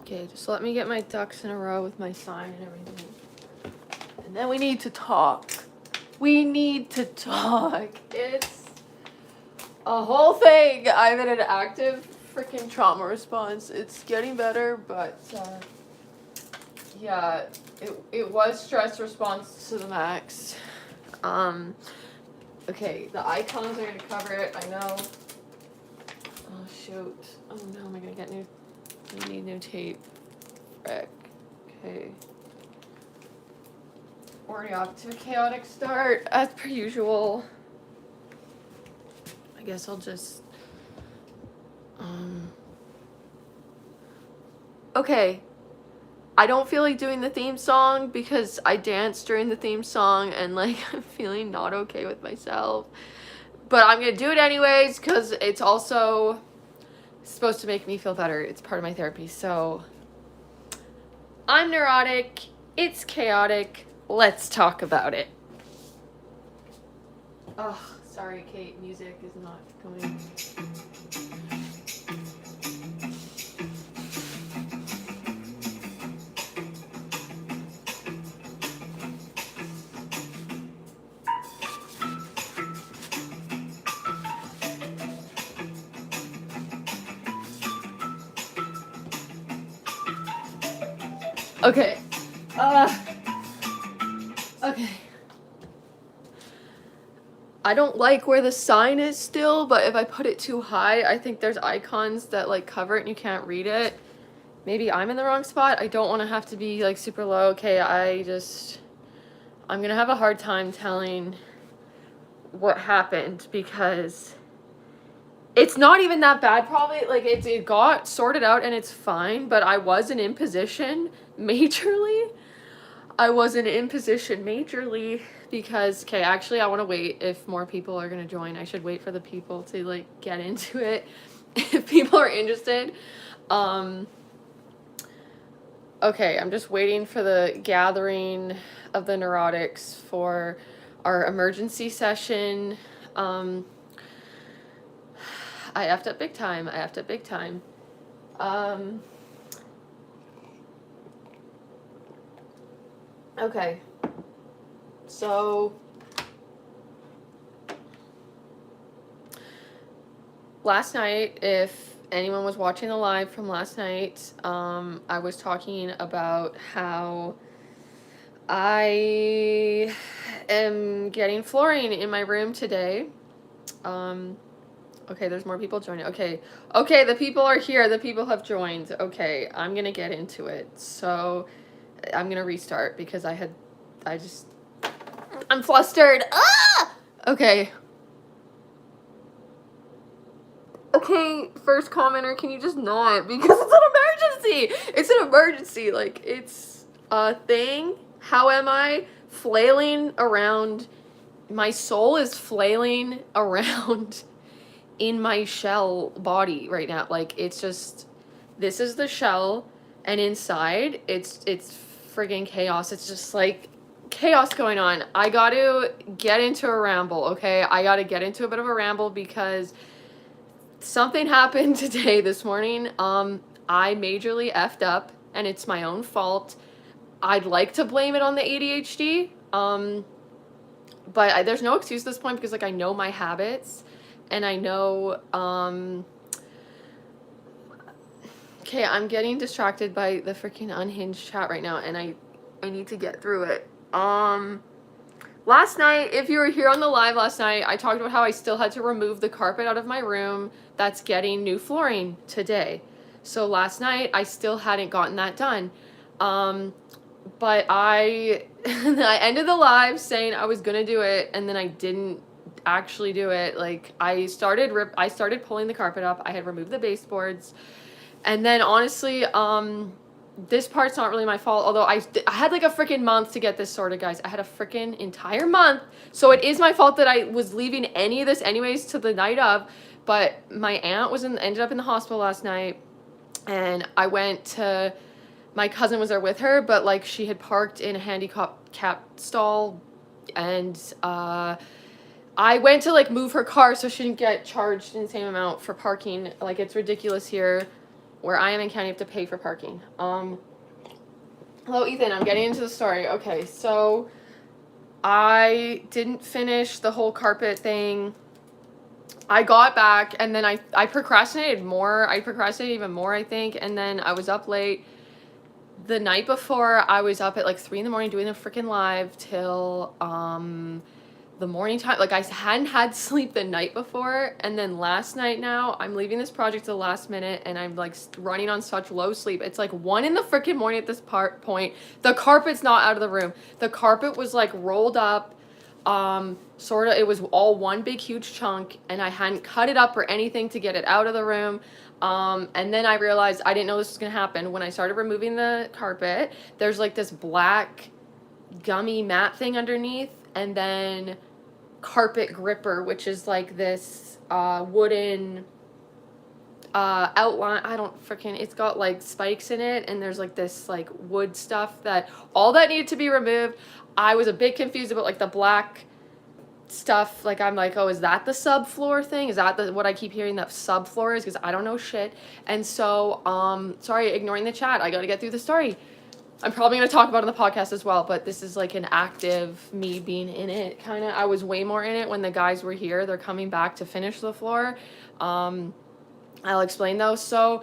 Okay, just let me get my ducks in a row with my sign and everything. And then we need to talk. We need to talk. It's a whole thing. I'm in an active freaking trauma response. It's getting better, but yeah, it was stress response to the max. Okay, the icons are gonna cover it, I know. Oh shoot. Oh no, am I gonna get new? We need new tape. Frick. Okay. Already off to a chaotic start, as per usual. I guess I'll just, okay. I don't feel like doing the theme song because I danced during the theme song and like I'm feeling not okay with myself. But I'm gonna do it anyways because it's also supposed to make me feel better. It's part of my therapy. So I'm neurotic. It's chaotic. Let's talk about it. Oh, sorry, Kate. Music is not going. Okay. Okay. I don't like where the sign is still, but if I put it too high, I think there's icons that like cover it and you can't read it. Maybe I'm in the wrong spot. I don't want to have to be like super low. Okay, I'm gonna have a hard time telling what happened because it's not even that bad probably. Like it got sorted out and it's fine, but I was in imposition majorly. Because, okay, actually I want to wait if more people are going to join. I should wait for the people to like get into it if people are interested. Okay, I'm just waiting for the gathering of the neurotics for our emergency session. I effed up big time. Okay. So last night, if anyone was watching the live from last night, I was talking about how I am getting flooring in my room today. Okay, there's more people joining. Okay, the people are here. The people have joined. Okay, I'm gonna get into it. So I'm gonna restart because I'm flustered. Ah! Okay. Okay, first commenter, can you just not? Because it's an emergency! It's an emergency. Like, it's a thing. How am I flailing around? My soul is flailing around in my shell body right now. Like, it's just, this is the shell, and inside, it's friggin' chaos. It's just like chaos going on. I got to get into a ramble, okay? I got to get into a bit of a ramble because something happened today, this morning. I majorly effed up, and it's my own fault. I'd like to blame it on the ADHD, but there's no excuse at this point because, like, I know my habits, and I know, okay, I'm getting distracted by the freaking unhinged chat right now, and I need to get through it. Last night, if you were here on the live last night, I talked about how I still had to remove the carpet out of my room that's getting new flooring today. So last night, I still hadn't gotten that done. But I ended the live saying I was gonna do it, and then I didn't actually do it. Like, I started pulling the carpet up. I had removed the baseboards, and then honestly, this part's not really my fault, although I had like a freaking month to get this sorted, guys. I had a freaking entire month, so it is my fault that I was leaving any of this anyways to the night of. But my aunt ended up in the hospital last night, and I went to, my cousin was there with her, but like she had parked in a handicap stall, and I went to like move her car so she didn't get charged an insane amount for parking. Like, it's ridiculous here. where I am in county, you have to pay for parking. Hello, Ethan. I'm getting into the story. Okay, so I didn't finish the whole carpet thing. I got back, and then I procrastinated more. I procrastinated even more, I think, and then I was up late. The night before, I was up at like 3 in the morning doing a freaking live till the morning time. Like, I hadn't had sleep the night before, and then last night now, I'm leaving this project at the last minute, and I'm like running on such low sleep. It's like 1 in the freaking morning at this point. The carpet's not out of the room. The carpet was like rolled up, sort of, it was all one big huge chunk, and I hadn't cut it up or anything to get it out of the room. And then I realized I didn't know this was gonna happen. When I started removing the carpet, there's like this black gummy mat thing underneath, and then carpet gripper, which is like this wooden outline. I don't freaking, it's got like spikes in it, and there's like this like wood stuff that all that needed to be removed. I was a bit confused about like the black stuff. Like, I'm like, oh, is that the subfloor thing? Is that what I keep hearing that subfloor is? Because I don't know shit. And so sorry, ignoring the chat, I gotta get through the story. I'm probably going to talk about it on the podcast as well, but this is like an active me being in it kind of. I was way more in it when the guys were here. They're coming back to finish the floor. I'll explain those. So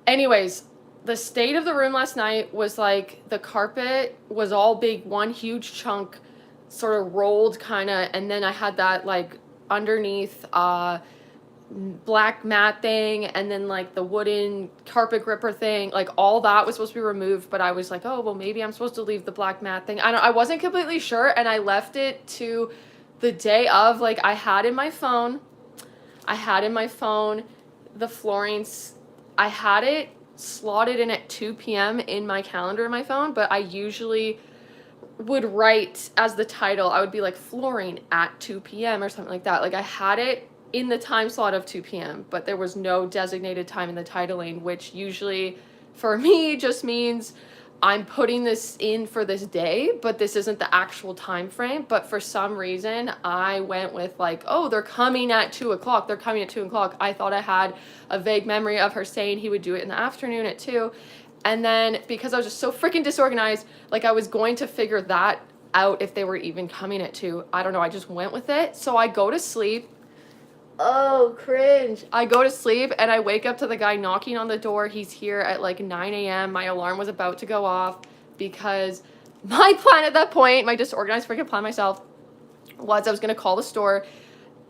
anyways, the state of the room last night was like the carpet was all big, one huge chunk, sort of rolled kind of, and then I had that like underneath black mat thing, and then like the wooden carpet gripper thing, like all that was supposed to be removed, but I was like, oh, well, maybe I'm supposed to leave the black mat thing. I wasn't completely sure, and I left it to the day of. Like, I had in my phone the floorings. I had it slotted in at 2 p.m. in my calendar in my phone, but I usually would write as the title, I would be like flooring at 2 p.m. or something like that. Like, I had it in the time slot of 2 p.m., but there was no designated time in the titling, which usually for me just means I'm putting this in for this day, but this isn't the actual time frame. But for some reason, I went with like, oh, they're coming at 2 o'clock. They're coming at 2 o'clock. I thought I had a vague memory of her saying he would do it in the afternoon at 2. And then because I was just so freaking disorganized, like, I was going to figure that out if they were even coming at 2. I don't know. I just went with it. So I go to sleep. Oh, cringe. I go to sleep and I wake up to the guy knocking on the door. He's here at like 9 a.m. My alarm was about to go off because my plan at that point, my disorganized freaking plan myself, was I was going to call the store.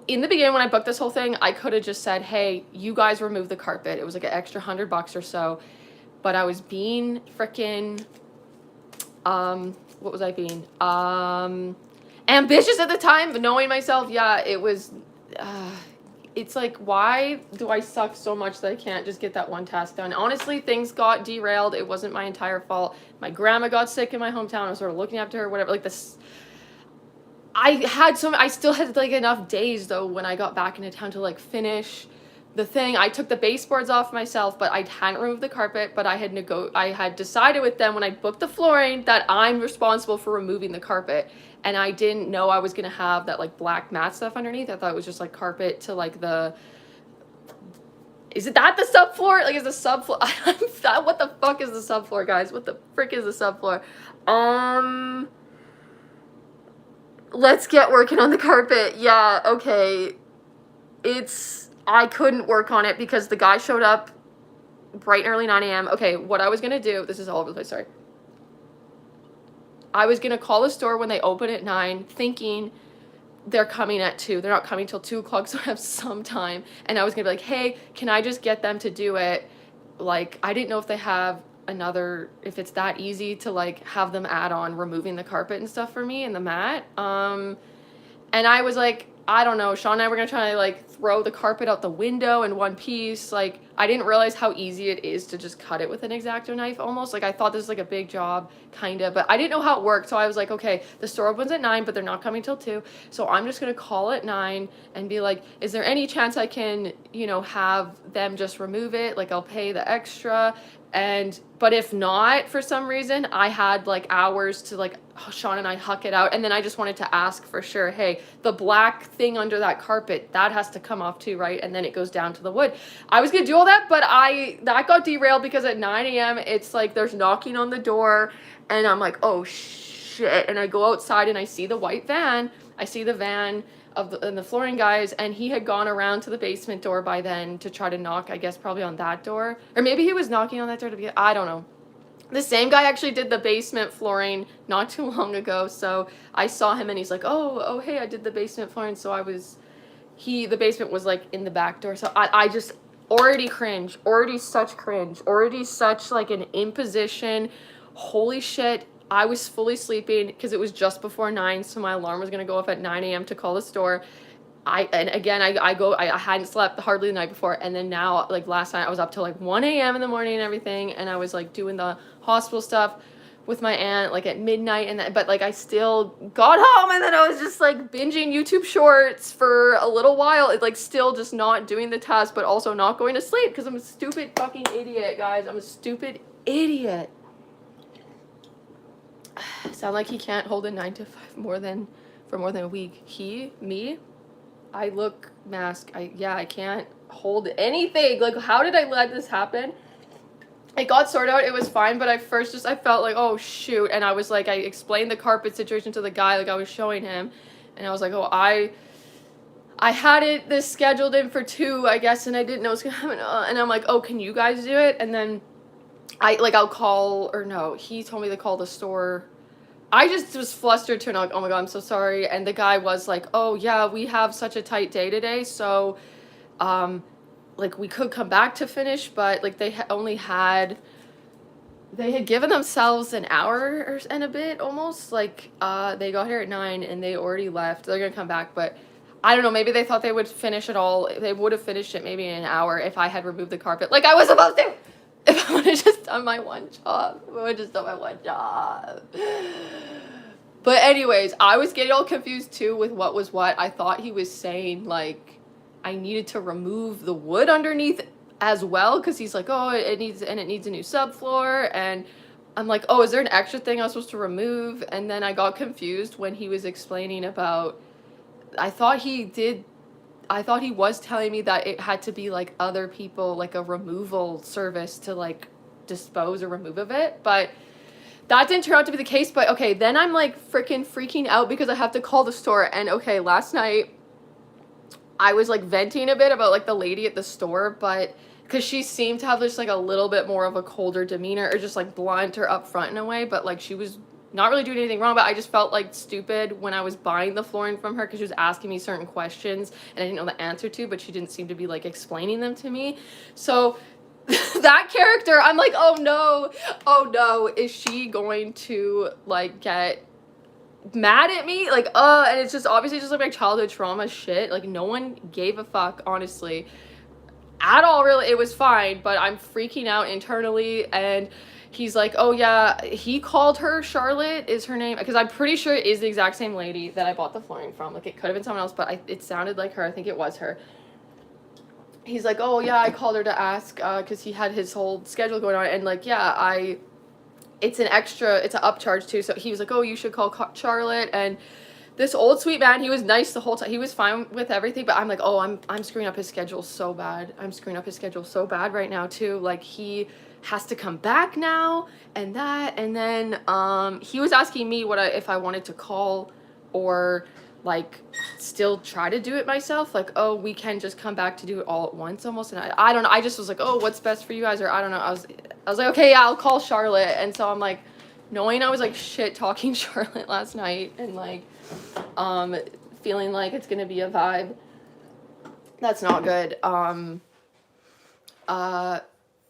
In the beginning, when I booked this whole thing, I could have just said, hey, you guys remove the carpet. It was like an extra $100 or so. But I was being freaking, what was I being? Ambitious at the time, but knowing myself, yeah, it was, it's like, why do I suck so much that I can't just get that one task done? Honestly, things got derailed. It wasn't my entire fault. My grandma got sick in my hometown. I was sort of looking after her, whatever. Like, this, I still had like enough days though when I got back into town to like finish the thing. I took the baseboards off myself, but I hadn't removed the carpet. But I had decided with them when I booked the flooring that I'm responsible for removing the carpet. And I didn't know I was gonna have that like black mat stuff underneath. I thought it was just like carpet to like the. Is it that the subfloor? Like, is the subfloor? What the fuck is the subfloor, guys? What the frick is the subfloor? Let's get working on the carpet. Yeah, okay. I couldn't work on it because the guy showed up bright and early 9 a.m. Okay, what I was gonna do, this is all over the place, sorry. I was gonna call the store when they open at 9, thinking they're coming at 2. They're not coming till 2 o'clock, so I have some time. And I was gonna be like, hey, can I just get them to do it? Like, I didn't know if they have if it's that easy to like have them add on removing the carpet and stuff for me and the mat. And I was like, I don't know, Sean and I were gonna try to like throw the carpet out the window in one piece. Like, I didn't realize how easy it is to just cut it with an X-Acto knife almost. Like, I thought this was like a big job, kind of, but I didn't know how it worked. So I was like, okay, the store opens at 9, but they're not coming till 2. So I'm just gonna call at 9 and be like, is there any chance I can, have them just remove it? Like, I'll pay the extra. But if not, for some reason, I had like hours to like Sean and I huck it out. And then I just wanted to ask for sure, hey, the black thing under that carpet, that has to come off too, right? And then it goes down to the wood. I was gonna do all that, but that got derailed because at 9 a.m. it's like there's knocking on the door, and I'm like, oh shit. And I go outside and I see the white van. I see the van of the flooring guys, and he had gone around to the basement door by then to try to knock, I guess probably on that door, or maybe he was knocking on that door to be, I don't know. The same guy actually did the basement flooring not too long ago, so I saw him and he's like, oh hey, I did the basement flooring. So the basement was like in the back door. So I just already cringe, already such cringe, already such like an imposition. Holy shit. I was fully sleeping because it was just before 9, so my alarm was going to go off at 9 a.m. to call the store. I hadn't slept hardly the night before, and then now, like last night, I was up till like 1 a.m. in the morning and everything, and I was like doing the hospital stuff with my aunt like at midnight, but like I still got home, and then I was just like binging YouTube shorts for a little while. It's like still just not doing the task, but also not going to sleep because I'm a stupid fucking idiot, guys. I'm a stupid idiot. Sound like he can't hold a 9 to 5 for more than a week. Me? I look mask. I can't hold anything. Like, how did I let this happen? It got sorted out. It was fine, but I felt like, oh shoot. And I was like, I explained the carpet situation to the guy, like I was showing him, and I was like, oh, I had this scheduled in for 2, I guess, and I didn't know it was gonna happen. And I'm like, oh, can you guys do it? And then I'll call, or no, he told me to call the store. I just was flustered too, and I'm like, oh my god, I'm so sorry. And the guy was like, oh yeah, we have such a tight day today, so like we could come back to finish, but like they had given themselves an hour and a bit almost. Like they got here at 9 and they already left. They're gonna come back, but I don't know, maybe they thought they would finish it all. They would have finished it maybe in an hour if I had removed the carpet like I was supposed to. If I would have just done my one job. But anyways, I was getting all confused too with what was what. I thought he was saying like I needed to remove the wood underneath as well, because he's like, oh, it needs a new subfloor, and I'm like, oh, is there an extra thing I was supposed to remove? And then I got confused when he was explaining about, I thought he was telling me that it had to be like other people, like a removal service to like dispose or remove of it, but that didn't turn out to be the case. But okay, then I'm like freaking out because I have to call the store. And okay, last night I was like venting a bit about like the lady at the store, but because she seemed to have just like a little bit more of a colder demeanor, or just like blunt or upfront in a way, but like she was not really doing anything wrong. But I just felt like stupid when I was buying the flooring from her because she was asking me certain questions and I didn't know the answer to, but she didn't seem to be like explaining them to me. So that character, I'm like, oh no, is she going to like get mad at me? Like, and it's just obviously just like my childhood trauma shit. Like no one gave a fuck, honestly, at all, really. It was fine, but I'm freaking out internally. And he's like, oh yeah, he called her Charlotte is her name, because I'm pretty sure it is the exact same lady that I bought the flooring from. Like it could have been someone else, but it sounded like her. I think it was her. He's like, oh yeah, I called her to ask because he had his whole schedule going on, and like, yeah, it's an upcharge too. So he was like, oh, you should call Charlotte. And this old sweet man, he was nice the whole time. He was fine with everything, but I'm like, oh, I'm screwing up his schedule so bad. I'm screwing up his schedule so bad right now too. Like he has to come back now and that. And then he was asking me if I wanted to call or like still try to do it myself. Like, oh, we can just come back to do it all at once almost. And I don't know. I just was like, oh, what's best for you guys? Or I don't know. I was like, okay, yeah, I'll call Charlotte. And so I'm like, knowing I was like shit talking Charlotte last night and like feeling like it's gonna be a vibe that's not good.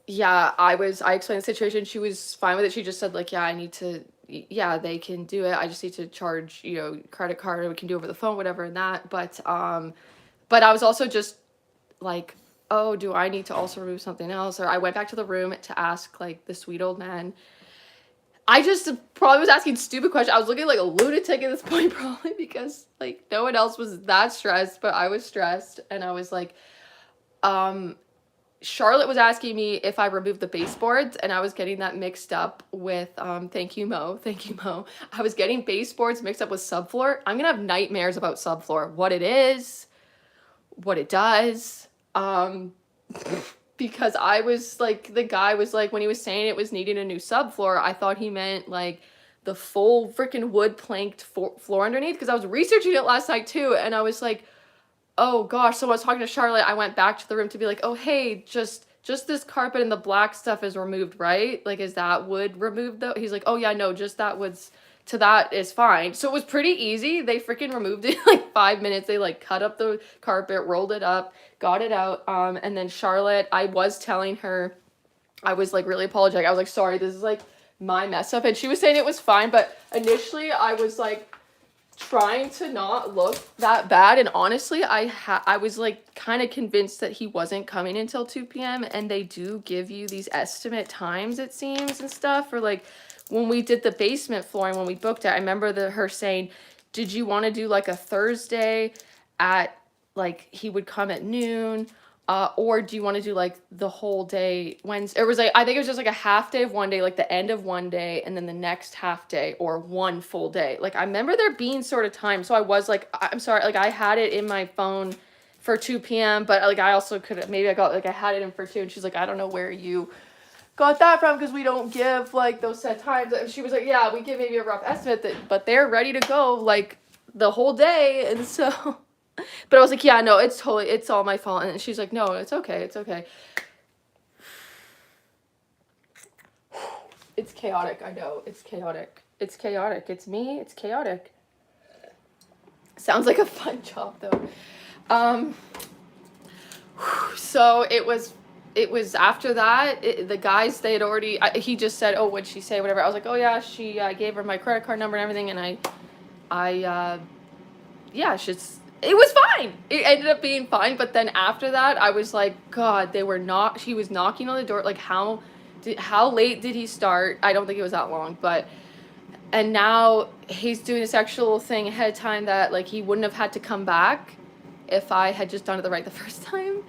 Yeah, I explained the situation. She was fine with it. She just said like, yeah, they can do it. I just need to charge, credit card, or we can do over the phone, whatever, and that. But I was also just like, oh, do I need to also remove something else? Or I went back to the room to ask like the sweet old man. I just probably was asking stupid questions. I was looking like a lunatic at this point, probably because like no one else was that stressed, but I was stressed. And I was like, Charlotte was asking me if I removed the baseboards, and I was getting that mixed up with, thank you, Mo. Thank you, Mo. I was getting baseboards mixed up with Subfloor. I'm gonna have nightmares about Subfloor. What it is, what it does. Because I was like, the guy was like, when he was saying it was needing a new subfloor, I thought he meant like the full freaking wood planked floor underneath, because I was researching it last night too, and I was like, oh gosh. So when I was talking to Charlotte, I went back to the room to be like, oh hey, just this carpet and the black stuff is removed, right? Like, is that wood removed though? He's like, oh yeah, no, just that wood's to that is fine. So it was pretty easy. They freaking removed it in like 5 minutes. They like cut up the carpet, rolled it up, got it out. And then Charlotte, I was telling her, I was like really apologetic. I was like, sorry, this is like my mess up. And she was saying it was fine, but initially I was like trying to not look that bad, and honestly I was like kind of convinced that he wasn't coming until 2 p.m. and they do give you these estimate times, it seems, and stuff. Or like when we did the basement flooring, when we booked it, I remember her saying, did you want to do like a Thursday at like he would come at noon, or do you want to do like the whole day Wednesday? It was like, I think it was just like a half day of one day, like the end of one day, and then the next half day, or one full day. Like I remember there being sort of time. So I was like, I'm sorry, like I had it in my phone for 2 p.m. but like I also could have, maybe I got like I had it in for 2, and she's like, I don't know where you got that from, because we don't give like those set times. And she was like, yeah, we give maybe a rough estimate, that but they're ready to go like the whole day. And so but I was like, yeah, no, it's all my fault. And she's like, no, it's okay. It's okay. It's chaotic. I know. It's chaotic. It's chaotic. It's me. It's chaotic. Sounds like a fun job though. So it was after that, the guys, they had already, he just said, oh, what'd she say? Whatever. I was like, oh yeah, she gave her my credit card number and everything. And yeah, it was fine. It ended up being fine. But then after that, I was like, God, he was knocking on the door. Like, how late did he start? I don't think it was that long, and now he's doing this actual thing ahead of time that like he wouldn't have had to come back if I had just done it right the first time.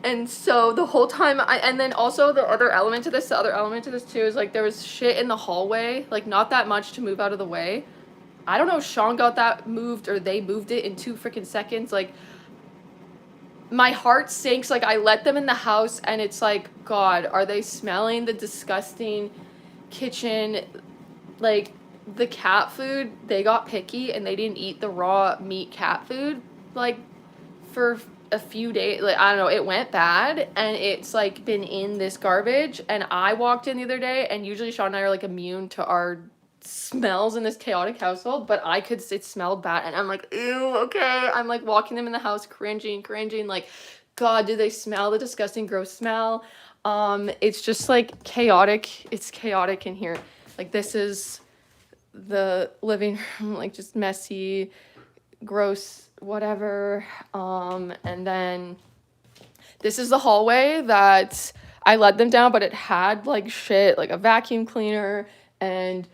And so the whole time, and then also the other element to this too, is like there was shit in the hallway, like not that much to move out of the way. I don't know if Sean got that moved or they moved it in 2 freaking seconds. Like, my heart sinks. Like, I let them in the house, and it's like, God, are they smelling the disgusting kitchen? Like, the cat food, they got picky, and they didn't eat the raw meat cat food, like, for a few days. Like, I don't know, it went bad, and it's, like, been in this garbage. And I walked in the other day, and usually Sean and I are, like, immune to our smells in this chaotic household, but it smelled bad, and I'm like, ew, okay. I'm like walking them in the house, cringing, like, God, do they smell the disgusting gross smell? It's just like chaotic. It's chaotic in here. Like, this is the living room, like just messy, gross, whatever. And then this is the hallway that I led them down, but it had like shit, like a vacuum cleaner and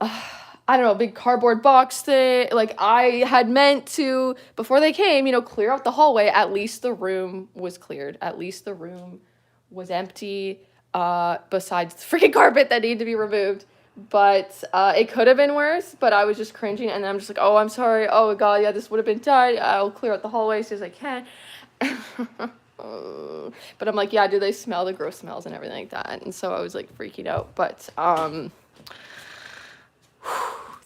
I don't know, a big cardboard box thing. Like, I had meant to, before they came, clear out the hallway. At least the room was cleared. At least the room was empty, besides the freaking carpet that needed to be removed. But it could have been worse, but I was just cringing. And then I'm just like, oh, I'm sorry. Oh, God, yeah, this would have been done. I'll clear out the hallway as soon as I can. But I'm like, yeah, do they smell the gross smells and everything like that? And so I was, like, freaking out. But,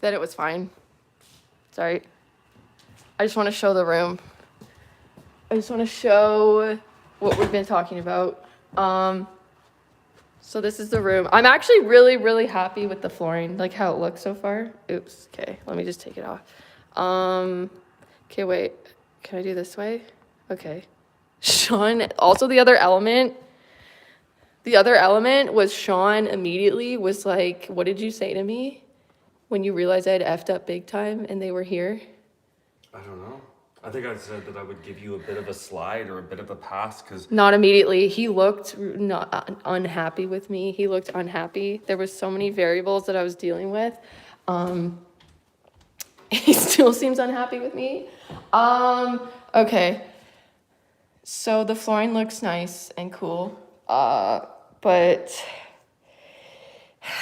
then it was fine. Sorry. I just want to show the room. I just want to show what we've been talking about. So this is the room. I'm actually really, really happy with the flooring, like how it looks so far. Oops. Okay, let me just take it off. Okay, wait. Can I do this way? Okay. Sean, also the other element was Sean immediately was like, what did you say to me when you realized I had effed up big time and they were here? I don't know. I think I said that I would give you a bit of a slide or a bit of a pass because... Not immediately. He looked unhappy with me. He looked unhappy. There was so many variables that I was dealing with. He still seems unhappy with me. Okay. So the flooring looks nice and cool, but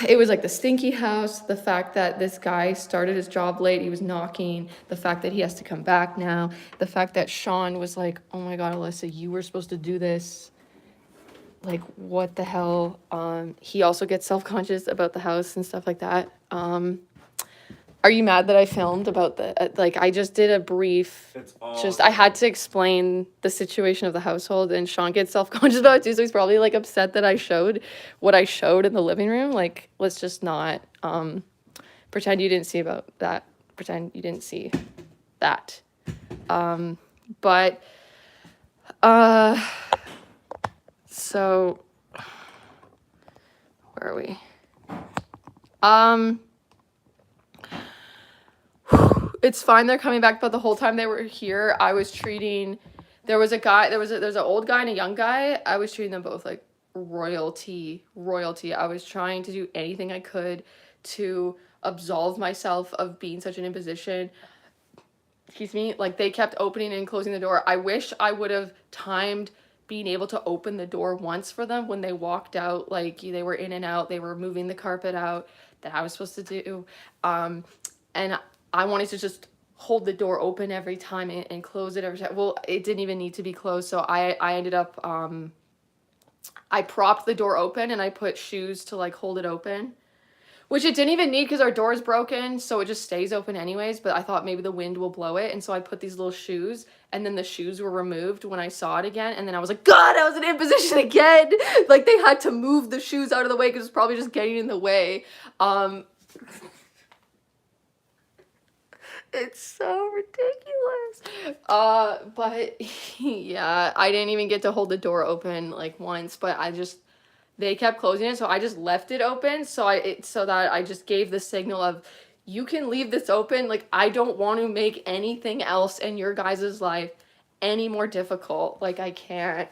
it was like the stinky house, the fact that this guy started his job late, he was knocking, the fact that he has to come back now, the fact that Sean was like, oh my God, Alyssa, you were supposed to do this. Like, what the hell? He also gets self-conscious about the house and stuff like that. Are you mad that I filmed about the, like, I just did a brief, It's all I had to explain the situation of the household, and Sean gets self-conscious about it too, so he's probably, like, upset that I showed what I showed in the living room. Like, let's just not, pretend you didn't see about that. Pretend you didn't see that. But, so, where are we? It's fine, they're coming back, but the whole time they were here, I was treating, there's an old guy and a young guy. I was treating them both like royalty. I was trying to do anything I could to absolve myself of being such an imposition. Excuse me, like they kept opening and closing the door. I wish I would have timed being able to open the door once for them when they walked out, like they were in and out, they were moving the carpet out that I was supposed to do. And I wanted to just hold the door open every time and close it every time. Well, it didn't even need to be closed. So I ended up, I propped the door open and I put shoes to like hold it open, which it didn't even need because our door is broken. So it just stays open anyways. But I thought maybe the wind will blow it. And so I put these little shoes, and then the shoes were removed when I saw it again. And then I was like, God, I was in imposition again. Like they had to move the shoes out of the way because it's probably just getting in the way. It's so ridiculous. But yeah, I didn't even get to hold the door open like once, but they kept closing it, so I just left it open so that I just gave the signal of, you can leave this open. Like I don't want to make anything else in your guys' life any more difficult. Like I can't.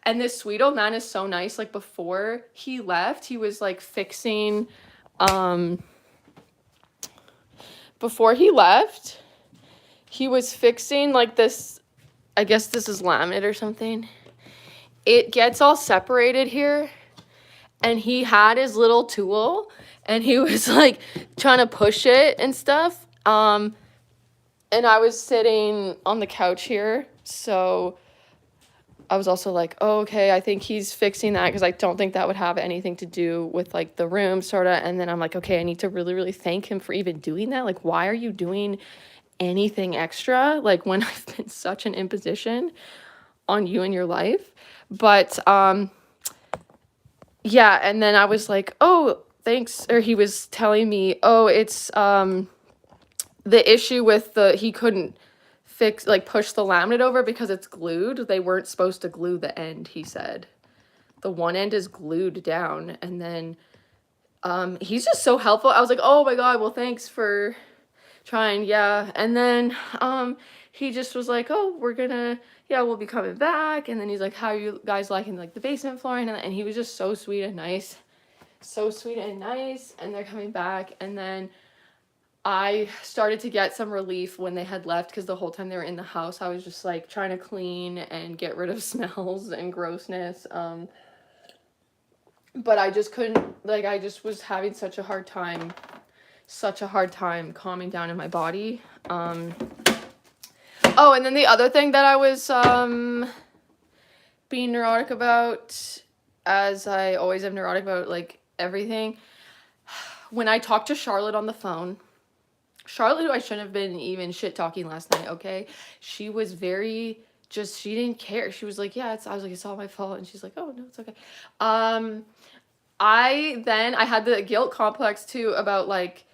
And this sweet old man is so nice. Like before he left, he was like fixing before he left, he was fixing like this, I guess this is laminate or something. It gets all separated here, and he had his little tool and he was like trying to push it and stuff. And I was sitting on the couch here, so I was also like, oh, okay, I think he's fixing that because I don't think that would have anything to do with like the room sort of. And then I'm like, okay, I need to really, really thank him for even doing that. Like, why are you doing anything extra? Like when I've been such an imposition on you in your life. But yeah, and then I was like, oh, thanks. Or he was telling me, oh, it's the issue with he couldn't push the laminate over because it's glued. They weren't supposed to glue the end, he said. The one end is glued down. And then he's just so helpful. I was like, oh my God, well, thanks for trying. Yeah. And then he just was like, oh, we'll be coming back. And then he's like, how are you guys liking like the basement flooring? And he was just so sweet and nice. And they're coming back. And then I started to get some relief when they had left, because the whole time they were in the house, I was just like trying to clean and get rid of smells and grossness. But I just couldn't, like, I just was having such a hard time calming down in my body. Oh, and then the other thing that I was being neurotic about, as I always am neurotic about like everything, when I talked to Charlotte on the phone, Charlotte, who I shouldn't have been even shit talking last night, okay? She was very she didn't care. She was like, yeah, I was like, it's all my fault. And she's like, oh, no, it's okay. I had the guilt complex too about like,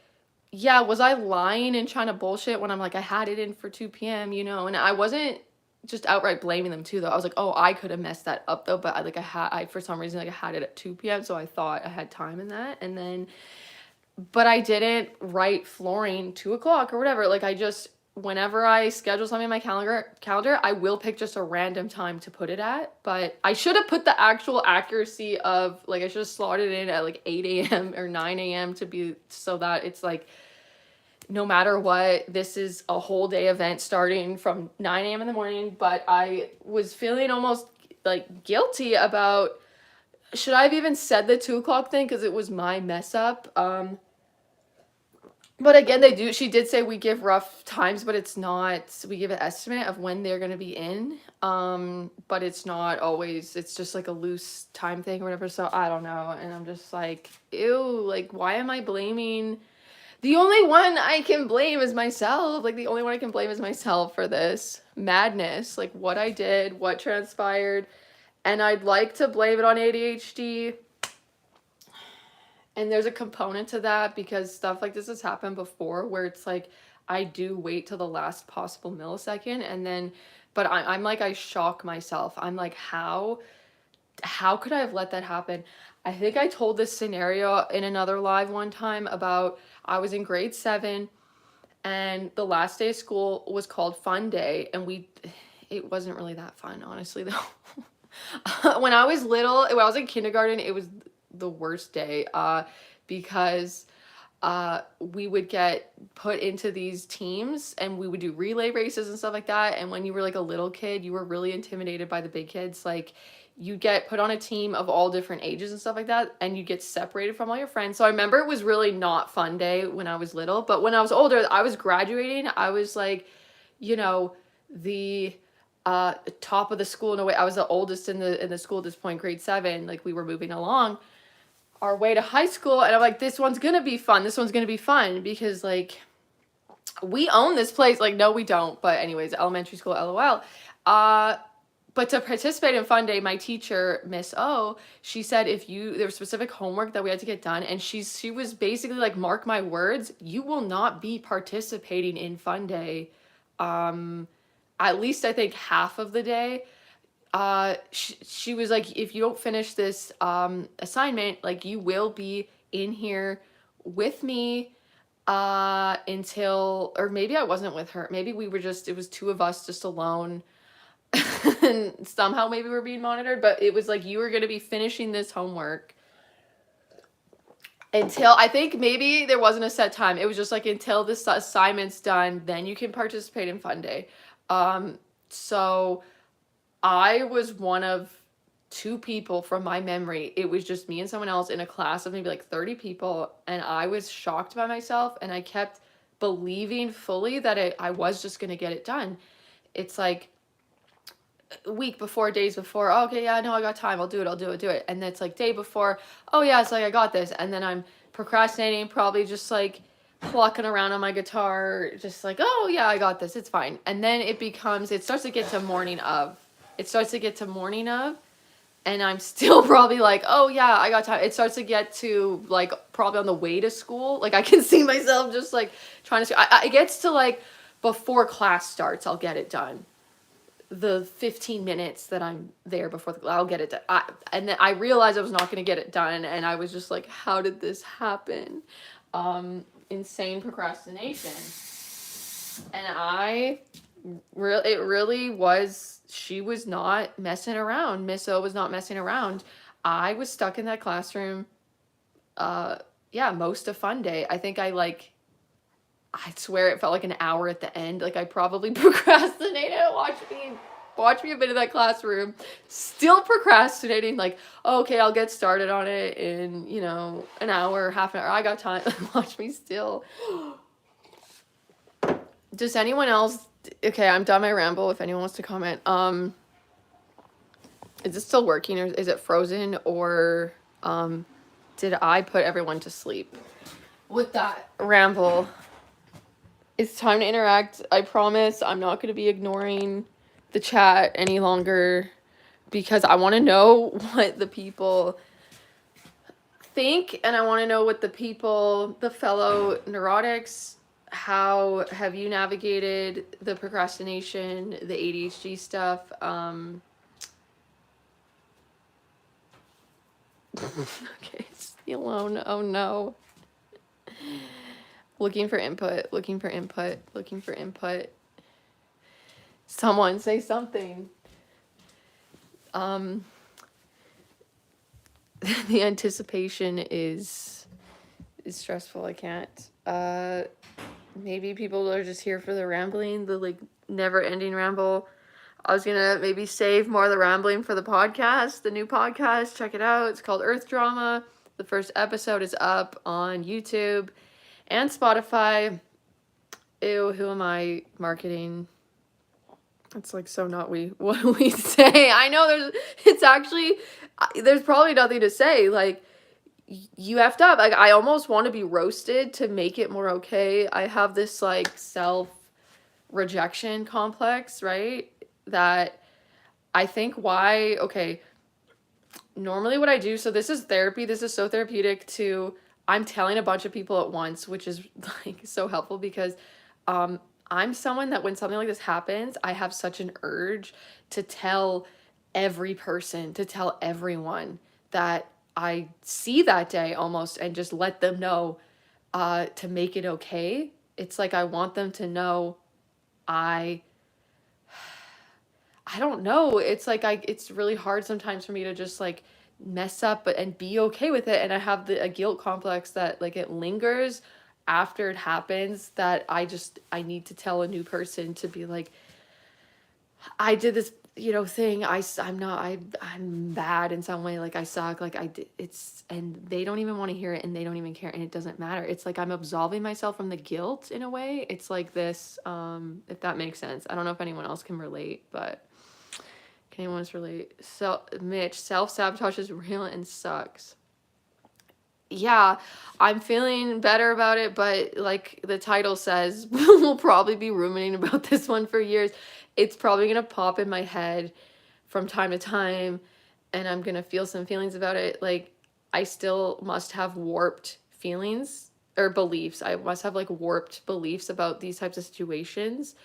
yeah, was I lying and trying to bullshit when I'm like, I had it in for 2 p.m., you know? And I wasn't just outright blaming them too, though. I was like, oh, I could have messed that up though. But I for some reason, like I had it at 2 p.m. So I thought I had time in that. And then, but I didn't write flooring 2 o'clock or whatever. Like whenever I schedule something in my calendar, I will pick just a random time to put it at. But I should have put the actual accuracy of, like, I should have slotted it in at like 8 a.m. or 9 a.m. to be, so that it's like, no matter what, this is a whole day event starting from 9 a.m. in the morning. But I was feeling almost like guilty about, should I have even said the 2 o'clock thing? Because it was my mess up. But again, she did say we give rough times, but it's not, we give an estimate of when they're going to be in. But it's not always, it's just like a loose time thing or whatever. So I don't know. And I'm just like, ew, like, why am I blaming? The only one I can blame is myself. Like, the only one I can blame is myself for this madness. Like, what I did, what transpired. And I'd like to blame it on ADHD. And there's a component to that because stuff like this has happened before where it's like I do wait till the last possible millisecond and then, but I'm like, I shock myself. I'm like, how could I have let that happen? I think I told this scenario in another live one time about I was in grade 7 and the last day of school was called Fun Day and it wasn't really that fun, honestly, though. When I was little, when I was in kindergarten, it was the worst day because we would get put into these teams and we would do relay races and stuff like that. And when you were like a little kid, you were really intimidated by the big kids. Like you get put on a team of all different ages and stuff like that, and you get separated from all your friends. So I remember it was really not fun day when I was little, but when I was older, I was graduating. I was like, you know, the top of the school in a way. I was the oldest in the school at this point, grade 7. Like we were moving along our way to high school, and I'm like, this one's gonna be fun. This one's gonna be fun because like we own this place. Like, no, we don't. But anyways, elementary school, LOL. But to participate in Fun Day, my teacher, Miss O, she said there was specific homework that we had to get done, and she was basically like, mark my words, you will not be participating in Fun Day. At least I think half of the day. She was like, if you don't finish this assignment, like you will be in here with me until, or maybe I wasn't with her. Maybe it was 2 of us just alone. And somehow maybe we're being monitored, but it was like, you were going to be finishing this homework until, I think maybe there wasn't a set time. It was just like, until this assignment's done, then you can participate in Fun Day. So I was one of 2 people from my memory. It was just me and someone else in a class of maybe like 30 people. And I was shocked by myself. And I kept believing fully that I was just going to get it done. It's like a week before, days before, oh, okay, yeah, no, I got time. I'll do it. And then it's like day before, oh yeah, it's like, I got this. And then I'm procrastinating, probably just like plucking around on my guitar, just like, oh yeah, I got this. It's fine. And then it starts to get to morning of. And I'm still probably like, oh yeah, I got time. It starts to get to like probably on the way to school. Like I can see myself just like trying to, it gets to like before class starts, I'll get it done. The 15 minutes that I'm there before I'll get it done. And then I realized I was not going to get it done. And I was just like, how did this happen? Insane procrastination. And it really was, she was not messing around. Miss O was not messing around. I was stuck in that classroom, most of Fun Day. I think I swear it felt like an hour at the end. Like I probably procrastinated. Watch me a bit of that classroom. Still procrastinating. Like, oh, okay, I'll get started on it in, an hour, half an hour. I got time. Watch me still. Does anyone else? Okay, I'm done my ramble. If anyone wants to comment, is it still working or is it frozen or did I put everyone to sleep with that ramble? It's time to interact. I promise I'm not going to be ignoring the chat any longer because I want to know what the people think, and I want to know what the fellow neurotics, how have you navigated the procrastination, the ADHD stuff? Okay, it's me alone. Oh no. Looking for input. Someone say something. The anticipation is stressful. I can't. maybe people are just here for the rambling, the like never ending ramble. I was gonna maybe save more of the rambling for the podcast, the new podcast. Check it out. It's called Earth Drama. The first episode is up on YouTube and Spotify. Ew, who am I marketing? It's like so not we what we say. I know there's probably nothing to say. Like you effed up. Like I almost want to be roasted to make it more okay. I have this like self rejection complex, right? That I think why, okay, normally what I do, so this is therapy, this is so therapeutic to, I'm telling a bunch of people at once, which is like so helpful because I'm someone that when something like this happens, I have such an urge to tell every person, to tell everyone that I see that day almost and just let them know to make it okay. It's like I want them to know I I don't know. It's like it's really hard sometimes for me to just like mess up and be okay with it. And I have a guilt complex that like it lingers after it happens that I need to tell a new person to be like, I did this, thing. I'm not, I'm bad in some way. Like I suck. Like I did, and they don't even want to hear it and they don't even care. And it doesn't matter. It's like I'm absolving myself from the guilt in a way. It's like this, if that makes sense. I don't know if anyone else can relate, but can anyone else relate? So Mitch, self-sabotage is real and sucks. Yeah, I'm feeling better about it, but like the title says, we'll probably be ruminating about this one for years. It's probably gonna pop in my head from time to time, and I'm gonna feel some feelings about it. Like, I still must have warped feelings or beliefs. I must have like warped beliefs about these types of situations.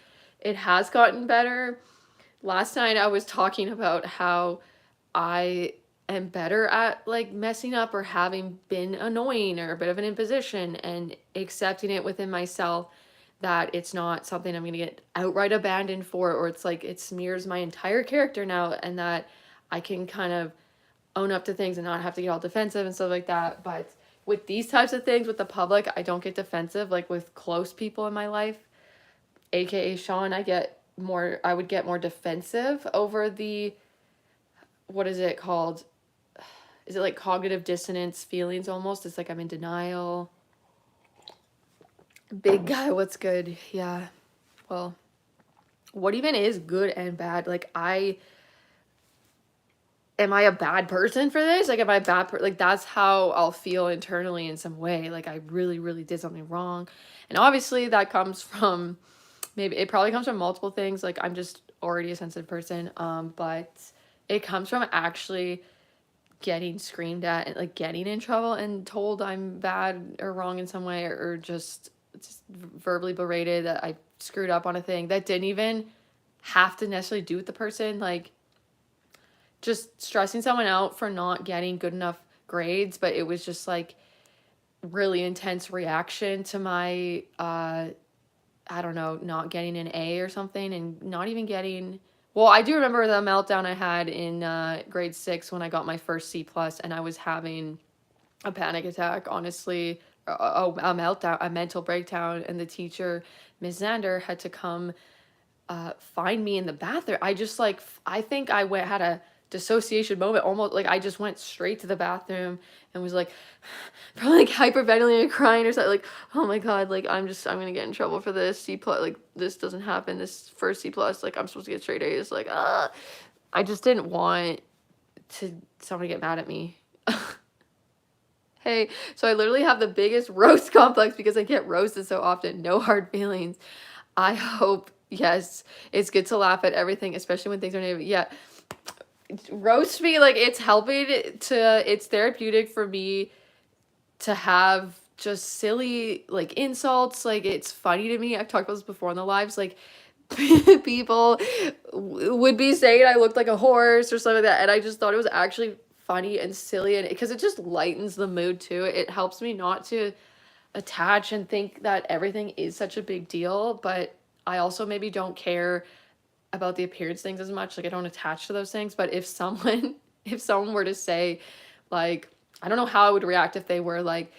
It has gotten better. Last night I was talking about how I am better at like messing up or having been annoying or a bit of an imposition and accepting it within myself that it's not something I'm going to get outright abandoned for, or it's like it smears my entire character now, and that I can kind of own up to things and not have to get all defensive and stuff like that. But with these types of things with the public, I don't get defensive. Like with close people in my life, aka Sean, I would get more defensive over the, what is it called? Is it like cognitive dissonance feelings almost? It's like I'm in denial. Big guy, what's good? Yeah. Well, what even is good and bad? Like am I a bad person for this? Like am I a like that's how I'll feel internally in some way. Like I really, really did something wrong. And obviously that comes from, maybe it probably comes from multiple things. Like I'm just already a sensitive person. But it comes from actually getting screamed at and like getting in trouble and told I'm bad or wrong in some way, or just verbally berated that I screwed up on a thing that didn't even have to necessarily do with the person. Like just stressing someone out for not getting good enough grades, but it was just like really intense reaction to my I don't know, not getting an A or something, and not even getting, well, I do remember the meltdown I had in grade 6 when I got my first C plus, and I was having a panic attack, honestly, a meltdown, a mental breakdown, and the teacher, Ms. Zander, had to come find me in the bathroom. I just like, I think I had a dissociation moment, almost like I just went straight to the bathroom and was like probably like hyperventilating and crying or something, like, oh my god, like I'm gonna get in trouble for this C plus, like this doesn't happen, this first C plus, like I'm supposed to get straight A's, like I just didn't want someone to get mad at me. Hey, so I literally have the biggest roast complex because I get roasted so often. No hard feelings. I hope, yes, it's good to laugh at everything, especially when things are negative. Yeah, roast me, like it's it's therapeutic for me to have just silly like insults. Like it's funny to me. I've talked about this before in the lives. Like people would be saying I looked like a horse or something like that, and I just thought it was actually funny and silly, and because it just lightens the mood too. It helps me not to attach and think that everything is such a big deal, but I also maybe don't care about the appearance things as much. Like I don't attach to those things. But if someone if someone were to say, like, I don't know how I would react if they were like,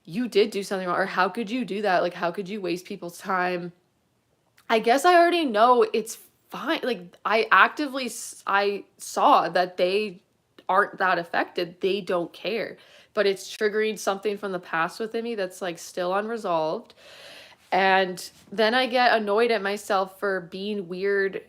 you did do something wrong, or how could you do that? Like, how could you waste people's time? I guess I already know it's fine. Like, I saw that they aren't that affected. They don't care. But it's triggering something from the past within me that's like still unresolved. And then I get annoyed at myself for being weird.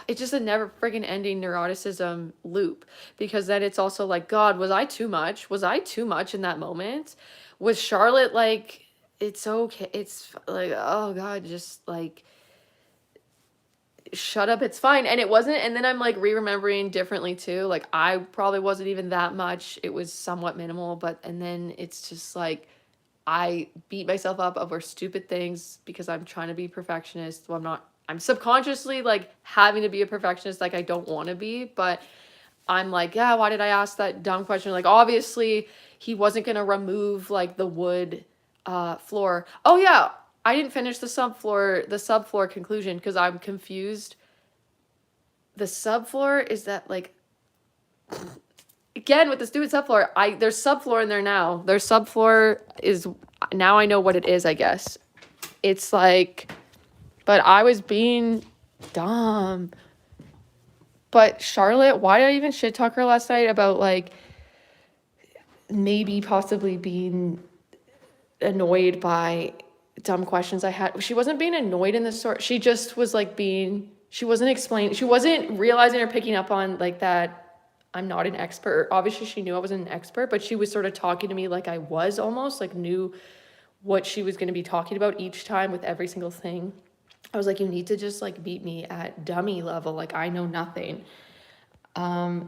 It's just a never friggin' ending neuroticism loop, because then it's also like, God, was I too much? Was I too much in that moment? Was Charlotte like, it's okay? It's like, oh God, just like, shut up, it's fine. And it wasn't. And then I'm like re-remembering differently too. Like, I probably wasn't even that much. It was somewhat minimal, but, and then it's just like, I beat myself up over stupid things because I'm trying to be perfectionist. Well, I'm subconsciously like having to be a perfectionist. Like, I don't want to be, but I'm like, yeah, why did I ask that dumb question? Like, obviously he wasn't going to remove like the wood floor. Oh yeah. I didn't finish the subfloor conclusion because I'm confused. The subfloor is that like, again with the stupid subfloor, there's subfloor in there now. There's subfloor is, now I know what it is, I guess. It's like, but I was being dumb. But Charlotte, why did I even shit talk her last night about like maybe possibly being annoyed by dumb questions I had? She wasn't being annoyed in the sort. She just was like she wasn't explaining. She wasn't realizing or picking up on like that I'm not an expert. Obviously, she knew I wasn't an expert, but she was sort of talking to me like I was, almost like knew what she was going to be talking about each time with every single thing. I was like, you need to just like meet me at dummy level. Like, I know nothing. Okay.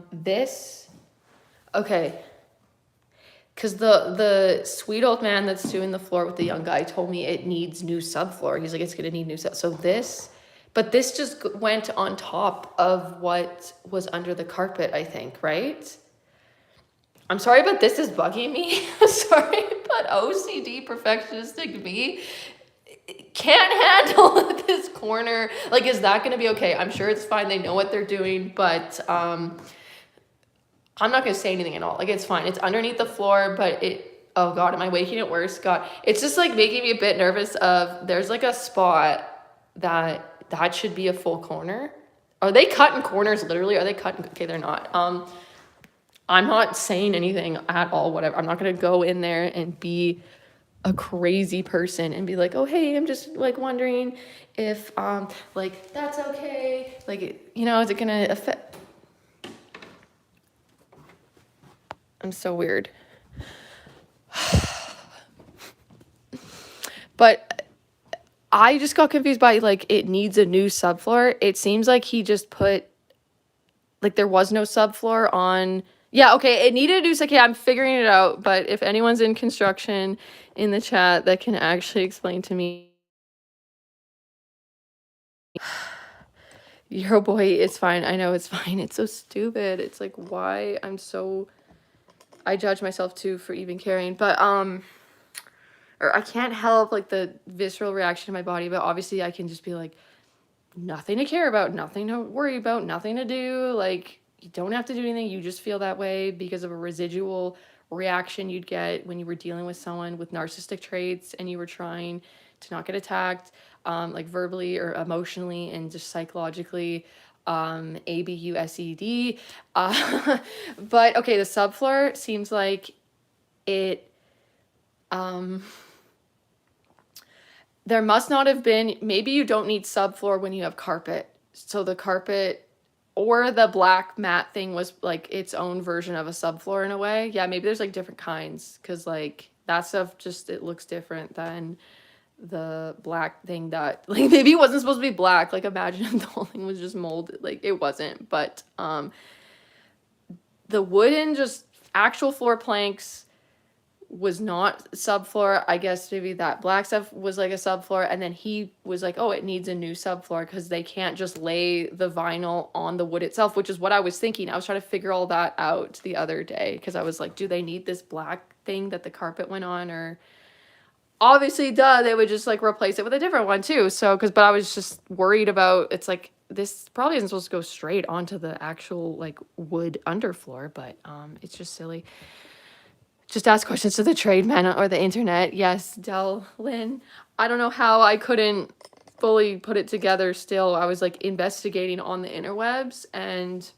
Because the sweet old man that's doing the floor with the young guy told me it needs new subfloor. He's like, it's going to need new sub. So but this just went on top of what was under the carpet, I think, right? I'm sorry, but this is bugging me. I'm sorry, but OCD perfectionistic me can't handle this corner. Like, is that going to be okay? I'm sure it's fine. They know what they're doing, but I'm not going to say anything at all. Like, it's fine. It's underneath the floor, but oh God, am I making it worse? God, it's just like making me a bit nervous of, there's like a spot that should be a full corner. Are they cutting corners literally? Are they cutting? Okay, they're not. I'm not saying anything at all, whatever. I'm not going to go in there and be a crazy person and be like, oh, hey, I'm just like wondering if, like, that's okay. Like, you know, is it going to affect? I'm so weird. But I just got confused by like, it needs a new subfloor. It seems like he just put, like, there was no subfloor on. Yeah, okay, it needed a new, okay, I'm figuring it out. But if anyone's in construction in the chat that can actually explain to me. Your boy, it's fine. I know it's fine. It's so stupid. It's like, why I judge myself too for even caring. But or I can't help like the visceral reaction in my body, but obviously I can just be like, nothing to care about, nothing to worry about, nothing to do. Like, you don't have to do anything. You just feel that way because of a residual reaction you'd get when you were dealing with someone with narcissistic traits and you were trying to not get attacked, like verbally or emotionally and just psychologically. ABUSED. But okay, the subfloor seems like it. There must not have been, maybe you don't need subfloor when you have carpet. So the carpet or the black mat thing was like its own version of a subfloor in a way. Yeah, maybe there's like different kinds because like that stuff just, it looks different than the black thing that, like, maybe it wasn't supposed to be black. Like, imagine the whole thing was just molded. Like, it wasn't. But the wooden just actual floor planks was not subfloor. I guess maybe that black stuff was like a subfloor, and then he was like, oh, it needs a new subfloor because they can't just lay the vinyl on the wood itself, which is what I was thinking. I was trying to figure all that out the other day because I was like, do they need this black thing that the carpet went on? Or obviously, duh, they would just like replace it with a different one too. So but I was just worried about, it's like, this probably isn't supposed to go straight onto the actual like wood underfloor, but it's just silly. Just ask questions to the trade man or the internet. Yes, Del Lynn. I don't know how I couldn't fully put it together still. I was like investigating on the interwebs, and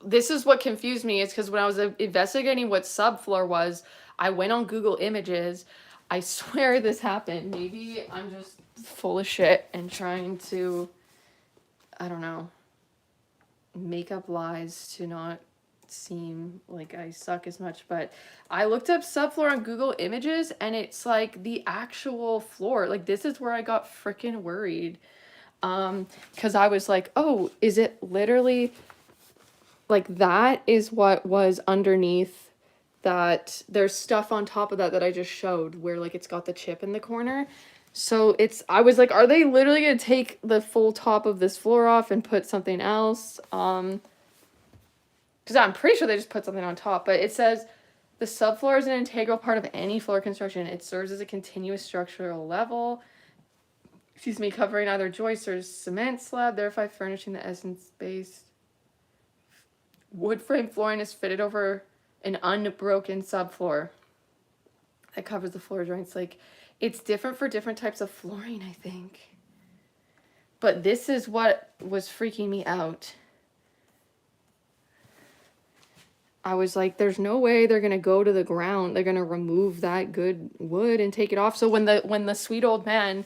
this is what confused me. It's because when I was investigating what subfloor was, I went on Google Images. I swear this happened. Maybe I'm just full of shit and trying to, I don't know, make up lies to not seem like I suck as much. But I looked up subfloor on Google Images, and it's like the actual floor. Like, this is where I got freaking worried. Because I was like, oh, is it literally like that is what was underneath that? There's stuff on top of that that I just showed where like it's got the chip in the corner. So I was like, are they literally gonna take the full top of this floor off and put something else? Because I'm pretty sure they just put something on top. But it says the subfloor is an integral part of any floor construction. It serves as a continuous structural level, covering either joists or cement slab, thereby furnishing the essence-based wood frame flooring is fitted over an unbroken subfloor that covers the floor joints. Like, it's different for different types of flooring, I think. But this is what was freaking me out. I was like, there's no way they're gonna go to the ground. They're gonna remove that good wood and take it off. So when the sweet old man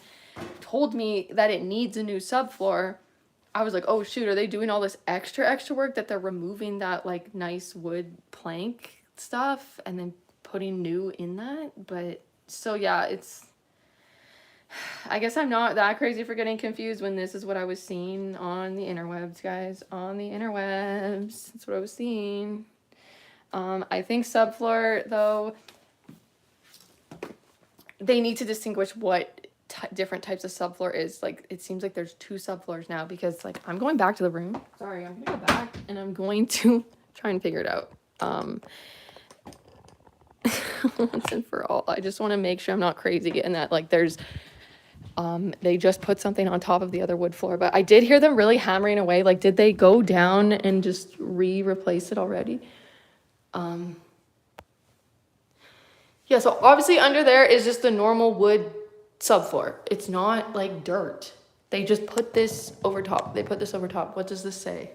told me that it needs a new subfloor, I was like, oh shoot, are they doing all this extra work that they're removing that like nice wood plank stuff and then putting new in that? But so yeah, I guess I'm not that crazy for getting confused when this is what I was seeing on the interwebs, guys. On the interwebs, that's what I was seeing. I think subfloor, though, they need to distinguish what different types of subfloor is. Like, it seems like there's 2 subfloors now, because like I'm going back to the room. Sorry, I'm gonna go back and I'm going to try and figure it out. Once and for all. I just want to make sure I'm not crazy and that like there's they just put something on top of the other wood floor. But I did hear them really hammering away. Like, did they go down and just replace it already? Yeah, so obviously under there is just the normal wood subfloor. It's not like dirt. They just put this over top. They put this over top. What does this say?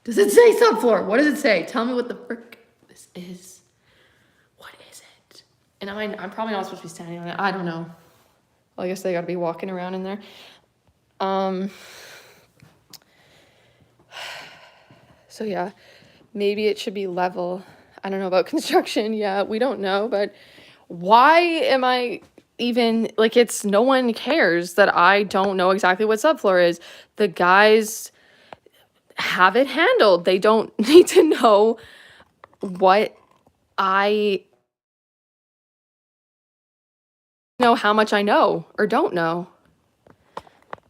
Does it say subfloor? What does it say? Tell me what the frick this is. What is it? And I'm probably not supposed to be standing on it. I don't know. Well, I guess they gotta be walking around in there. So yeah, maybe it should be level. I don't know about construction. Yeah, we don't know, but why am I even like, it's no one cares that I don't know exactly what subfloor is. The guys have it handled. They don't need to know what I know, how much I know or don't know.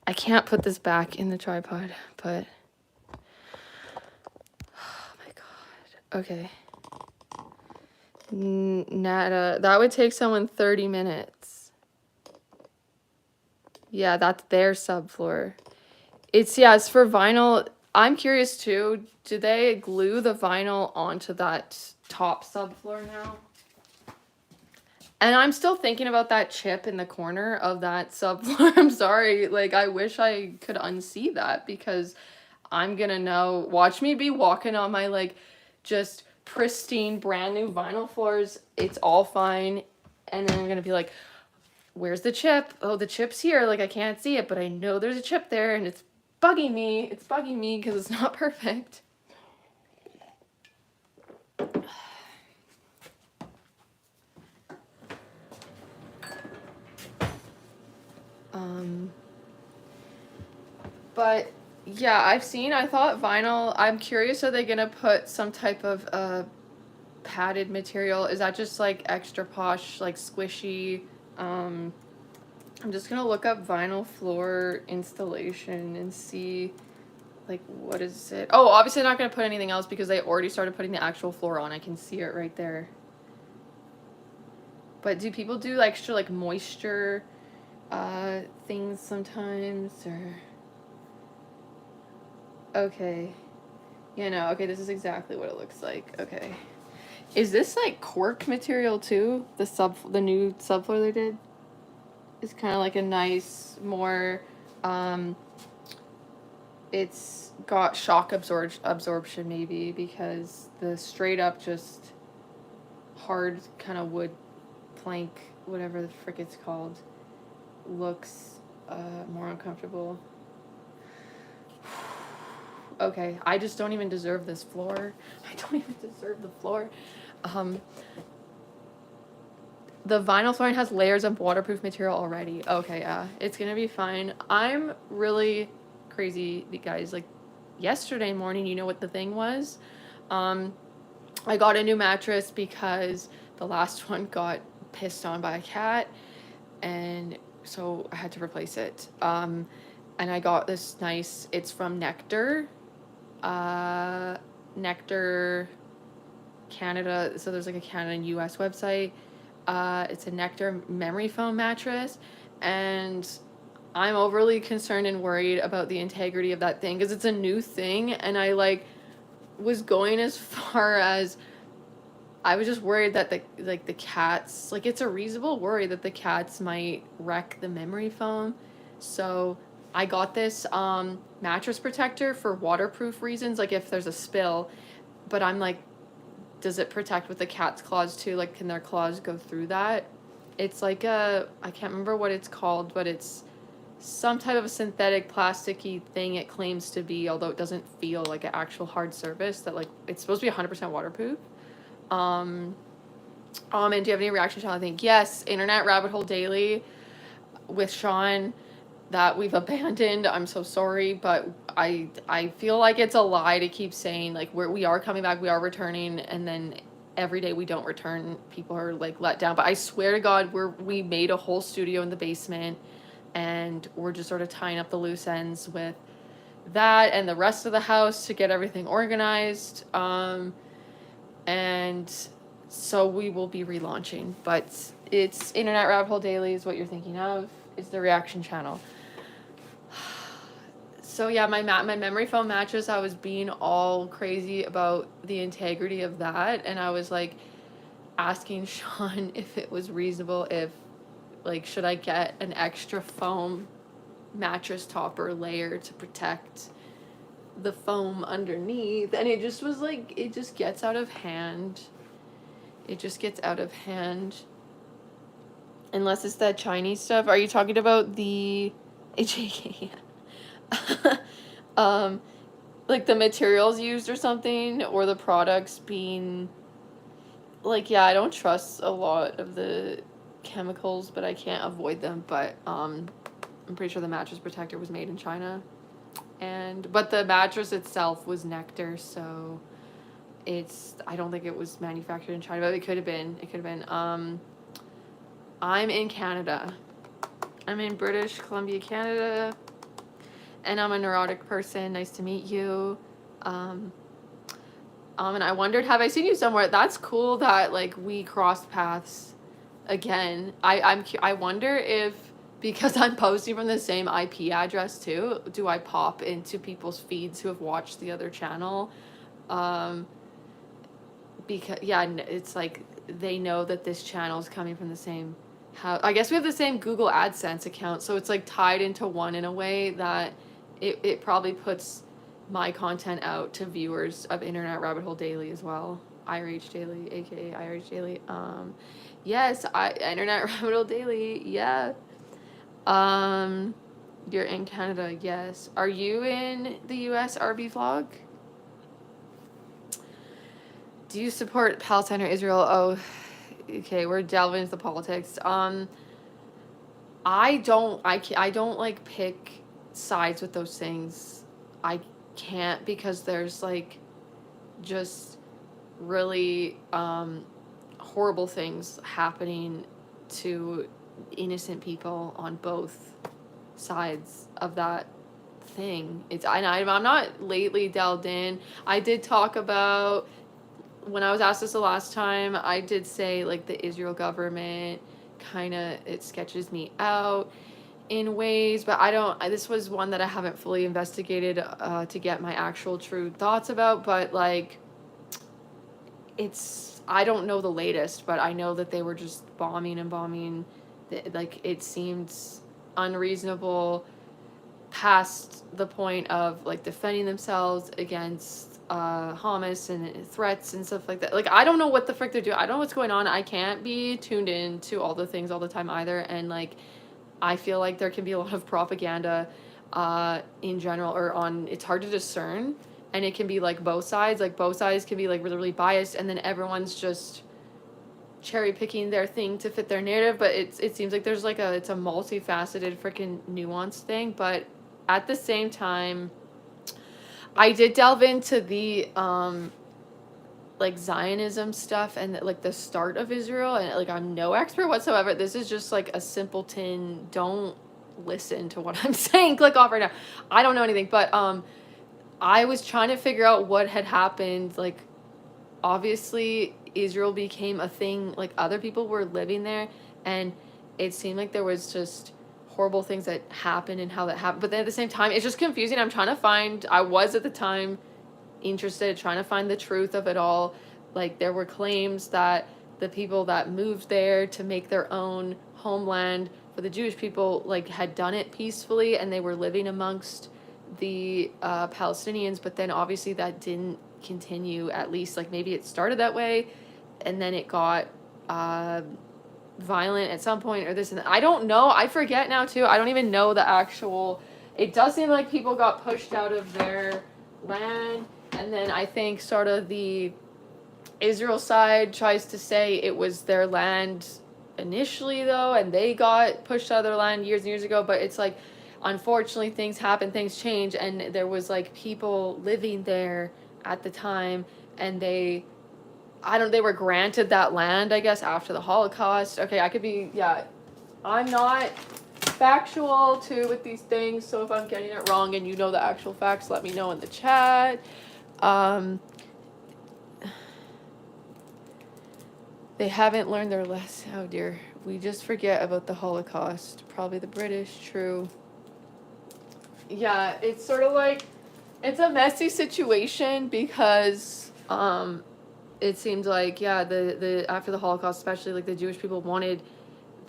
I can't put this back in the tripod, but oh my god. Okay. Nada. That would take someone 30 minutes. Yeah, that's their subfloor. It's for vinyl. I'm curious too. Do they glue the vinyl onto that top subfloor now? And I'm still thinking about that chip in the corner of that subfloor. I'm sorry. Like, I wish I could unsee that, because I'm gonna know. Watch me be walking on my like just pristine brand new vinyl floors. It's all fine. And then I'm gonna be like, where's the chip? Oh, the chip's here. Like, I can't see it, but I know there's a chip there, and it's bugging me. It's bugging me because it's not perfect. But yeah, I thought vinyl, I'm curious, are they gonna put some type of padded material? Is that just like extra posh, like squishy? I'm just gonna look up vinyl floor installation and see like what is it. Oh, obviously not gonna put anything else because they already started putting the actual floor on. I can see it right there. But do people do extra like moisture things sometimes, or okay. Yeah, no, okay, this is exactly what it looks like. Okay. Is this like cork material too? The new subfloor they did? It's kind of like a nice, more, um, it's got shock absorption maybe, because the straight up just hard kind of wood plank, whatever the frick it's called, looks more uncomfortable. Okay, I just don't even deserve this floor. I don't even deserve the floor. Um, the vinyl flooring has layers of waterproof material already. Okay, yeah, it's gonna be fine. I'm really crazy, guys. Like, yesterday morning, you know what the thing was? Um, I got a new mattress because the last one got pissed on by a cat, and so I had to replace it. And I got this nice, it's from Nectar. Nectar Canada, so there's like a Canada and US website. It's a Nectar memory foam mattress, and I'm overly concerned and worried about the integrity of that thing because it's a new thing, and I like was going as far as I was just worried that the cats, like, it's a reasonable worry that the cats might wreck the memory foam. So I got this mattress protector for waterproof reasons, like if there's a spill, but I'm like, does it protect with the cat's claws too? Like, can their claws go through that? It's like I can't remember what it's called, but it's some type of a synthetic plasticky thing it claims to be, although it doesn't feel like an actual hard surface, that like it's supposed to be 100% waterproof. And do you have any reaction, Sean? I think yes, Internet Rabbit Hole Daily with Sean, that we've abandoned. I'm so sorry, but I feel like it's a lie to keep saying like we are coming back, we are returning, and then every day we don't return, people are like let down. But I swear to God, we made a whole studio in the basement, and we're just sort of tying up the loose ends with that and the rest of the house to get everything organized. And so we will be relaunching, but it's Internet Rabbit Hole Daily is what you're thinking of, is the reaction channel. So yeah, my memory foam mattress, I was being all crazy about the integrity of that, and I was like asking Sean if it was reasonable, if like should I get an extra foam mattress topper layer to protect the foam underneath, and it just was like, it just gets out of hand. It just gets out of hand. Unless it's that Chinese stuff. Are you talking about the HAK? Like the materials used or something, or the products being like, yeah, I don't trust a lot of the chemicals, but I can't avoid them. But I'm pretty sure the mattress protector was made in China, but the mattress itself was Nectar, so I don't think it was manufactured in China, but it could have been. I'm in Canada. I'm in British Columbia, Canada, and I'm a neurotic person. Nice to meet you. And I wondered, have I seen you somewhere? That's cool that like we crossed paths again. I wonder if, because I'm posting from the same IP address too, do I pop into people's feeds who have watched the other channel? Because yeah, it's like they know that this channel is coming from the same house. I guess we have the same Google AdSense account, so it's like tied into one in a way that it probably puts my content out to viewers of Internet Rabbit Hole Daily as well. IRH Daily, aka IRH Daily. Yes, Internet Rabbit Hole Daily. Yeah. You're in Canada. Yes. Are you in the US, RB Vlog? Do you support Palestine or Israel? Oh, okay, we're delving into the politics. I don't like pick sides with those things. I can't, because there's like just really horrible things happening to innocent people on both sides of that thing. I'm not lately delved in. I did talk about, when I was asked this the last time, I did say like the Israel government kind of, it sketches me out in ways, but this was one that I haven't fully investigated to get my actual true thoughts about, but like it's I don't know the latest, but I know that they were just bombing and bombing. Like, it seemed unreasonable past the point of like defending themselves against Hamas and threats and stuff like that. Like, I don't know what the frick they're doing. I don't know what's going on. I can't be tuned in to all the things all the time either. And like, I feel like there can be a lot of propaganda in general, or on, it's hard to discern, and it can be like both sides. Like, both sides can be like really, really biased, and then everyone's just cherry picking their thing to fit their narrative. But it seems like there's like it's a multifaceted freaking nuanced thing. But at the same time, I did delve into the like Zionism stuff and like the start of Israel, and like, I'm no expert whatsoever. This is just like a simpleton. Don't listen to what I'm saying. Click off right now. I don't know anything, but I was trying to figure out what had happened. Like, obviously Israel became a thing, like other people were living there, and it seemed like there was just horrible things that happened and how that happened. But then at the same time, it's just confusing. I was at the time interested, trying to find the truth of it all. Like, there were claims that the people that moved there to make their own homeland for the Jewish people, like, had done it peacefully, and they were living amongst the Palestinians. But then obviously that didn't continue. At least, like, maybe it started that way and then it got violent at some point, or this and that. I don't know. I forget now too. I don't even know the actual. It does seem like people got pushed out of their land, and then I think sort of the Israel side tries to say it was their land initially though, and they got pushed out of their land years and years ago. But it's like, unfortunately, things happen, things change, and there was like people living there at the time, and they were granted that land, I guess, after the Holocaust. Okay, I could be, yeah. I'm not factual too with these things, so if I'm getting it wrong and you know the actual facts, let me know in the chat. They haven't learned their lesson. Oh dear. We just forget about the Holocaust. Probably the British, true. Yeah, it's sort of like, it's a messy situation because it seems like, yeah, the after the Holocaust, especially, like, the Jewish people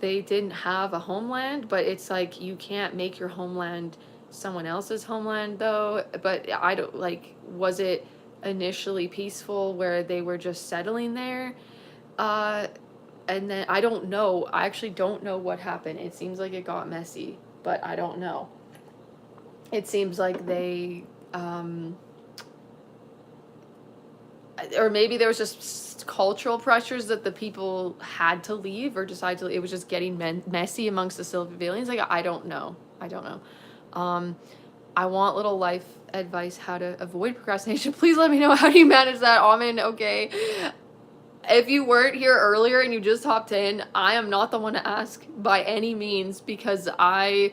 they didn't have a homeland, but it's like, you can't make your homeland someone else's homeland though. But I don't, like, was it initially peaceful where they were just settling there? And then I don't know. I actually don't know what happened. It seems like it got messy, but I don't know. It seems like they or maybe there was just cultural pressures that the people had to leave or decide to. It was just getting messy amongst the civilians. Like, I don't know. I want little life advice how to avoid procrastination. Please let me know, how do you manage that, Amin? Okay. If you weren't here earlier and you just hopped in, I am not the one to ask by any means, because I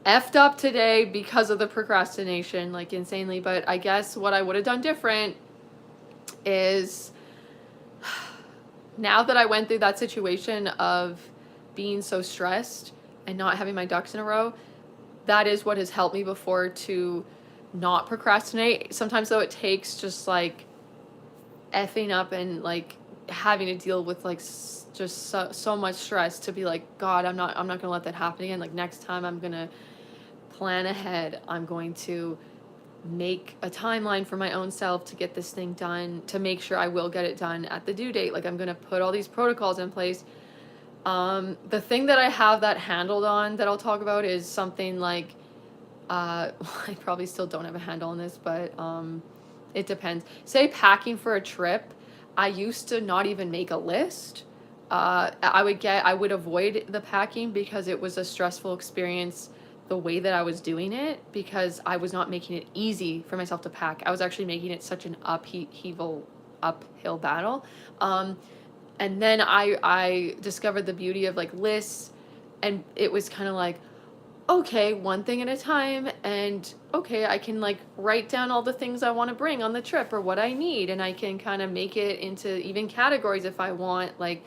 effed up today because of the procrastination, like, insanely. But I guess what I would have done different is, now that I went through that situation of being so stressed and not having my ducks in a row, that is what has helped me before to not procrastinate. Sometimes though, it takes just like effing up and like having to deal with like just so much stress to be like, God, I'm not gonna let that happen again. Like, next time I'm gonna plan ahead. I'm going to make a timeline for my own self to get this thing done, to make sure I will get it done at the due date. Like, I'm gonna put all these protocols in place. The thing that I have that handled on that I'll talk about is something like I probably still don't have a handle on this, but it depends. Say packing for a trip, I used to not even make a list. I would avoid the packing because it was a stressful experience the way that I was doing it, because I was not making it easy for myself to pack. I was actually making it such an uphill battle. And then I discovered the beauty of like lists, and it was kind of like, okay, one thing at a time, and okay, I can like write down all the things I want to bring on the trip or what I need, and I can kind of make it into even categories if I want, like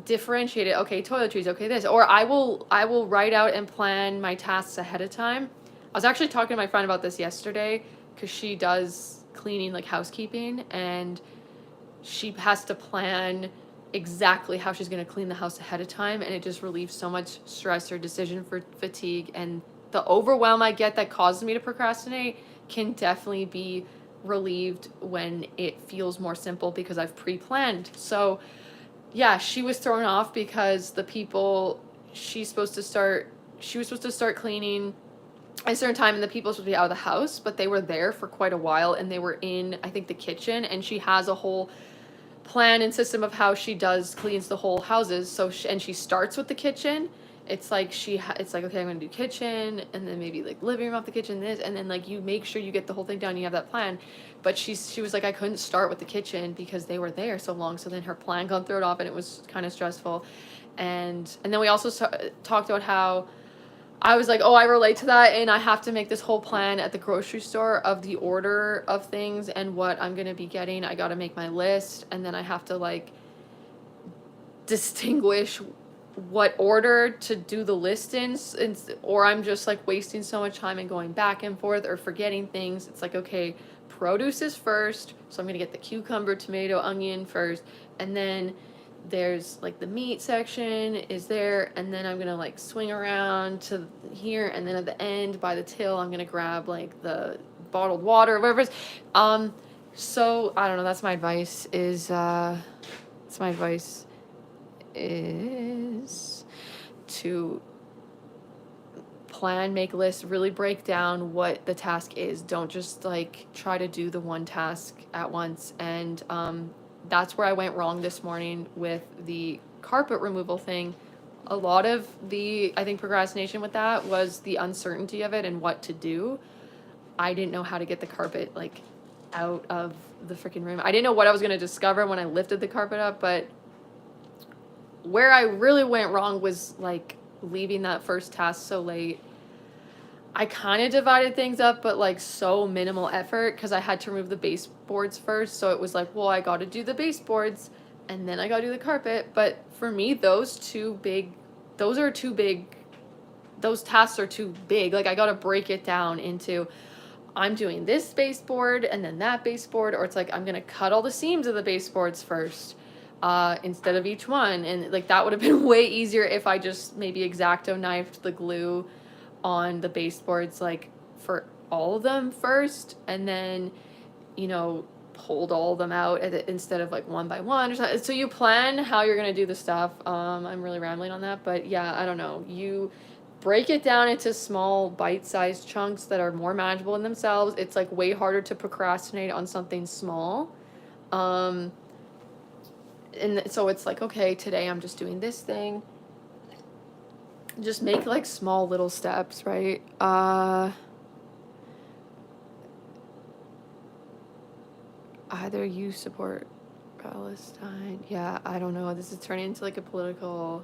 differentiate it. Okay, toiletries, okay, this. Or I will write out and plan my tasks ahead of time. I was actually talking to my friend about this yesterday, because she does cleaning, like housekeeping, and she has to plan exactly how she's going to clean the house ahead of time, and it just relieves so much stress or decision for fatigue, and the overwhelm I get that causes me to procrastinate can definitely be relieved when it feels more simple because I've pre-planned. So yeah, she was thrown off because the people she was supposed to start cleaning at a certain time, and the people were supposed to be out of the house, but they were there for quite a while, and they were in, I think, the kitchen, and she has a whole plan and system of how she cleans the whole houses. So and she starts with the kitchen. It's like it's like, okay, I'm gonna do kitchen, and then maybe like living room off the kitchen, this, and then like you make sure you get the whole thing done. You have that plan, but she was like, I couldn't start with the kitchen because they were there so long. So then her plan got thrown off, and it was kind of stressful. And then we also talked about how I was like, oh, I relate to that, and I have to make this whole plan at the grocery store of the order of things and what I'm gonna be getting. I gotta make my list, and then I have to like distinguish what order to do the list in, or I'm just like wasting so much time and going back and forth or forgetting things. It's like, okay, produce is first, so I'm gonna get the cucumber, tomato, onion first, and then there's like the meat section is there, and then I'm gonna like swing around to here, and then at the end by the till I'm gonna grab like the bottled water or whatever it is. So I don't know, that's my advice is to plan, make lists, really break down what the task is. Don't just like try to do the one task at once. And that's where I went wrong this morning with the carpet removal thing. A lot of I think procrastination with that was the uncertainty of it and what to do. I didn't know how to get the carpet like out of the freaking room. I didn't know what I was going to discover when I lifted the carpet up, but where I really went wrong was like leaving that first task so late. I kind of divided things up, but like so minimal effort because I had to remove the baseboards first. So it was like, well, I got to do the baseboards and then I got to do the carpet. But for me, those tasks are too big. Like I got to break it down into, I'm doing this baseboard and then that baseboard, or it's like, I'm going to cut all the seams of the baseboards first instead of each one. And like that would have been way easier if I just maybe X-Acto knifed the glue on the baseboards like for all of them first, and then pulled all of them out instead of like one by one or something. So you plan how you're going to do the stuff. I'm really rambling on that, but yeah, I don't know, you break it down into small bite-sized chunks that are more manageable in themselves. It's like way harder to procrastinate on something small. And so it's like, okay, today I'm just doing this thing. Just make like small little steps, right? Either you support Palestine. Yeah, I don't know. This is turning into like a political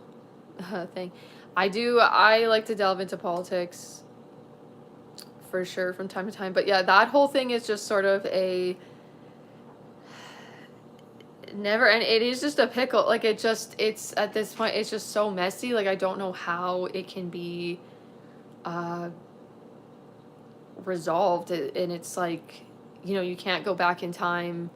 thing. I like to delve into politics for sure from time to time. But yeah, that whole thing is just sort of a and it is just a pickle. Like it's at this point it's just so messy. Like I don't know how it can be resolved, and it's like, you can't go back in time.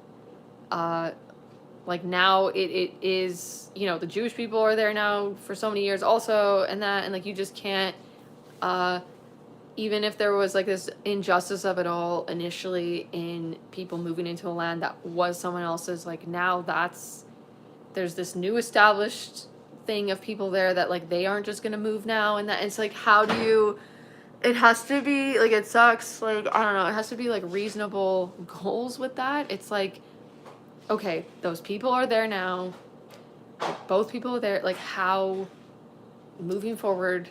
Like now it is, the Jewish people are there now for so many years also, and like you just can't, even if there was like this injustice of it all initially in people moving into a land that was someone else's, like now there's this new established thing of people there that like they aren't just gonna move now, and that it's like, how do you, it has to be like, it sucks, like I don't know, it has to be like reasonable goals with that. It's like, okay, those people are there now, like, both people are there, like how, moving forward,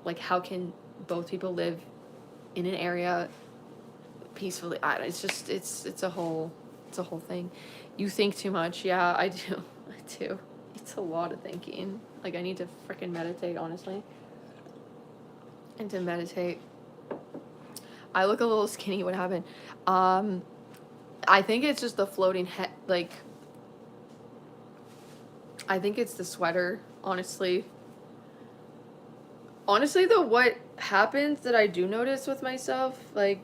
like how can both people live in an area peacefully? It's a whole thing. You think too much. Yeah, I do. It's a lot of thinking. Like I need to freaking meditate, honestly. And to meditate, I look a little skinny. What happened? I think it's just the floating head. Like I think it's the sweater, honestly. Honestly though, what happens that I do notice with myself, like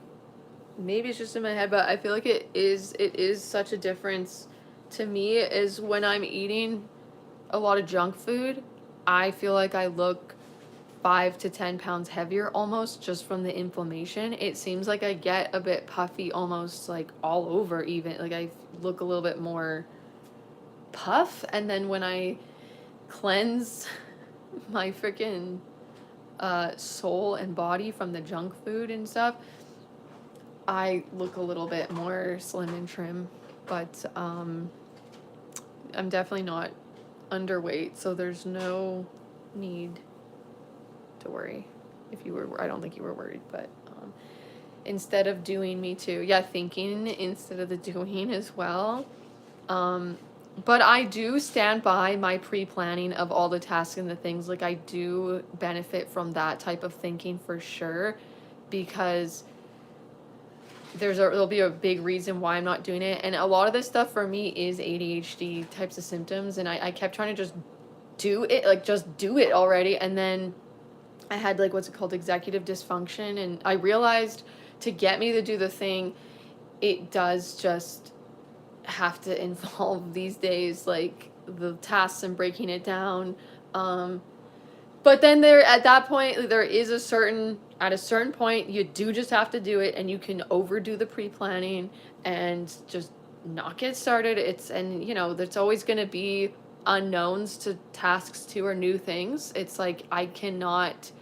maybe it's just in my head, but I feel like it is such a difference to me is when I'm eating a lot of junk food, I feel like I look 5 to 10 pounds heavier almost just from the inflammation. It seems like I get a bit puffy almost like all over, even like I look a little bit more puff. And then when I cleanse my freaking soul and body from the junk food and stuff, I look a little bit more slim and trim. But I'm definitely not underweight, so there's no need to worry. If you were, I don't think you were worried, but instead of doing, me too, yeah, thinking instead of the doing as well. But I do stand by my pre-planning of all the tasks and the things. Like, I do benefit from that type of thinking for sure, because there'll be a big reason why I'm not doing it. And a lot of this stuff for me is ADHD types of symptoms, and I kept trying to just do it, like just do it already. And then I had like, what's it called, executive dysfunction, and I realized to get me to do the thing, it does just have to involve these days like the tasks and breaking it down. But then at that point, there is at a certain point, you do just have to do it, and you can overdo the pre-planning and just not get started. And there's always going to be unknowns to tasks too, or new things. It's like, I cannot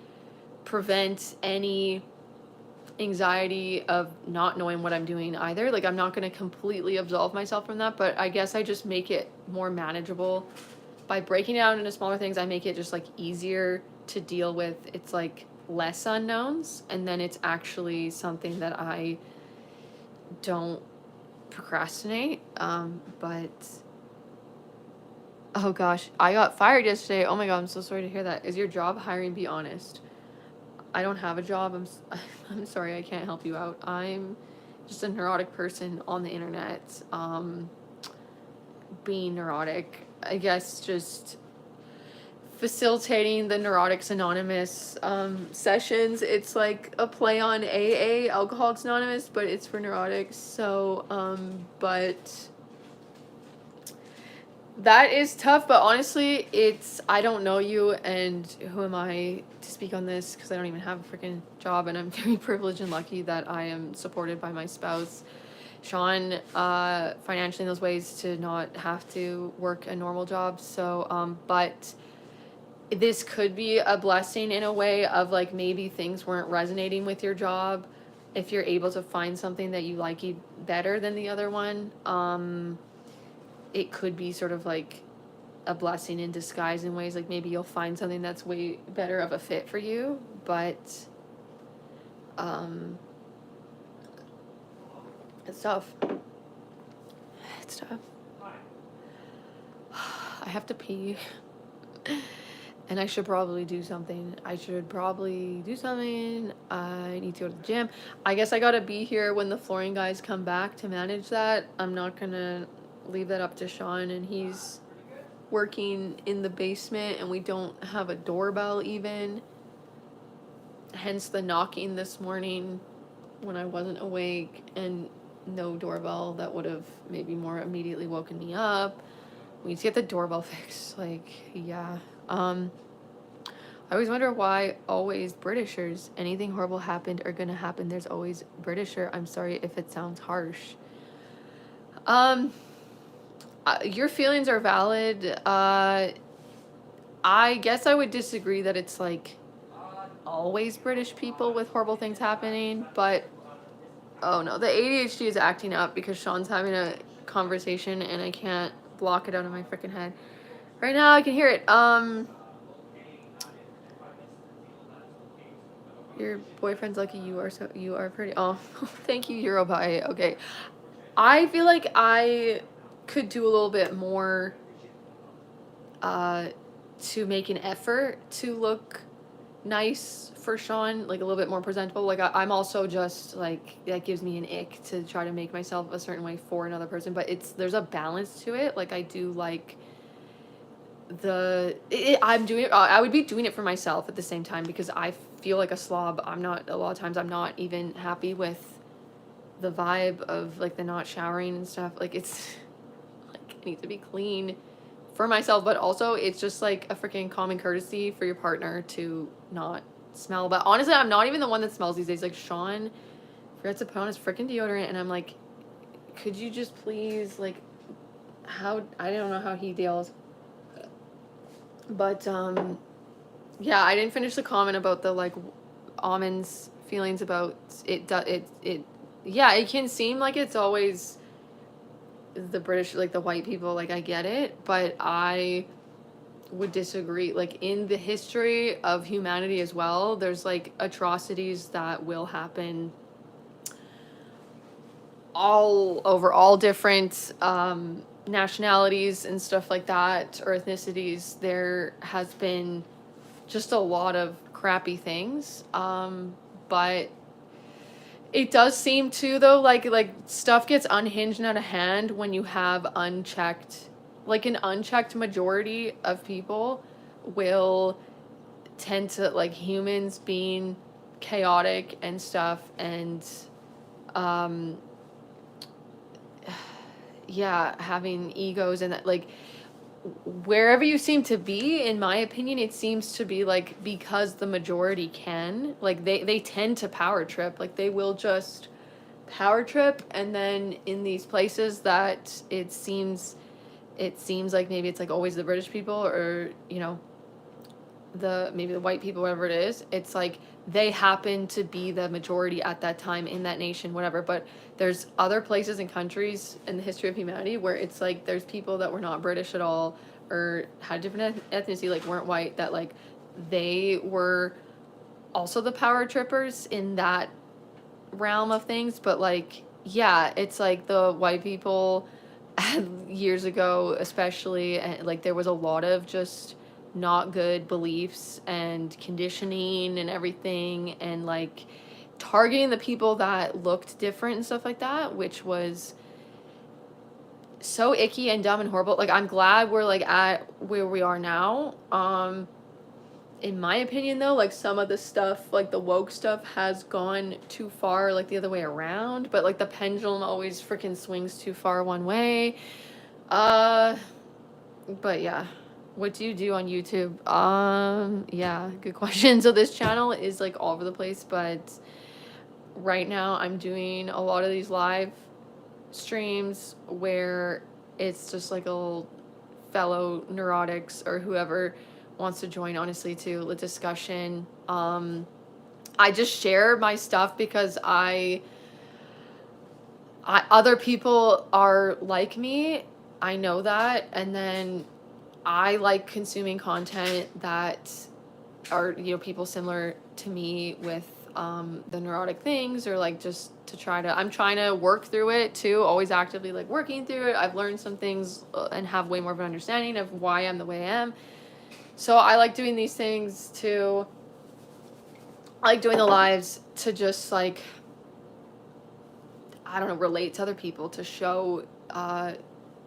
prevent any anxiety of not knowing what I'm doing either. Like, I'm not going to completely absolve myself from that, but I guess I just make it more manageable by breaking it down into smaller things. I make it just like easier to deal with. It's like less unknowns, and then it's actually something that I don't procrastinate. But oh gosh, I got fired yesterday. Oh my god, I'm so sorry to hear that. Is your job hiring? Be honest. I don't have a job. I'm sorry, I can't help you out. I'm just a neurotic person on the internet. Being neurotic, I guess, just facilitating the Neurotics Anonymous sessions. It's like a play on AA, Alcoholics Anonymous, but it's for neurotics. So, but that is tough. But honestly, I don't know you, and who am I to speak on this, because I don't even have a freaking job, and I'm very privileged and lucky that I am supported by my spouse, Sean, financially in those ways to not have to work a normal job. So, but this could be a blessing in a way of like, maybe things weren't resonating with your job. If you're able to find something that you like better than the other one, it could be sort of like a blessing in disguise in ways. Like, maybe you'll find something that's way better of a fit for you. But it's tough. It's tough. I have to pee. And I should probably do something. I need to go to the gym. I guess I gotta be here when the flooring guys come back to manage that. I'm not gonna leave that up to Sean, and he's working in the basement, and we don't have a doorbell even. Hence the knocking this morning when I wasn't awake, and no doorbell that would have maybe more immediately woken me up. We need to get the doorbell fixed. Like, yeah. I always wonder why always Britishers. Anything horrible happened or gonna happen, there's always Britisher. I'm sorry if it sounds harsh. Your feelings are valid. I guess I would disagree that it's like always British people with horrible things happening, but oh no, the ADHD is acting up because Sean's having a conversation and I can't block it out of my freaking head. Right now I can hear it. Your boyfriend's lucky you are pretty. Oh, thank you, Eurobuy. Okay. I feel like I could do a little bit more to make an effort to look nice for Sean, like a little bit more presentable. Like I'm also just like, that gives me an ick to try to make myself a certain way for another person, but there's a balance to it. Like I do like I'm doing it. I would be doing it for myself at the same time because I feel like a slob. A lot of times I'm not even happy with the vibe of like the not showering and stuff. Like it's like I need to be clean for myself, but also it's just like a freaking common courtesy for your partner to not smell. But honestly, I'm not even the one that smells these days. Like Sean forgets to put on his freaking deodorant, and I'm like, could you just please, like, how, I don't know how he deals. But yeah, I didn't finish the comment about the like almonds feelings about it. Yeah, it can seem like it's always the British, like the white people. Like I get it, but I would disagree. Like in the history of humanity as well, there's like atrocities that will happen all over all different nationalities and stuff like that, or ethnicities. There has been just a lot of crappy things, but it does seem to, though, like stuff gets unhinged and out of hand when you have unchecked, like an unchecked majority of people will tend to, like humans being chaotic and stuff, and yeah, having egos and that, like wherever you seem to be, in my opinion, it seems to be like because the majority can, like they tend to power trip, like they will just power trip, and then in these places that it seems like maybe it's like always the British people, or you know, maybe the white people, whatever it is, it's like they happen to be the majority at that time in that nation, whatever. But there's other places and countries in the history of humanity where it's like there's people that were not British at all, or had different ethnicity, like weren't white, that like they were also the power trippers in that realm of things. But like, yeah, it's like the white people years ago especially, and like there was a lot of just not good beliefs and conditioning and everything, and like targeting the people that looked different and stuff like that, which was so icky and dumb and horrible. Like I'm glad we're like at where we are now. In my opinion though, like some of the stuff, like the woke stuff, has gone too far, like the other way around, but like the pendulum always freaking swings too far one way. But yeah. What do you do on YouTube? Yeah, good question. So this channel is like all over the place, but right now I'm doing a lot of these live streams where it's just like a little fellow neurotics or whoever wants to join, honestly, to the discussion. I just share my stuff because I other people are like me. I know that, and then I like consuming content that are, you know, people similar to me with the neurotic things, or like just to try to, I'm trying to work through it too, always actively like working through it. I've learned some things and have way more of an understanding of why I'm the way I am. So I like doing these things too. I like doing the lives to just like, I don't know, relate to other people, to show the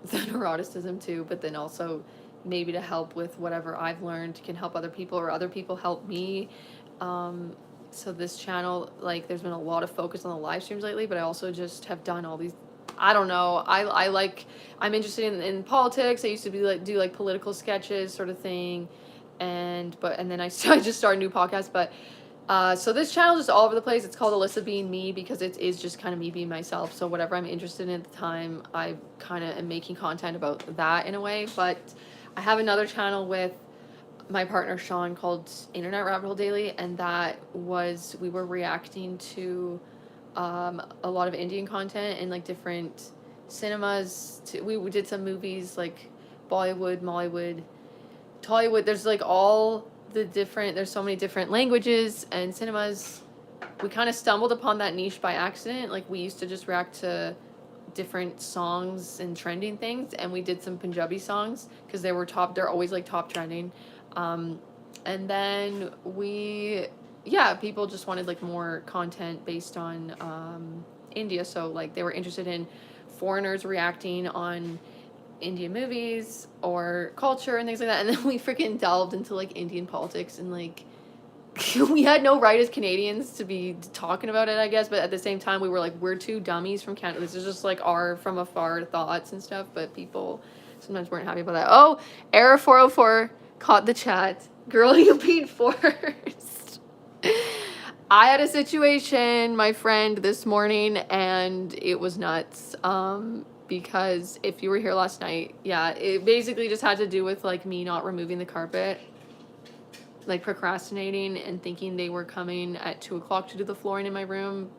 neuroticism too, but then also maybe to help with whatever I've learned can help other people, or other people help me. So this channel, like there's been a lot of focus on the live streams lately, but I also just have done all these, I don't know, I like, I'm interested in politics. I used to be like, do like political sketches sort of thing. And then I just started a new podcast, but so this channel is just all over the place. It's called Alyssa Being Me because it is just kind of me being myself. So whatever I'm interested in at the time, I kind of am making content about that in a way. But I have another channel with my partner Sean called Internet Rabbit Hole Daily, and that was, we were reacting to a lot of Indian content and like different cinemas. We did some movies like Bollywood, Mollywood, Tollywood. There's like all the different, there's so many different languages and cinemas. We kind of stumbled upon that niche by accident. Like we used to just react to different songs and trending things, and we did some Punjabi songs because they're always like top trending. And then people just wanted like more content based on India, so like they were interested in foreigners reacting on Indian movies or culture and things like that. And then we freaking delved into like Indian politics, and like we had no right as Canadians to be talking about it, I guess, but at the same time we were like, we're two dummies from Canada, this is just like our from afar thoughts and stuff. But people sometimes weren't happy about that. Oh, Error 404 caught the chat. Girl, you peed first. I had a situation, my friend, this morning, and it was nuts. Because if you were here last night, yeah, it basically just had to do with like me not removing the carpet, like procrastinating and thinking they were coming at 2 o'clock to do the flooring in my room,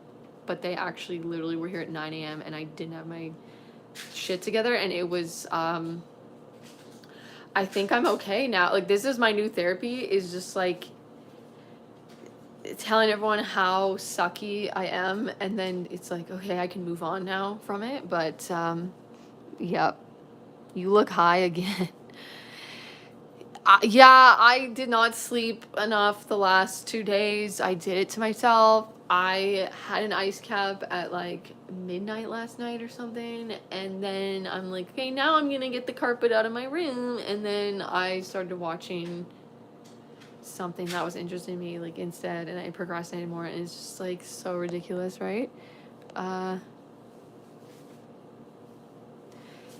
but they actually literally were here at 9 a.m. and I didn't have my shit together, and it was I think I'm okay now. Like, this is my new therapy, is just like telling everyone how sucky I am, and then it's like, okay, I can move on now from it. But yep, you look high again. Yeah, I did not sleep enough the last 2 days. I did it to myself. I had an ice cap at like midnight last night or something, and then I'm like, okay, now I'm gonna get the carpet out of my room, and then I started watching something that was interesting to me like instead, and I procrastinated more, and it's just like so ridiculous, right?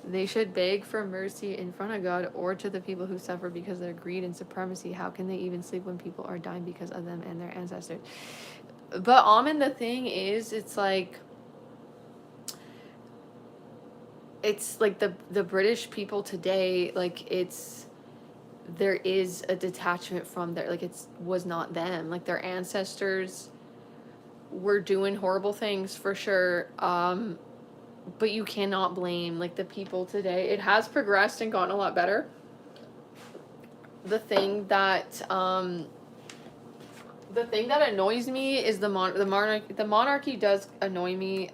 They should beg for mercy in front of God or to the people who suffer because of their greed and supremacy. How can they even sleep when people are dying because of them and their ancestors? But Amen, the thing is, it's like the British people today, like there is a detachment from their, like, was not them, like their ancestors were doing horrible things for sure, but you cannot blame like the people today. It has progressed and gotten a lot better. The thing that annoys me is the monarchy. The monarchy does annoy me.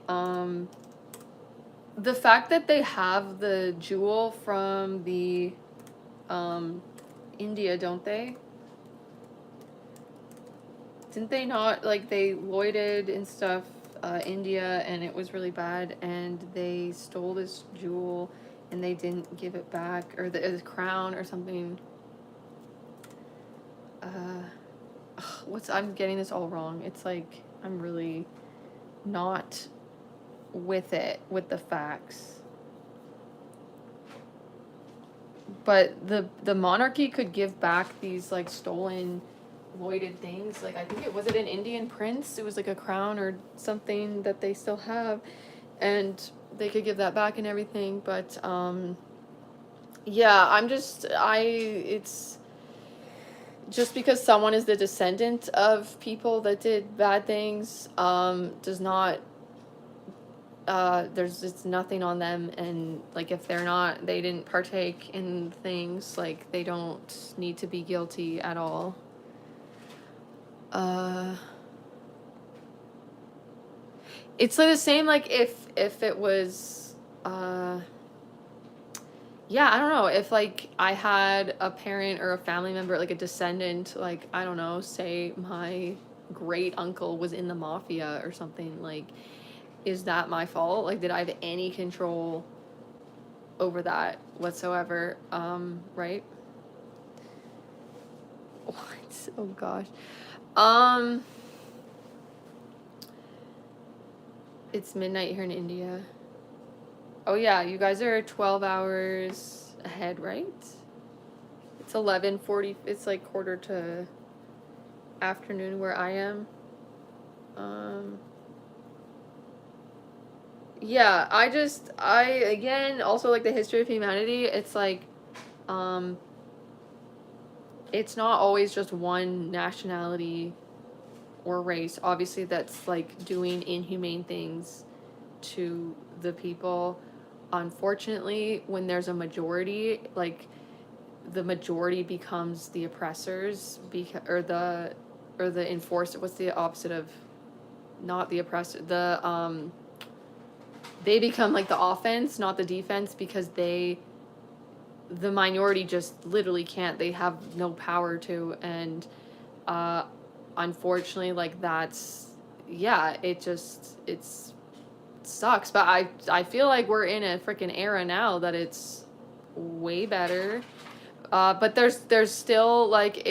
The fact that they have the jewel from the India, don't they? Didn't they not, like, they loited and stuff, India, and it was really bad, and they stole this jewel and they didn't give it back, or the crown or something. I'm getting this all wrong. It's like I'm really not with the facts. But the monarchy could give back these like stolen, loited things. Like, I think it was an Indian prince. It was like a crown or something that they still have, and they could give that back and everything. But yeah, it's just because someone is the descendant of people that did bad things, does not, it's nothing on them, and like if they didn't partake in things, like they don't need to be guilty at all. It's like the same, like if it was, yeah, I don't know, if like I had a parent or a family member, like a descendant, like, I don't know, say my great uncle was in the mafia or something, like, is that my fault? Like, did I have any control over that whatsoever? Right? What? Oh gosh. It's midnight here in India. Oh yeah, you guys are 12 hours ahead, right? It's 11:40. It's like quarter to afternoon where I am. Yeah, again, also, like, the history of humanity, it's like, it's not always just one nationality or race, obviously, that's like doing inhumane things to the people. Unfortunately, when there's a majority, like, the majority becomes the oppressors, or the enforcer. What's the opposite of not the oppressor? They become like the offense, not the defense, because the minority just literally can't. They have no power to, and unfortunately, like, that's, yeah, it sucks. But I feel like we're in a freaking era now that it's way better. But there's still, like,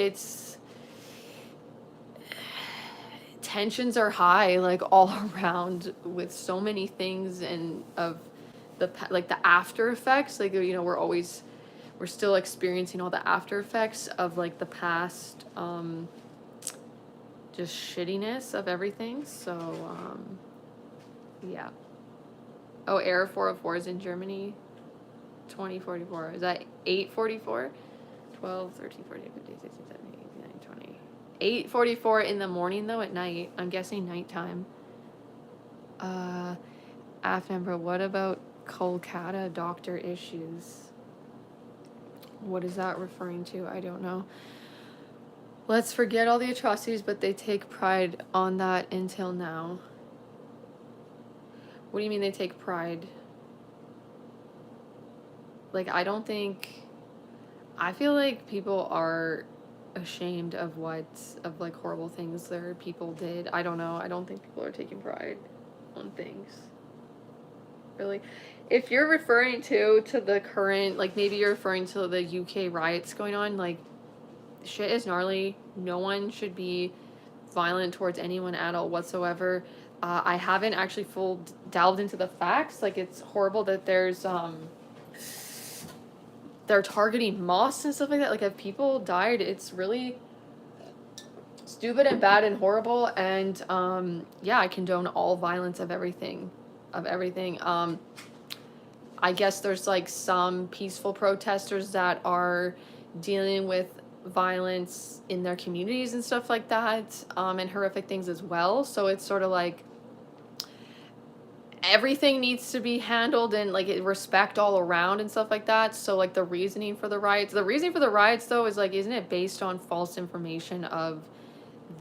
tensions are high, like, all around with so many things, and of like the after effects, like, you know, we're still experiencing all the after effects of like the past just shittiness of everything. So yeah. Oh, Air 404 is in Germany. 2044. Is that 844? 12, 13, 14, 15, 16, 17, 18, 19, 20. 8:44 in the morning though, at night. I'm guessing nighttime. App number, what about Kolkata doctor issues? What is that referring to? I don't know. Let's forget all the atrocities, but they take pride on that until now. What do you mean they take pride? Like, I feel like people are ashamed of like horrible things their people did. I don't know. I don't think people are taking pride on things. Really. If you're referring to the current, like maybe you're referring to the UK riots going on, like shit is gnarly. No one should be violent towards anyone at all whatsoever. I haven't actually delved into the facts. Like, it's horrible that they're targeting mosques and stuff like that. Like, if people died, it's really stupid and bad and horrible. And yeah, I condone all violence of everything. I guess there's like some peaceful protesters that are dealing with violence in their communities and stuff like that, and horrific things as well. So it's sort of like everything needs to be handled and like respect all around and stuff like that. So like the reasoning for the riots though is like, isn't it based on false information of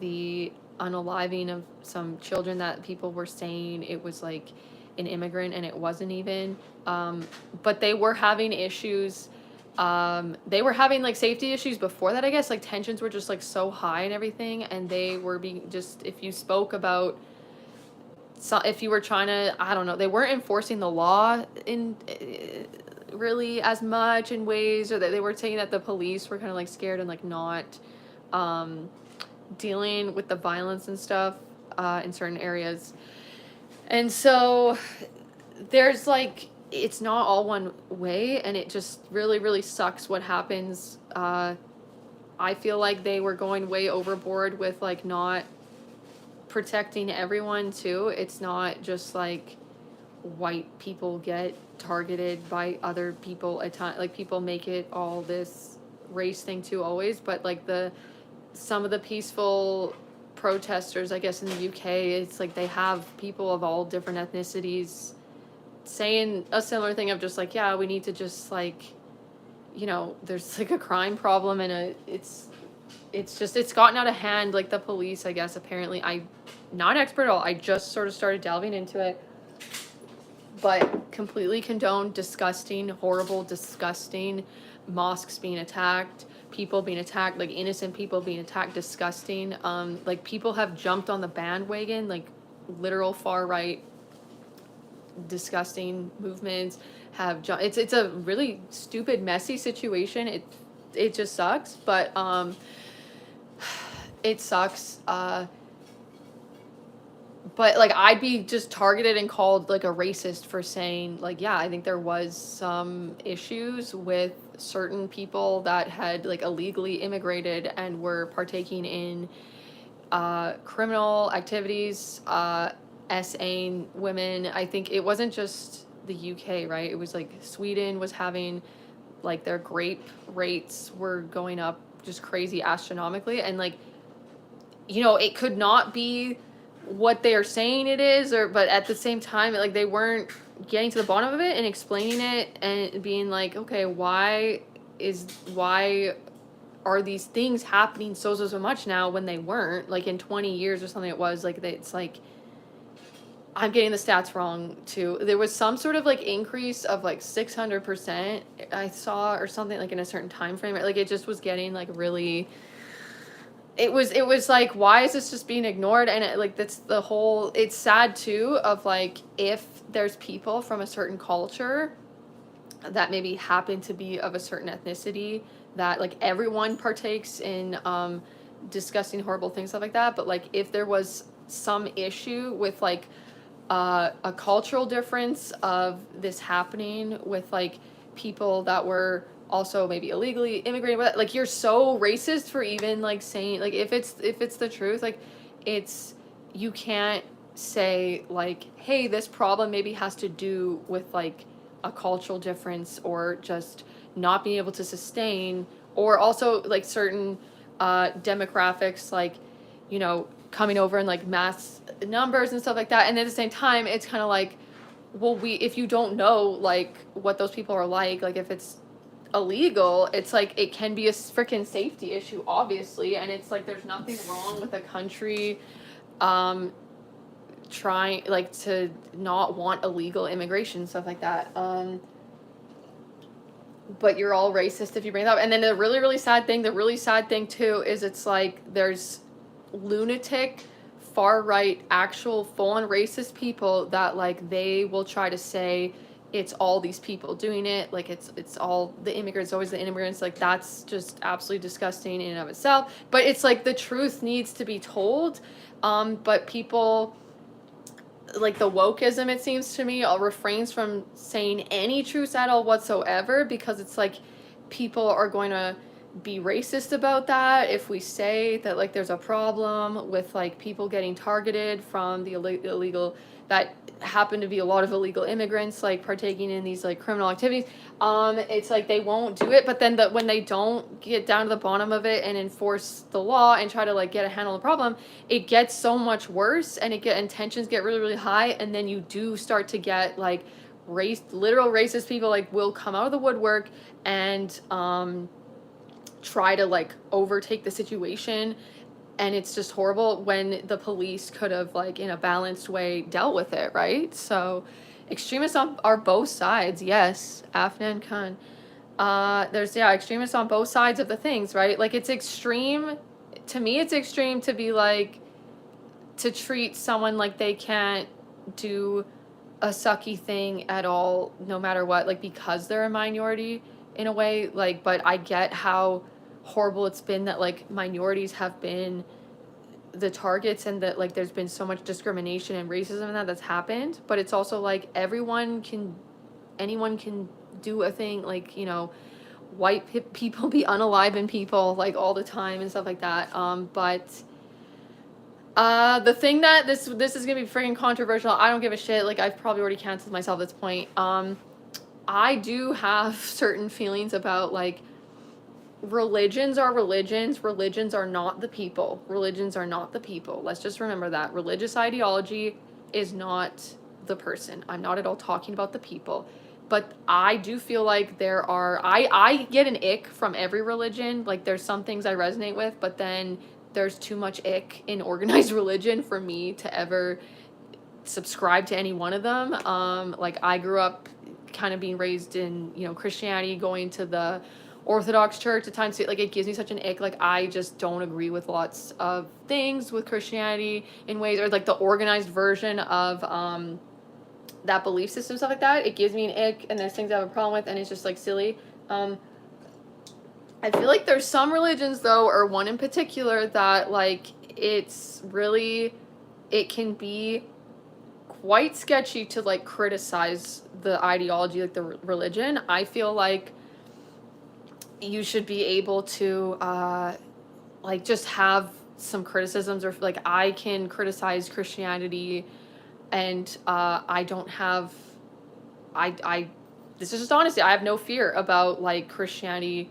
the unaliving of some children that people were saying it was like an immigrant and it wasn't even, but they were having issues. They were having like safety issues before that, I guess. Like tensions were just like so high and everything, and they were being just, if you spoke about, so if you were trying to, I don't know, they weren't enforcing the law in really as much in ways, or that they were saying that the police were kind of like scared and like not dealing with the violence and stuff in certain areas. And so there's like, it's not all one way, and it just really, really sucks what happens. I feel like they were going way overboard with like not protecting everyone too. It's not just like white people get targeted by other people at time. Like, people make it all this race thing too always, but like some of the peaceful protesters, I guess, in the UK, it's like they have people of all different ethnicities saying a similar thing of just like, yeah, we need to just like, you know, there's like a crime problem, and it's gotten out of hand. Like the police, I guess, apparently, I'm not an expert at all, I just sort of started delving into it, but completely condone disgusting, horrible, disgusting mosques being attacked, people being attacked, like innocent people being attacked, disgusting. Like, people have jumped on the bandwagon, like literal far right disgusting movements have jumped. It's a really stupid, messy situation. It just sucks, but it sucks. But like, I'd be just targeted and called like a racist for saying like, yeah, I think there was some issues with certain people that had like illegally immigrated and were partaking in criminal activities, SAing women. I think it wasn't just the UK, right? It was like Sweden was having like their rape rates were going up just crazy astronomically, and like, you know, it could not be what they are saying it is, but at the same time, like, they weren't getting to the bottom of it and explaining it and being like, okay, why are these things happening so much now when they weren't, like in 20 years or something. It was like, it's like, I'm getting the stats wrong too. There was some sort of like increase of like 600% I saw, or something, like in a certain time frame. Like, it just was getting like really, it was like, why is this just being ignored? And like, that's the whole, it's sad too, of like, if there's people from a certain culture that maybe happen to be of a certain ethnicity, that like everyone partakes in disgusting, horrible things, stuff like that. But like, if there was some issue with like a cultural difference of this happening with like people that were also maybe illegally immigrating, but like you're so racist for even like saying like if it's the truth, like it's you can't say like, hey, this problem maybe has to do with like a cultural difference or just not being able to sustain, or also like certain demographics, like, you know, coming over in like mass numbers and stuff like that. And at the same time, it's kind of like, well, if you don't know like what those people are like if it's illegal, it's like it can be a freaking safety issue, obviously. And it's like there's nothing wrong with a country trying like to not want illegal immigration, stuff like that. But you're all racist if you bring it up. And then the really sad thing too is it's like there's lunatic far right actual full on racist people that like they will try to say it's all these people doing it, like it's all the immigrants, always the immigrants. Like that's just absolutely disgusting in and of itself. But it's like the truth needs to be told. But people like the wokeism, it seems to me, refrains from saying any truths at all whatsoever, because it's like people are going to be racist about that if we say that like there's a problem with like people getting targeted from the illegal that happen to be a lot of illegal immigrants like partaking in these like criminal activities. It's like they won't do it, but then when they don't get down to the bottom of it and enforce the law and try to like get a handle on the problem, it gets so much worse, and tensions get really high, and then you do start to get like literal racist people like will come out of the woodwork and try to like overtake the situation. And it's just horrible when the police could have like in a balanced way dealt with it, right? So extremists are both sides. Yes, Afnan Khan. There's extremists on both sides of the things, right? Like it's extreme to me, it's extreme to be like to treat someone like they can't do a sucky thing at all no matter what, like because they're a minority in a way. Like, but I get how horrible it's been that like minorities have been the targets, and that like there's been so much discrimination and racism and that's happened. But it's also like anyone can do a thing, like, you know, white people be unaliving people like all the time and stuff like that. But the thing that this is gonna be freaking controversial, I don't give a shit, like I've probably already canceled myself at this point. I do have certain feelings about like religions are not the people. Let's just remember that. Religious ideology is not the person. I'm not at all talking about the people. But I do feel like I get an ick from every religion. Like there's some things I resonate with, but then there's too much ick in organized religion for me to ever subscribe to any one of them. Like I grew up kind of being raised in, you know, Christianity, going to the Orthodox church at times, like it gives me such an ick. Like I just don't agree with lots of things with Christianity in ways, or like the organized version of that belief system, stuff like that. It gives me an ick, and there's things I have a problem with, and it's just like silly. I feel like there's some religions though, or one in particular, that like it can be quite sketchy to like criticize the ideology, like the religion. I feel like you should be able to like just have some criticisms, or like I can criticize Christianity, and I don't have I this is just honesty, I have no fear about like Christianity.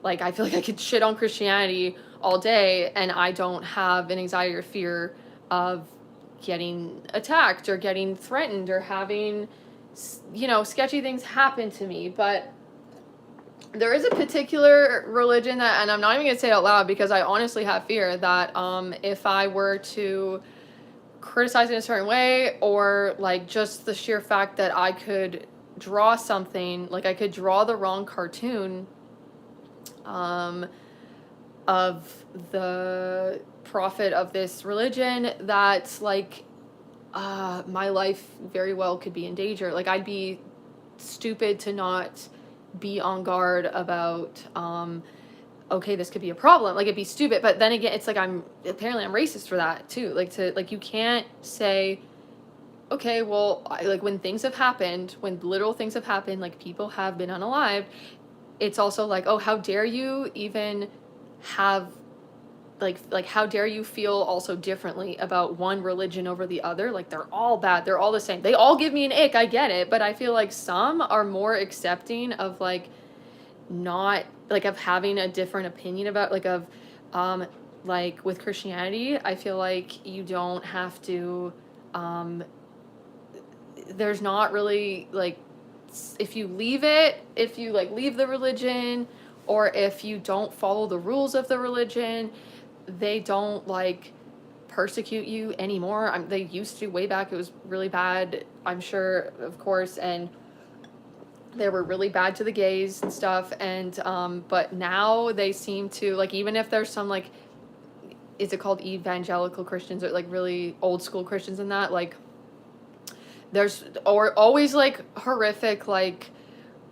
Like I feel like I could shit on Christianity all day, and I don't have an anxiety or fear of getting attacked or getting threatened or having, you know, sketchy things happen to me. But there is a particular religion that, and I'm not even going to say it out loud because I honestly have fear that if I were to criticize it in a certain way, or like just the sheer fact that I could draw something, like I could draw the wrong cartoon of the prophet of this religion, that like my life very well could be in danger. Like I'd be stupid to not be on guard about okay, this could be a problem. Like it'd be stupid, but then again, it's like I'm racist for that too. Like you can't say okay, well, like when things have happened, when literal things have happened, like people have been unalived, it's also like, oh, how dare you even have like how dare you feel also differently about one religion over the other? Like they're all bad, they're all the same, they all give me an ick, I get it, but I feel like some are more accepting of like not like of having a different opinion about like of um like with Christianity, I feel like you don't have to um there's not really like if you leave it, if you like leave the religion or if you don't follow the rules of the religion, they don't like persecute you anymore. They used to way back. It was really bad, I'm sure, of course, and they were really bad to the gays and stuff. And but now they seem to like, even if there's some like, is it called evangelical Christians or like really old school Christians and that like there's or always like horrific like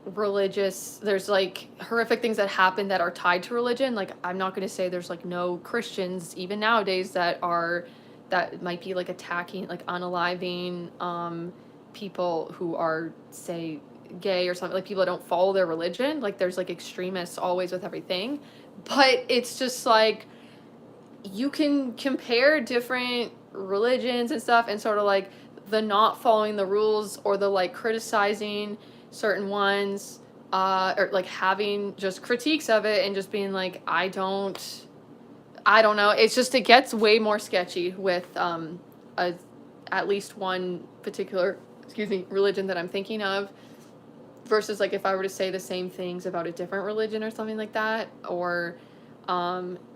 religious there's like horrific things that happen that are tied to religion. Like I'm not going to say there's like no Christians even nowadays that are that might be like attacking like unaliving people who are say gay or something, like people that don't follow their religion. Like there's like extremists always with everything, but it's just like you can compare different religions and stuff and sort of like the not following the rules or the like criticizing certain ones or like having just critiques of it and just being like I don't know, it's just it gets way more sketchy with a at least one particular religion that I'm thinking of versus like if I were to say the same things about a different religion or something like that, or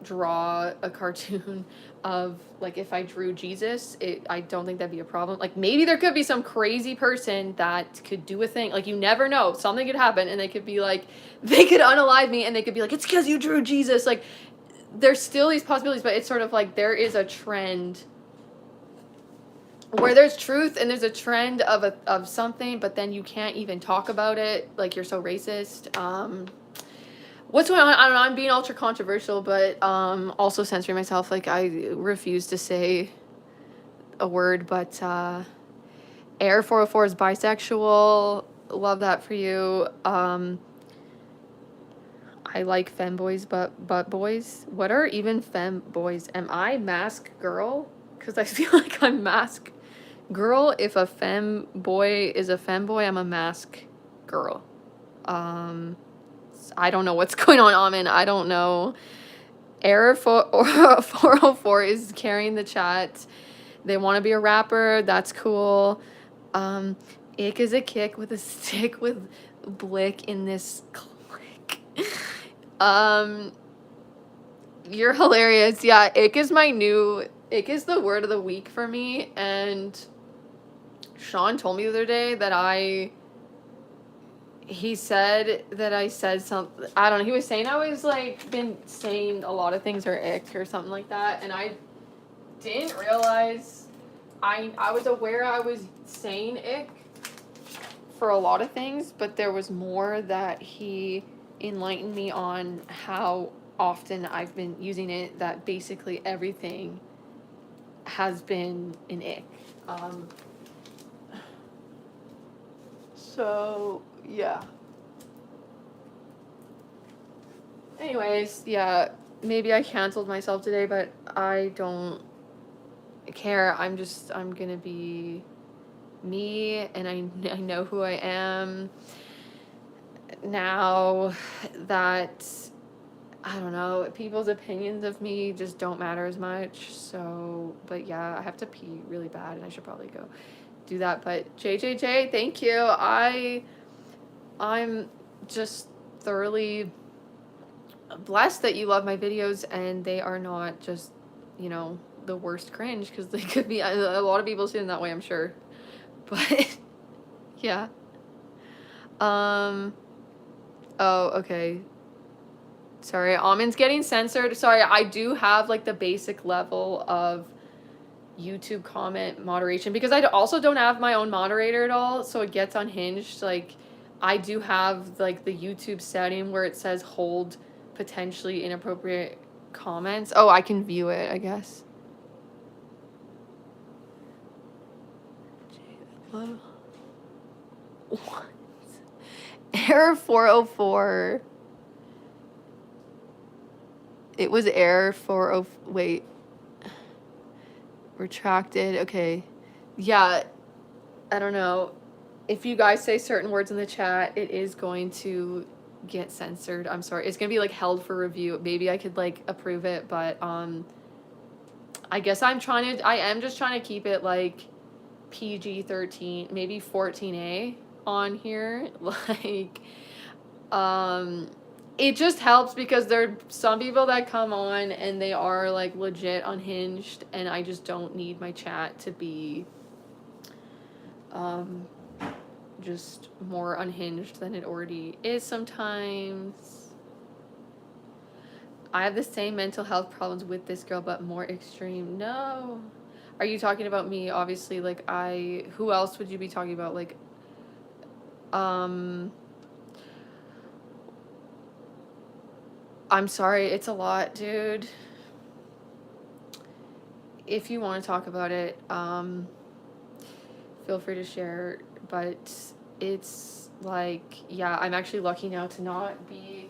draw a cartoon of like if I drew Jesus, I don't think that'd be a problem. Like maybe there could be some crazy person that could do a thing. Like you never know, something could happen and they could be like, they could unalive me and they could be like, it's because you drew Jesus. Like there's still these possibilities, but it's sort of like there is a trend where there's truth and there's a trend of something, but then you can't even talk about it. Like you're so racist. What's going on? I don't know. I'm being ultra controversial, but also censoring myself. Like I refuse to say a word, but Air 404 is bisexual. Love that for you. I like femboys, but boys. What are even femboys? Am I mask girl? Because I feel like I'm mask girl. If a femboy is a femboy, I'm a mask girl. I don't know what's going on, Amin. I don't know. Error 404 is carrying the chat. They want to be a rapper. That's cool. Ick is a kick with a stick with blick in this click. You're hilarious. Yeah, ick is the word of the week for me. And Sean told me the other day that he said that I said something, I don't know, he was saying I was like been saying a lot of things are ick or something like that, and I didn't realize I was aware I was saying ick for a lot of things, but there was more that he enlightened me on how often I've been using it, that basically everything has been an ick. So yeah. Anyways, yeah, maybe I canceled myself today, but I don't care. I'm gonna be me, and I know who I am now. That I don't know, people's opinions of me just don't matter as much. So, but yeah, I have to pee really bad, and I should probably go do that. But JJJ, thank you. I'm just thoroughly blessed that you love my videos and they are not just, the worst cringe, because they could be, a lot of people see them that way, I'm sure. But yeah. Oh, okay. Sorry, Amin's getting censored. Sorry, I do have like the basic level of YouTube comment moderation because I also don't have my own moderator at all, so it gets unhinged. Like I do have like the YouTube setting where it says hold potentially inappropriate comments. Oh, I can view it, I guess. What? Error 404. It was error 40. Wait. Retracted. Okay. Yeah. I don't know. If you guys say certain words in the chat, it is going to get censored. I'm sorry. It's going to be like held for review. Maybe I could like approve it, but I guess I am just trying to keep it like PG-13, maybe 14A on here. Like it just helps because there are some people that come on and they are like legit unhinged, and I just don't need my chat to be just more unhinged than it already is sometimes. I have the same mental health problems with this girl, but more extreme. No. Are you talking about me? Obviously, like who else would you be talking about? Like, I'm sorry, it's a lot, dude. If you want to talk about it, feel free to share, but it's like, yeah, I'm actually lucky now to not be.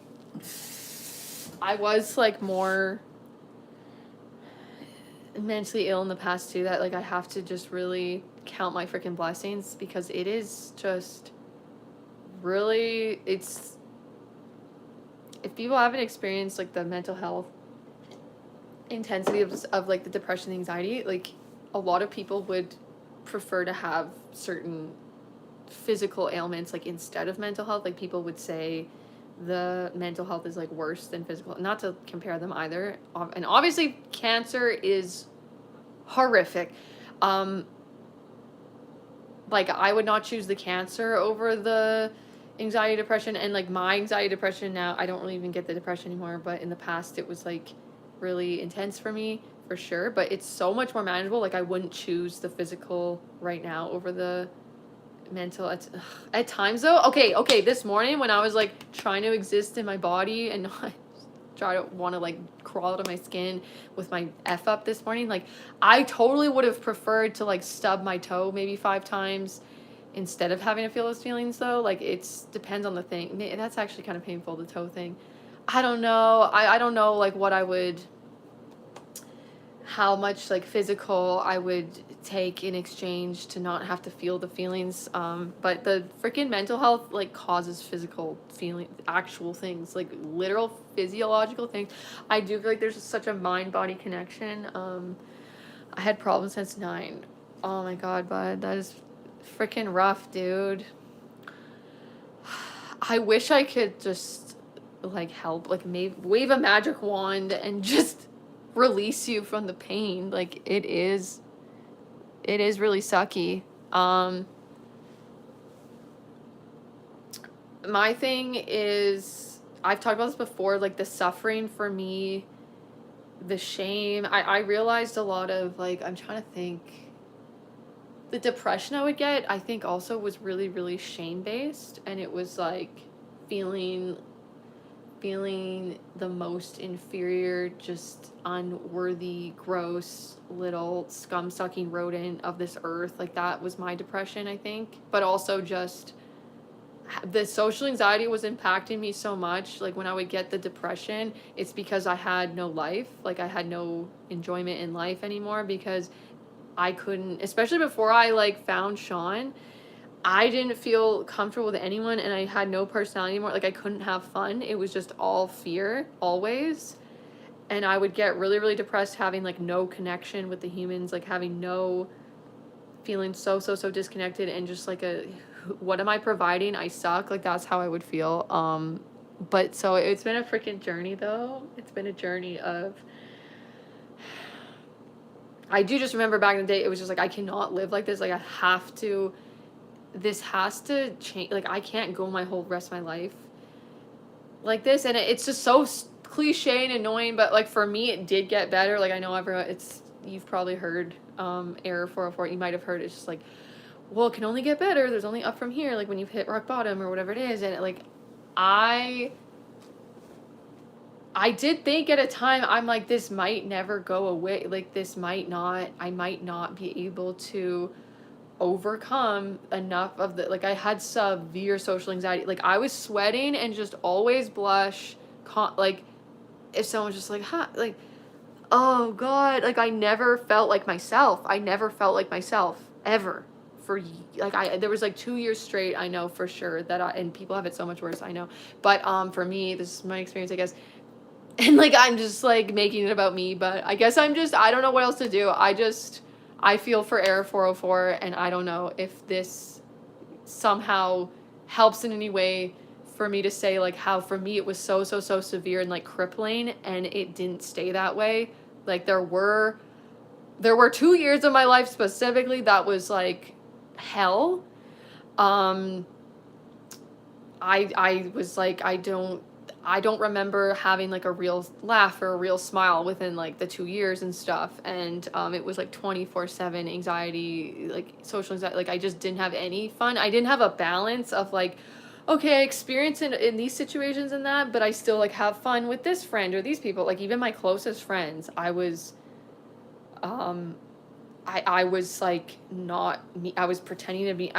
I was like more mentally ill in the past too, that like I have to just really count my freaking blessings, because it is just really, it's, if people haven't experienced like the mental health intensity of like the depression, anxiety, like a lot of people would prefer to have certain physical ailments like instead of mental health. Like people would say the mental health is like worse than physical, not to compare them either, and obviously cancer is horrific. Like I would not choose the cancer over the anxiety, depression, and like my anxiety, depression now, I don't really even get the depression anymore, but in the past it was like really intense for me, for sure, but it's so much more manageable. Like I wouldn't choose the physical right now over the mental at times though. Okay, this morning when I was like trying to exist in my body and not try to want to like crawl out of my skin with my F up this morning, like I totally would have preferred to like stub my toe maybe 5 times instead of having to feel those feelings though. Like it's depends on the thing. That's actually kind of painful, the toe thing. I don't know. I don't know like what I would, how much like physical I would take in exchange to not have to feel the feelings. But the freaking mental health like causes physical feeling, actual things, like literal physiological things. I do feel like there's such a mind-body connection. I had problems since 9. Oh my god, bud, that is freaking rough, dude. I wish I could just like help, like maybe wave a magic wand and just release you from the pain. Like it is really sucky. My thing is, I've talked about this before, like the suffering for me, the shame. I realized a lot of like, I'm trying to think, the depression I would get, I think also was really, really shame based, and it was like feeling the most inferior, just unworthy, gross little scum-sucking rodent of this earth. Like that was my depression, I think. But also just the social anxiety was impacting me so much. Like when I would get the depression, it's because I had no life. Like I had no enjoyment in life anymore, because I couldn't, especially before I like found Sean, I didn't feel comfortable with anyone, and I had no personality anymore. Like I couldn't have fun. It was just all fear always. And I would get really, really depressed, having like no connection with the humans, like having no, feeling so disconnected, and just like what am I providing? I suck. Like that's how I would feel. But so it's been a freaking journey though. It's been a journey of, I do just remember back in the day, it was just like, I cannot live like this. Like I have to, this has to change. Like I can't go my whole rest of my life like this. And it's just so cliche and annoying, but like for me it did get better. Like I know everyone, you've probably heard error 404, you might have heard, it's just like, well, it can only get better, there's only up from here, like when you've hit rock bottom or whatever it is. And like I did think at a time, I'm like, this might never go away, like this might not, I might not be able to overcome enough of the, like, I had severe social anxiety. Like, I was sweating and just always blush, like, if someone was just like, huh, like, oh God, like, I never felt like myself. I never felt like myself ever. Like, there was like 2 years straight, I know for sure that and people have it so much worse, I know. But for me, this is my experience, I guess. And like, I'm just like making it about me, but I guess I don't know what else to do. I feel for Air 404, and I don't know if this somehow helps in any way for me to say like how for me it was so severe and like crippling, and it didn't stay that way. Like, there were 2 years of my life specifically that was like hell. I was like, I don't remember having like a real laugh or a real smile within like the 2 years and stuff. And it was like 24/7 anxiety, like social anxiety. Like, I just didn't have any fun. I didn't have a balance of like, okay, I experience in these situations and that, but I still like have fun with this friend or these people. Like, even my closest friends, um, I was like not me. I was pretending to be.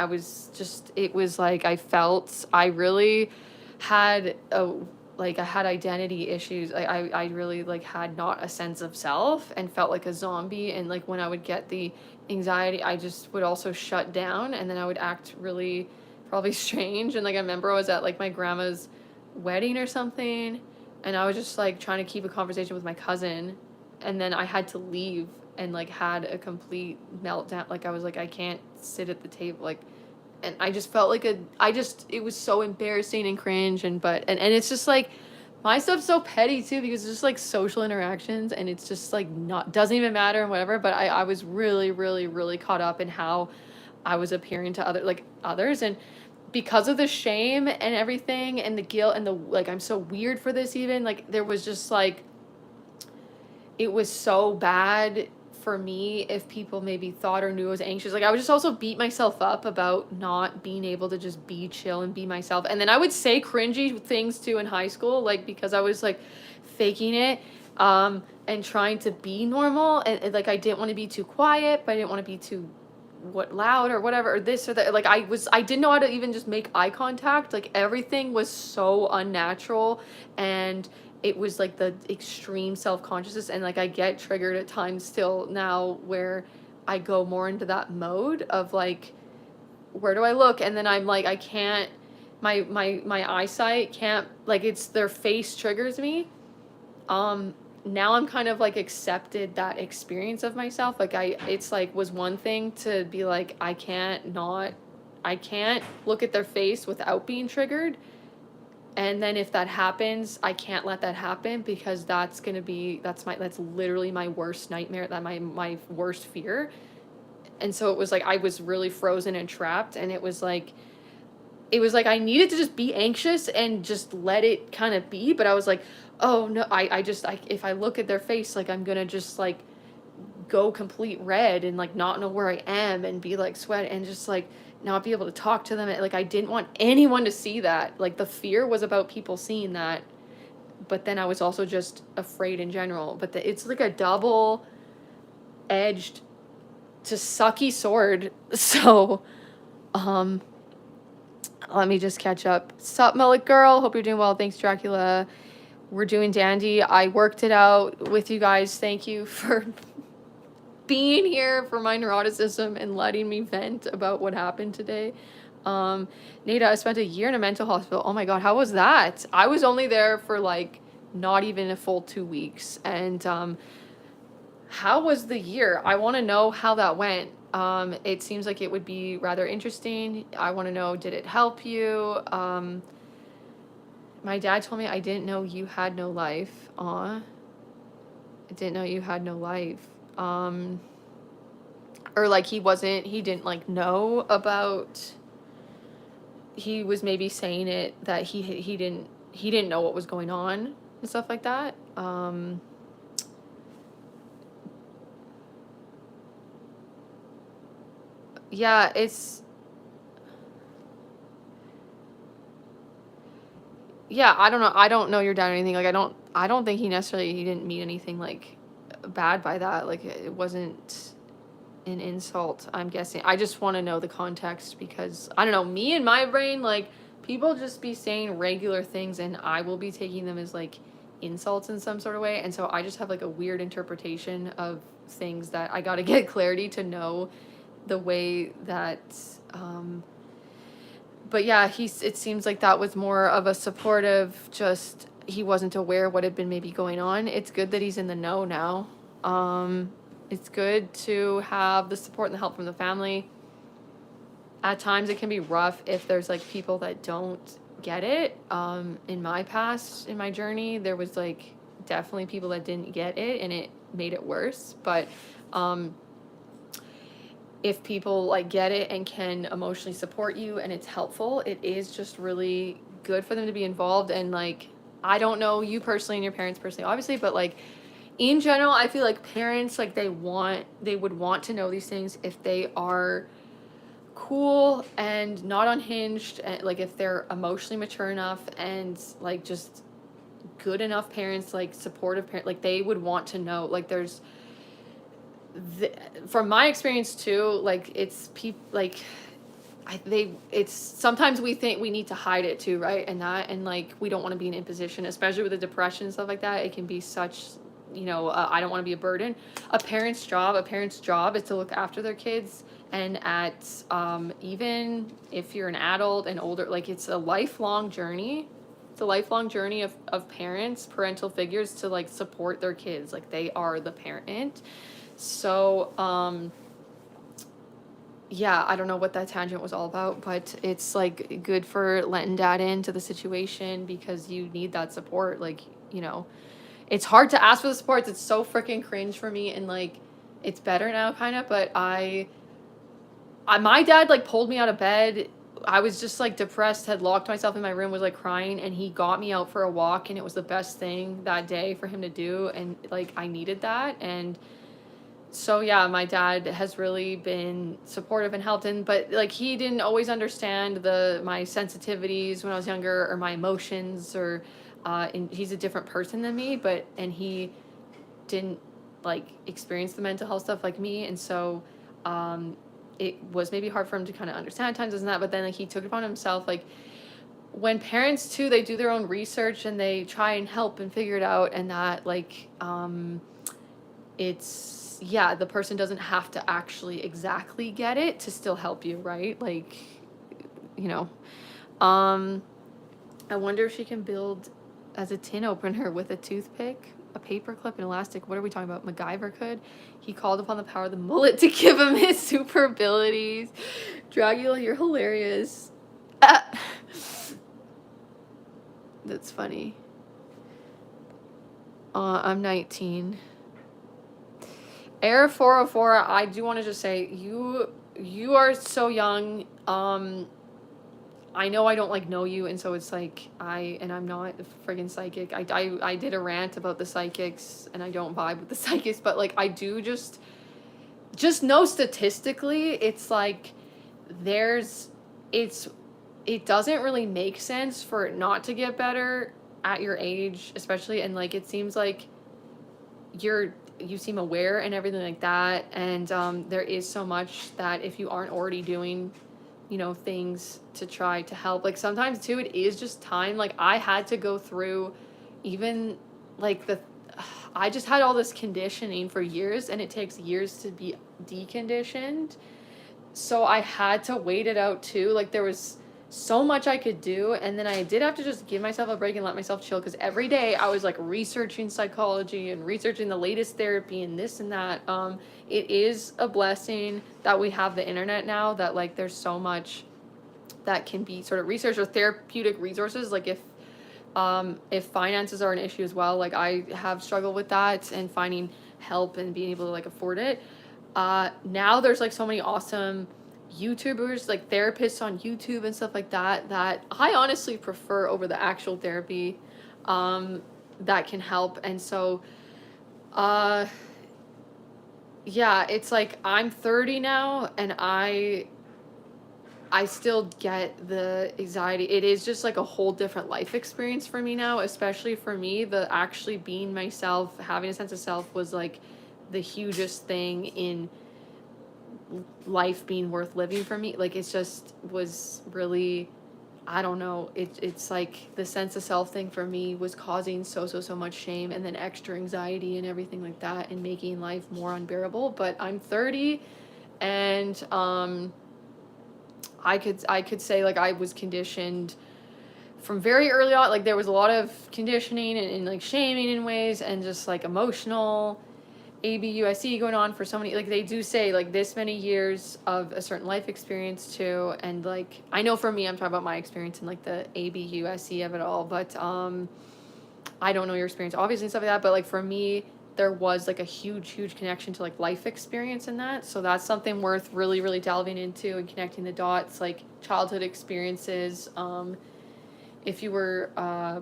It was like I really had I had identity issues. I really like had not a sense of self and felt like a zombie. And like, when I would get the anxiety, I just would also shut down, and then I would act really probably strange. And like, I remember I was at like my grandma's wedding or something, and I was just like trying to keep a conversation with my cousin, and then I had to leave and like had a complete meltdown. Like, I was like, I can't sit at the table, like, and I just felt like it was so embarrassing and cringe. And it's just like, my stuff's so petty too, because it's just like social interactions, and it's just like not, doesn't even matter and whatever. But I was really really caught up in how I was appearing to others, and because of the shame and everything and the guilt and the like, I'm so weird for this, even like, there was just like, it was so bad for me if people maybe thought or knew I was anxious. Like, I would just also beat myself up about not being able to just be chill and be myself. And then I would say cringy things too in high school, like, because I was like faking it, and trying to be normal. And like, I didn't want to be too quiet, but I didn't want to be too loud or whatever, or this or that. Like, I didn't know how to even just make eye contact. Like, everything was so unnatural, and it was like the extreme self-consciousness. And like, I get triggered at times still now, where I go more into that mode of like, where do I look? And then I'm like, I can't, my eyesight can't, like, it's their face triggers me. Now I'm kind of like accepted that experience of myself. Like, it's like, was one thing to be like, I can't look at their face without being triggered. And then if that happens, I can't let that happen, because that's literally my worst nightmare, that my worst fear. And so it was like, I was really frozen and trapped, and it was like I needed to just be anxious and just let it kind of be. But I was like, oh no, if I look at their face, like, I'm gonna just like go complete red and like not know where I am, and be like sweat, and just like not be able to talk to them. Like, I didn't want anyone to see that. Like, the fear was about people seeing that, but then I was also just afraid in general. But it's like a double edged to sucky sword. So let me just catch up. Sup, mullet girl, hope you're doing well. Thanks, Dracula. We're doing dandy. I worked it out with you guys. Thank you for being here for my neuroticism and letting me vent about what happened today. Nada, I spent a year in a mental hospital. Oh my God, how was that? I was only there for like not even a full 2 weeks. And how was the year? I want to know how that went. It seems like it would be rather interesting. I want to know, did it help you? My dad told me I didn't know you had no life. Aw. I didn't know you had no life. Or like, he didn't like know about, he was maybe saying it that he didn't know what was going on and stuff like that. Yeah, yeah, I don't know. I don't know your dad or anything. Like, I don't think he didn't mean anything like bad by that. Like, it wasn't, an insult, I'm guessing. I just want to know the context because I don't know, me and my brain, like, people just be saying regular things and I will be taking them as like insults in some sort of way. And so I just have like a weird interpretation of things that I got to get clarity to know the way that but yeah, it seems like that was more of a supportive, just he wasn't aware what had been maybe going on. It's good that he's in the know now. It's good to have the support and the help from the family. At times it can be rough if there's like people that don't get it. In my past, in my journey, there was like definitely people that didn't get it and it made it worse. But if people like get it and can emotionally support you and it's helpful, it is just really good for them to be involved. And like, I don't know you personally and your parents personally, obviously, but like in general, I feel like parents, like they would want to know these things if they are cool and not unhinged, and like if they're emotionally mature enough and like just good enough parents, like supportive parents, like they would want to know. Like there's from my experience too, like it's people like it's sometimes we think we need to hide it too, right? And like we don't want to be in imposition, especially with the depression and stuff like that. It can be such, I don't want to be a burden. A parent's job is to look after their kids. And at even if you're an adult and older, like it's a lifelong journey. It's a lifelong journey of parents, parental figures to like support their kids. Like they are the parent. So, yeah, I don't know what that tangent was all about, but it's like good for letting dad into the situation because you need that support. Like, it's hard to ask for the support. It's so freaking cringe for me. And like, it's better now kind of, but my dad like pulled me out of bed. I was just like depressed, had locked myself in my room, was like crying, and he got me out for a walk, and it was the best thing that day for him to do. And like, I needed that. And so yeah, my dad has really been supportive and helped but like he didn't always understand my sensitivities when I was younger or my emotions or and he's a different person than me, and he didn't like experience the mental health stuff like me. And so it was maybe hard for him to kind of understand at times, isn't that? But then like he took it upon himself. Like when parents too, they do their own research and they try and help and figure it out, and that like yeah, the person doesn't have to actually exactly get it to still help you, right? Like, I wonder if she can build as a tin opener with a toothpick, a paper clip, and elastic. What are we talking about? MacGyver could. He called upon the power of the mullet to give him his super abilities. Dragula, you're hilarious. That's funny. I'm 19. Air 404, I do want to just say you are so young. I know I don't like know you, and so it's like I'm not a friggin' psychic. I did a rant about the psychics and I don't vibe with the psychics, but like I do just know statistically it's like it doesn't really make sense for it not to get better at your age, especially, and like it seems like you seem aware and everything like that, and there is so much that if you aren't already doing things to try to help, like sometimes too it is just time. Like I had to go through even like I just had all this conditioning for years, and it takes years to be deconditioned, so I had to wait it out too. Like there was so much I could do, and then I did have to just give myself a break and let myself chill, because every day I was like researching psychology and researching the latest therapy and this and that. It is a blessing that we have the internet now, that like there's so much that can be sort of research or therapeutic resources. Like if finances are an issue as well, like I have struggled with that and finding help and being able to like afford it. Now there's like so many awesome YouTubers, like therapists on YouTube and stuff like that I honestly prefer over the actual therapy that can help. And so yeah, it's like I'm 30 now, and I still get the anxiety. It is just like a whole different life experience for me now, especially for me. The actually being myself, having a sense of self was like the hugest thing in life being worth living for me. Like, it's just was really, I don't know. It's like the sense of self thing for me was causing so much shame and then extra anxiety and everything like that and making life more unbearable. But I'm 30, and I could say like I was conditioned from very early on. Like, there was a lot of conditioning and like shaming in ways, and just like emotional ABUSE going on for so many, like they do say like this many years of a certain life experience too. And like, I know for me, I'm talking about my experience and like the ABUSE of it all, but I don't know your experience obviously and stuff like that, but like for me, there was like a huge connection to like life experience in that. So that's something worth really delving into and connecting the dots, like childhood experiences. If you were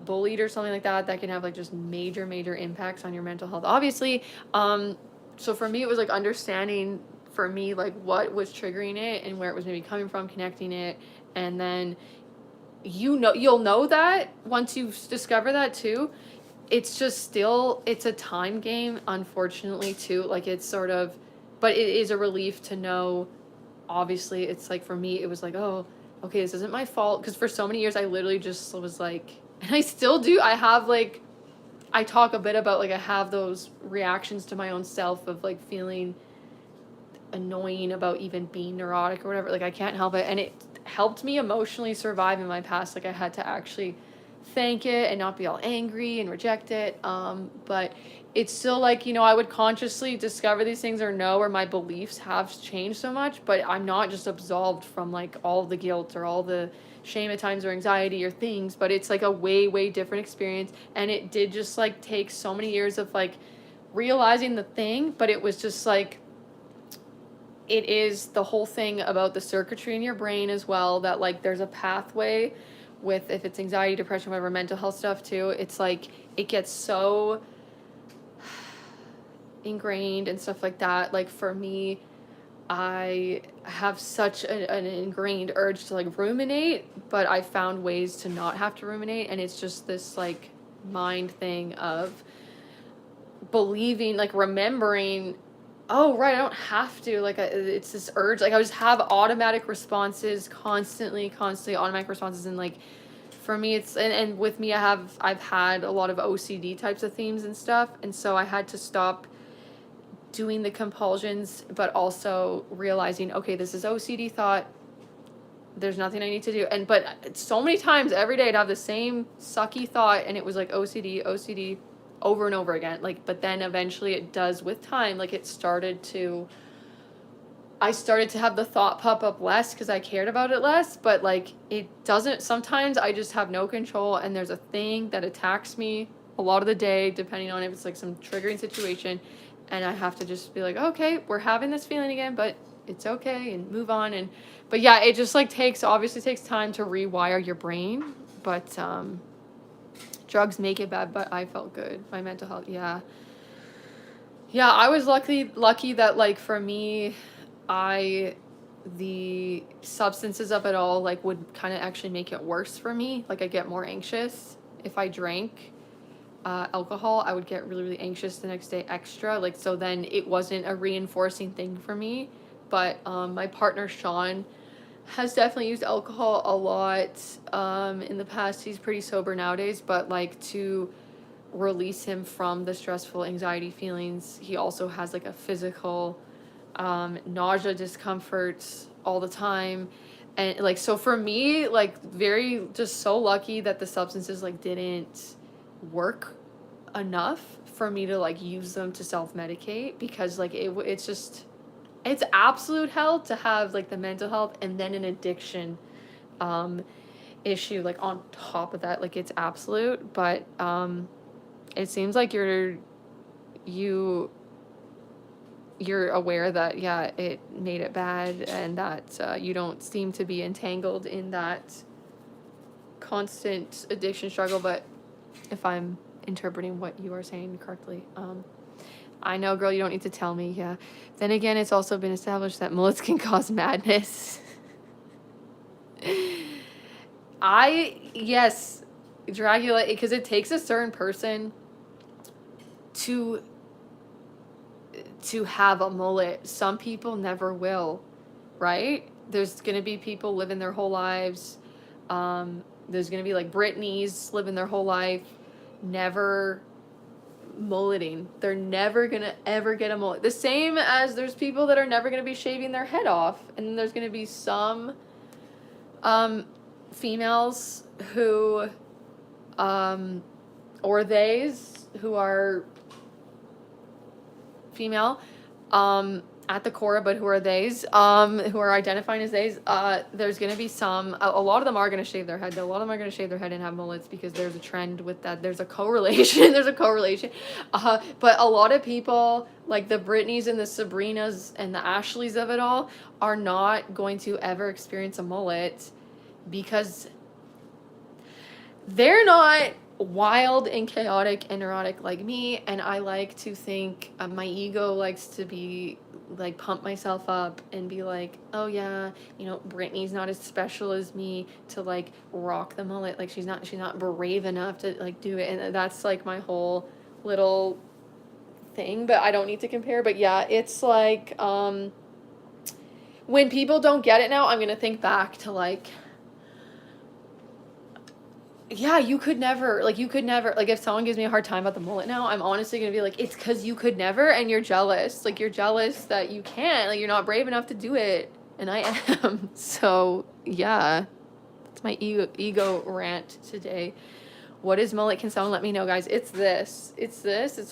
bullied or something like that, that can have like just major impacts on your mental health, obviously. So for me, it was like understanding for me like what was triggering it and where it was maybe coming from, connecting it. And then you'll know that once you discover that too. It's just still, it's a time game, unfortunately, too. Like, it's sort of, but it is a relief to know. Obviously, it's like for me, it was like, oh, okay, this isn't my fault. Because for so many years, I literally just was like, and I still do. I have like, I talk a bit about like I have those reactions to my own self of like feeling annoying about even being neurotic or whatever. Like, I can't help it. And it helped me emotionally survive in my past. Like, I had to actually thank it and not be all angry and reject it. But it's still like, I would consciously discover these things or know where my beliefs have changed so much, but I'm not just absolved from like all the guilt or all the shame at times or anxiety or things, but it's like a way different experience. And it did just like take so many years of like realizing the thing, but it was just like, it is the whole thing about the circuitry in your brain as well, that like there's a pathway with, if it's anxiety, depression, whatever, mental health stuff too. It's like it gets so ingrained and stuff like that. Like for me, I have such an ingrained urge to like ruminate, but I found ways to not have to ruminate. And it's just this like mind thing of believing, like remembering, oh right, I don't have to, like it's this urge. Like I just have automatic responses constantly automatic responses. And like for me, it's and with me, I've had a lot of OCD types of themes and stuff, and so I had to stop doing the compulsions, but also realizing, okay, this is OCD thought, there's nothing I need to do. And but so many times every day I'd have the same sucky thought, and it was like OCD over and over again. Like, but then eventually it does with time, like I started to have the thought pop up less because I cared about it less, but like it doesn't, sometimes I just have no control, and there's a thing that attacks me a lot of the day, depending on if it's like some triggering situation, and I have to just be like, okay, we're having this feeling again, but it's okay, and move on. And but yeah, it just like obviously takes time to rewire your brain, but drugs make it bad, but I felt good. My mental health, yeah, I was lucky that like for me, the substances of it all like would kind of actually make it worse for me. Like, I get more anxious if I drank alcohol. I would get really anxious the next day extra, like, so then it wasn't a reinforcing thing for me. But my partner Sean has definitely used alcohol a lot in the past. He's pretty sober nowadays, but like to release him from the stressful anxiety feelings, he also has like a physical nausea, discomfort all the time. And like, so for me, like very just so lucky that the substances like didn't work enough for me to like use them to self-medicate, because like it's absolute hell to have like the mental health and then an addiction issue like on top of that. Like, it's absolute. But it seems like you're aware that, yeah, it made it bad, and that you don't seem to be entangled in that constant addiction struggle. But if I'm interpreting what you are saying correctly, I know, girl, you don't need to tell me. Yeah. Then again, it's also been established that mullets can cause madness. Yes, Dracula, because it takes a certain person to to have a mullet. Some people never will, right? There's gonna be people living their whole lives. There's gonna be like Britneys living their whole life, never mulleting. They're never gonna ever get a mullet. The same as there's people that are never gonna be shaving their head off, and then there's gonna be some females who or theys who are female at the core, but who are theys who are identifying as theys. There's gonna be some, a lot of them are gonna shave their head, though. A lot of them are gonna shave their head and have mullets because there's a trend with that. There's a correlation. There's a correlation. But a lot of people, like the Britneys and the Sabrinas and the Ashleys of it all, are not going to ever experience a mullet because they're not wild and chaotic and neurotic like me, and I like to think, my ego likes to be like, pump myself up and be like, oh yeah, you know, Brittany's not as special as me to like rock the mullet, like she's not brave enough to like do it, and that's like my whole little thing. But I don't need to compare. But yeah, it's like when people don't get it now, I'm gonna think back to like, yeah, you could never, like if someone gives me a hard time about the mullet now, I'm honestly gonna be like, it's because you could never, and you're jealous. Like, you're jealous that you can't, like, you're not brave enough to do it, and I am. So yeah, that's my ego rant today. What is mullet? Can someone let me know, guys? It's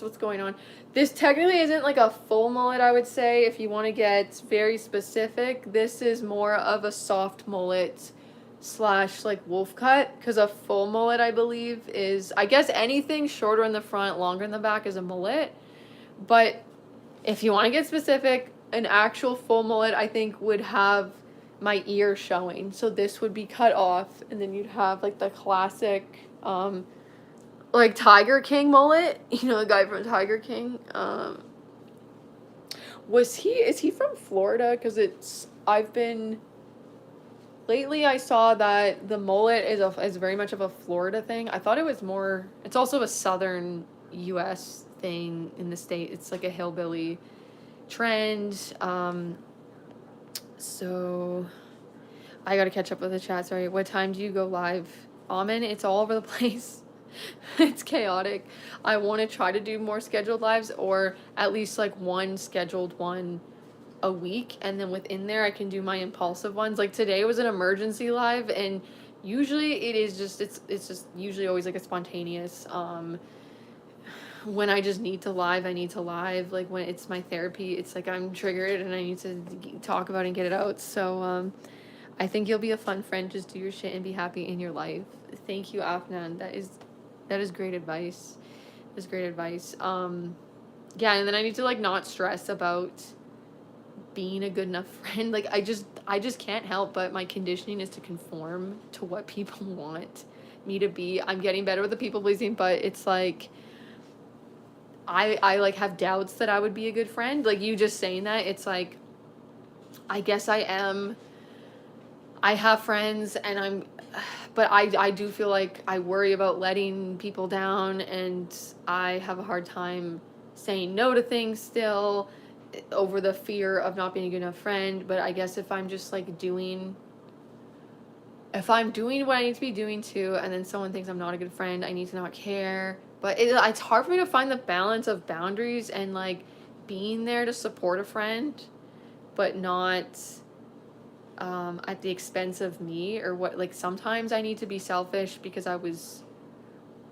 what's going on. This technically isn't like a full mullet, I would say, if you want to get very specific. This is more of a soft mullet / like wolf cut, because a full mullet, I believe, is, I guess, anything shorter in the front, longer in the back is a mullet. But if you want to get specific, an actual full mullet, I think, would have my ear showing. So this would be cut off, and then you'd have like the classic like Tiger King mullet, you know, the guy from Tiger King. Is he from Florida? Because lately I saw that the mullet is very much of a Florida thing. I thought it was more, it's also a southern US thing in the state. It's like a hillbilly trend. So I gotta catch up with the chat, sorry. What time do you go live? Amen, it's all over the place. It's chaotic. I want to try to do more scheduled lives, or at least like one scheduled one a week, and then within there I can do my impulsive ones. Like today was an emergency live, and usually it is just it's just usually always like a spontaneous when I just need to live, I need to live. Like when it's my therapy, it's like I'm triggered and I need to talk about it and get it out. So I think you'll be a fun friend. Just do your shit and be happy in your life. Thank you, Afnan. That is great advice. That's great advice. Yeah, and then I need to like not stress about being a good enough friend. Like I just can't help but my conditioning is to conform to what people want me to be. I'm getting better with the people pleasing, but it's like I like have doubts that I would be a good friend. Like you just saying that, it's like I guess I am. I have friends, and but I do feel like I worry about letting people down, and I have a hard time saying no to things still over the fear of not being a good enough friend. But I guess if I'm just like if I'm doing what I need to be doing too, and then someone thinks I'm not a good friend, I need to not care. But it's hard for me to find the balance of boundaries and like being there to support a friend, but not at the expense of me, or what. Like sometimes I need to be selfish because I was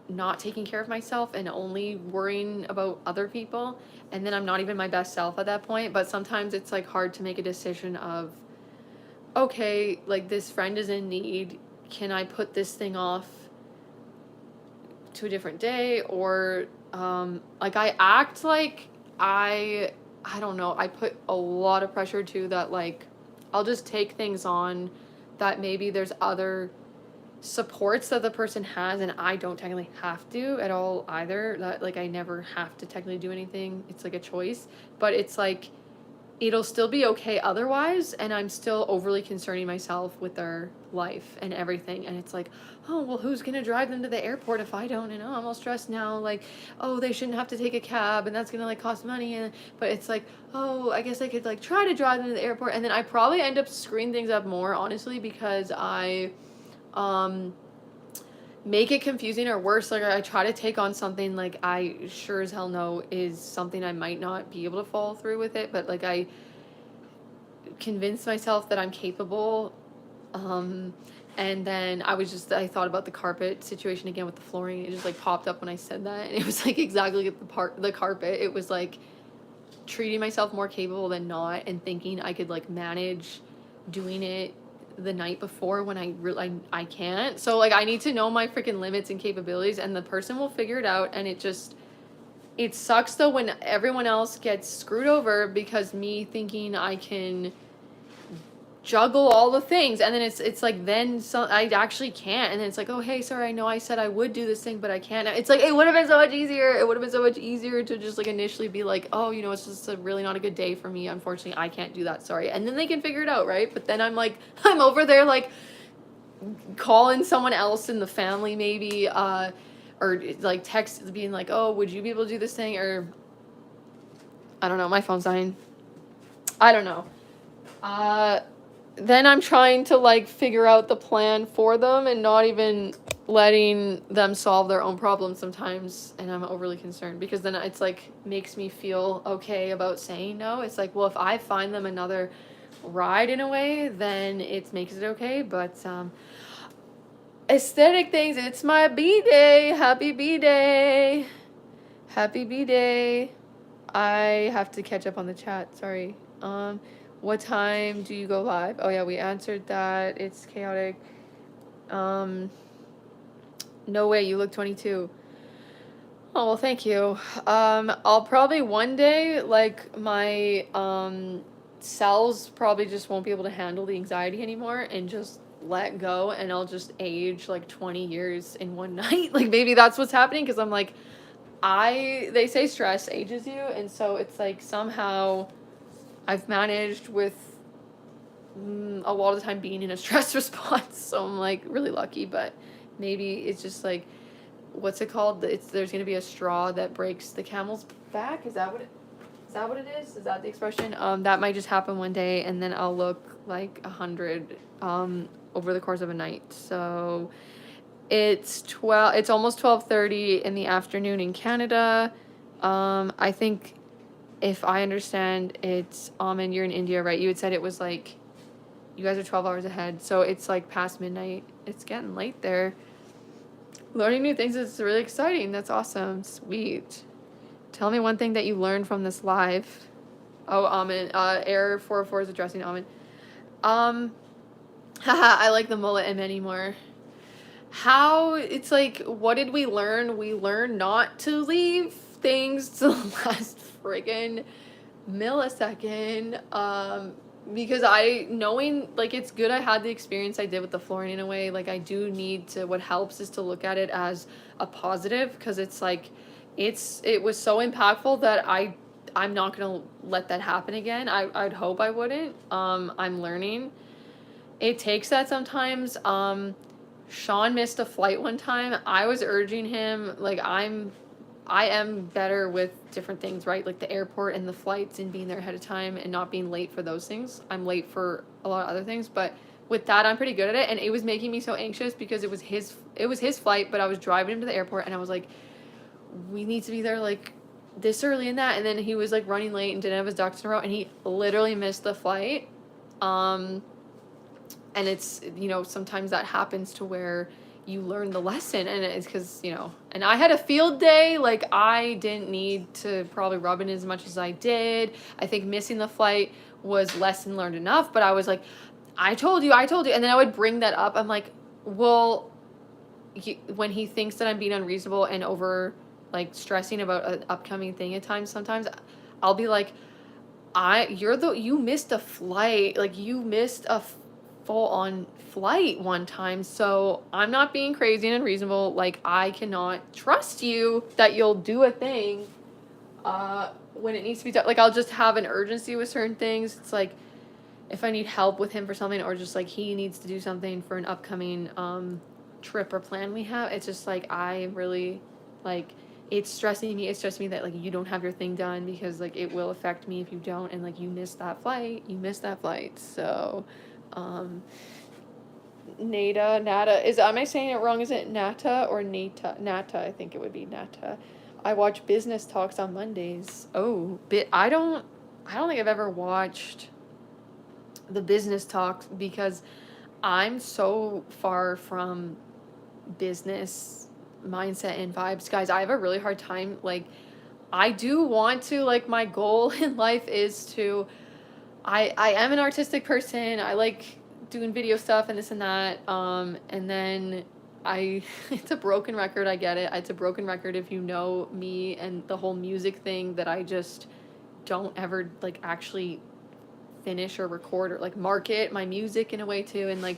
not taking care of myself and only worrying about other people, and then I'm not even my best self at that point. But sometimes it's like hard to make a decision of, okay, like this friend is in need, can I put this thing off to a different day? Or like I act like I don't know, I put a lot of pressure to that, like I'll just take things on that maybe there's other supports that the person has, and I don't technically have to at all either. That like I never have to technically do anything. It's like a choice, but it's like it'll still be okay otherwise, and I'm still overly concerning myself with their life and everything, and it's like, oh well, who's gonna drive them to the airport if I don't, and oh, I'm all stressed now, like, oh, they shouldn't have to take a cab and that's gonna like cost money, and but it's like, oh, I guess I could like try to drive them to the airport, and then I probably end up screwing things up more, honestly, because I um make it confusing, or worse, like I try to take on something like I sure as hell know is something I might not be able to follow through with it, but like I convince myself that I'm capable. Um, and then I thought about the carpet situation again with the flooring. It just like popped up when I said that, and it was like exactly like the carpet. It was like treating myself more capable than not, and thinking I could like manage doing it the night before when I can't. So like I need to know my freaking limits and capabilities, and the person will figure it out. And it sucks though when everyone else gets screwed over because me thinking I can juggle all the things, and then it's like then so I actually can't, and then it's like, oh hey, sorry, I know I said I would do this thing but I can't. It's like it would have been so much easier. It would have been so much easier to just like initially be like, oh, you know, it's just a really not a good day for me, unfortunately I can't do that, sorry, and then they can figure it out, right? But then I'm like I'm over there like calling someone else in the family maybe, or like text being like, oh, would you be able to do this thing, or I don't know, my phone's dying, I don't know. Then I'm trying to like figure out the plan for them and not even letting them solve their own problems sometimes, and I'm overly concerned because then it's like makes me feel okay about saying no. It's like, well, if I find them another ride in a way, then it makes it okay. But aesthetic things, it's my B-day. Happy B-day. Happy B-day. I have to catch up on the chat, sorry. What time do you go live? Oh yeah, we answered that. It's chaotic. No way, you look 22. Oh well, thank you. I'll probably one day, like, my cells probably just won't be able to handle the anxiety anymore and just let go, and I'll just age like 20 years in one night. Like maybe that's what's happening, because I'm like, they say stress ages you, and so it's like somehow I've managed with a lot of the time being in a stress response, so I'm like really lucky. But maybe it's just like, what's it called? There's gonna be a straw that breaks the camel's back. Is that what it is? Is that the expression? That might just happen one day, and then I'll look like 100 over the course of a night. So it's almost 12:30 in the afternoon in Canada. I think, if I understand, it's Amin, you're in India, right? You had said it was like, you guys are 12 hours ahead, so it's like past midnight. It's getting late there. Learning new things is really exciting. That's awesome. Sweet. Tell me one thing that you learned from this live. Oh, Amin. Error 404 is addressing Amin. Haha, I like the mullet and many more. How, it's like, what did we learn? We learned not to leave things to the last friggin' millisecond, because knowing, like, it's good I had the experience I did with the flooring in a way. Like, I do need to, what helps is to look at it as a positive, because it's like, it was so impactful that I'm not gonna let that happen again. I'd hope I wouldn't. I'm learning. It takes that sometimes. Sean missed a flight one time. I was urging him, like, I am better with different things, right? Like the airport and the flights and being there ahead of time and not being late for those things. I'm late for a lot of other things, but with that, I'm pretty good at it. And it was making me so anxious because it was his flight, but I was driving him to the airport, and I was like, we need to be there like this early and that. And then he was like running late and didn't have his ducks in a row, and he literally missed the flight. And it's, you know, sometimes that happens to where you learn the lesson, and it's because, you know, and I had a field day. Like, I didn't need to probably rub it in as much as I did. I think missing the flight was lesson learned enough, but I was like, I told you, and then I would bring that up. I'm like, well, when he thinks that I'm being unreasonable and over, like, stressing about an upcoming thing at times, sometimes I'll be like, you missed a flight, like, you missed a full on flight one time, so I'm not being crazy and unreasonable. Like, I cannot trust you that you'll do a thing when it needs to be done. Like, I'll just have an urgency with certain things. It's like, if I need help with him for something, or just like he needs to do something for an upcoming trip or plan we have, it's just like, I really, like, it's stressing me that like you don't have your thing done, because like it will affect me if you don't, and like you miss that flight. So Nata, am I saying it wrong? Is it Nata or Nata? I think it would be Nata. I watch business talks on Mondays. I don't think I've ever watched the business talks, because I'm so far from business mindset and vibes. Guys, I have a really hard time. Like, I do want to, like, my goal in life is to, I am an artistic person. I like doing video stuff and this and that. And then it's a broken record. I get it. It's a broken record if you know me and the whole music thing, that I just don't ever like actually finish or record or like market my music in a way too. And like,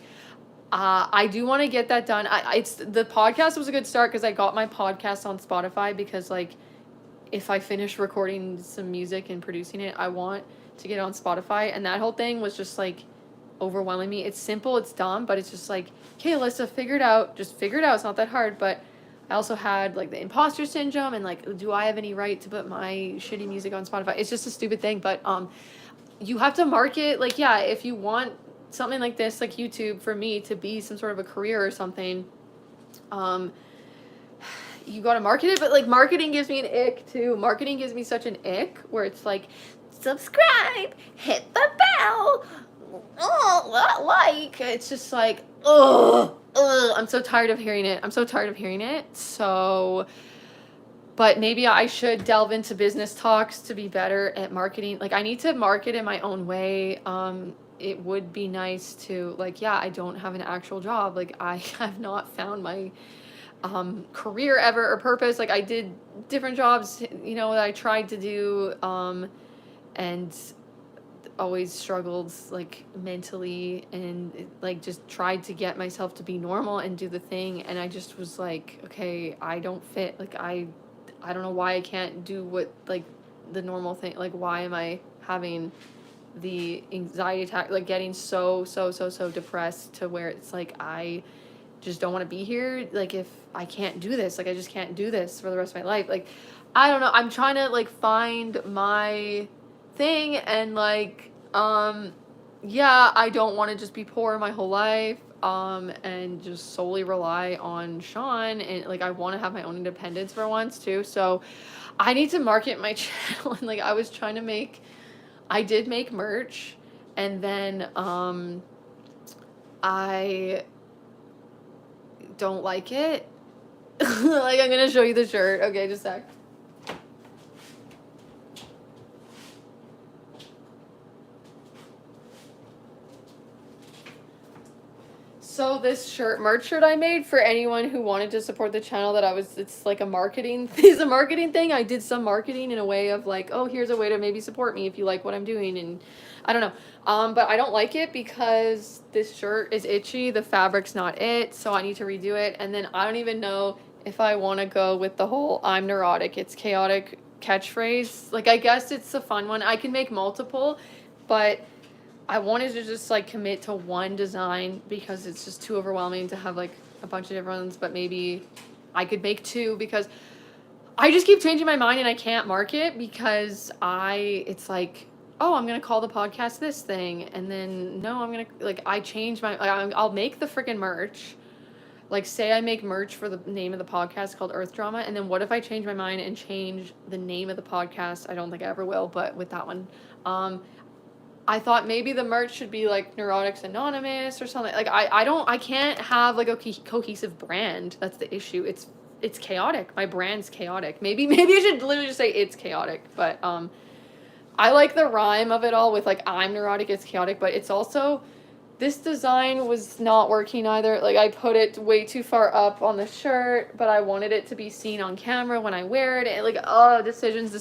I do want to get that done. The podcast was a good start, because I got my podcast on Spotify, because like, if I finish recording some music and producing it, I want to get it on Spotify. And that whole thing was just like overwhelming me. It's simple, it's dumb, but it's just like, okay, Alyssa, figure it out. Just figure it out. It's not that hard. But I also had like the imposter syndrome, and like, do I have any right to put my shitty music on Spotify? It's just a stupid thing. But you have to market, like, yeah, if you want something like this, like YouTube, for me to be some sort of a career or something, you gotta market it. But like, marketing gives me an ick too. Marketing gives me such an ick, where it's like, subscribe, hit the bell, like, it's just like, I'm so tired of hearing it. So, but maybe I should delve into business talks to be better at marketing. Like, I need to market in my own way. It would be nice to, like, yeah, I don't have an actual job. Like, I have not found my career ever, or purpose. Like, I did different jobs, that I tried to do, and always struggled like mentally, and like just tried to get myself to be normal and do the thing. And I just was like, okay, I don't fit. Like, I don't know why I can't do what, like, the normal thing. Like, why am I having the anxiety attack, like getting so depressed, to where it's like, I just don't want to be here. Like, if I can't do this, like, I just can't do this for the rest of my life. Like, I don't know. I'm trying to like find my thing, and like, yeah, I don't want to just be poor my whole life, and just solely rely on Sean. And like, I want to have my own independence for once too. So I need to market my channel. And like, I did make merch, and then I don't like it. Like, I'm gonna show you the shirt. Okay, just a sec. So this merch shirt I made for anyone who wanted to support the channel, it's like a marketing thing. I did some marketing in a way of like, oh, here's a way to maybe support me if you like what I'm doing. And I don't know. But I don't like it, because this shirt is itchy. The fabric's not it. So I need to redo it. And then I don't even know if I want to go with the whole I'm neurotic, it's chaotic catchphrase. Like, I guess it's a fun one. I can make multiple, but I wanted to just like commit to one design, because it's just too overwhelming to have like a bunch of different ones. But maybe I could make two, because I just keep changing my mind and I can't market, because it's like, oh, I'm going to call the podcast this thing. And then, no, I'm going to, like, I'll make the freaking merch. Like, say I make merch for the name of the podcast called Earth Drama. And then what if I change my mind and change the name of the podcast? I don't think I ever will, but with that one, I thought maybe the merch should be like Neurotics Anonymous or something. Like, I can't have like a cohesive brand. That's the issue. It's chaotic. My brand's chaotic. Maybe I should literally just say it's chaotic. But I like the rhyme of it all with like, I'm neurotic, it's chaotic. But it's also, this design was not working either. Like, I put it way too far up on the shirt, but I wanted it to be seen on camera when I wear it. And like, decisions.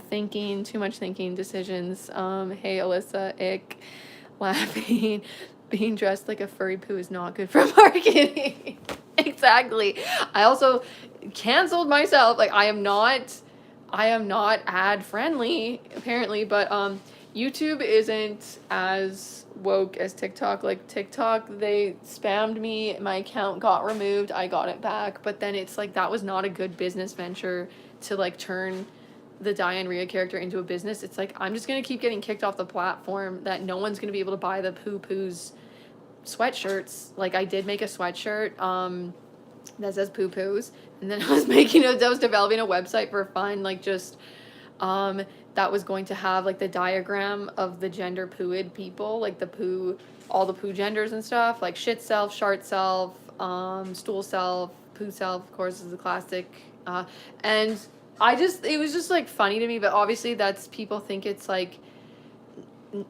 Thinking, too much thinking, decisions. Hey, Alyssa, ick, laughing. Being dressed like a furry poo is not good for marketing. Exactly. I also canceled myself. Like, I am not ad friendly apparently, but YouTube isn't as woke as TikTok. Like TikTok, they spammed me, my account got removed, I got it back, but then it's like that was not a good business venture to like turn the Diane Rhea character into a business. It's like I'm just gonna keep getting kicked off the platform, that no one's gonna be able to buy the poo poos sweatshirts. Like I did make a sweatshirt that says poo poos, and then I was developing a website for fun, like just that was going to have like the diagram of the gender pooed people, like the poo, all the poo genders and stuff, like shit self, shart self, stool self, poo self, of course, is the classic. And it was just like funny to me, but obviously that's, people think it's like,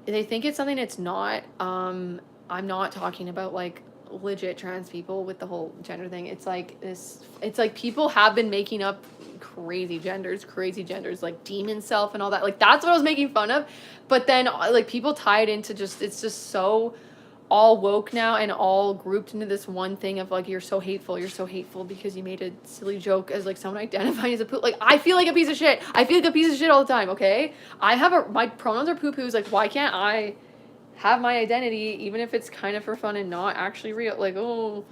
they think it's something it's not. I'm not talking about like legit trans people with the whole gender thing. It's like people have been making up crazy genders, like demon self and all that. Like that's what I was making fun of. But then like people tie it into just, it's just so all woke now and all grouped into this one thing of like, you're so hateful because you made a silly joke as like someone identifying as a poo. Like I feel like a piece of shit. All the time, okay? My pronouns are poo poos. Like why can't I have my identity, even if it's kind of for fun and not actually real? Like, oh,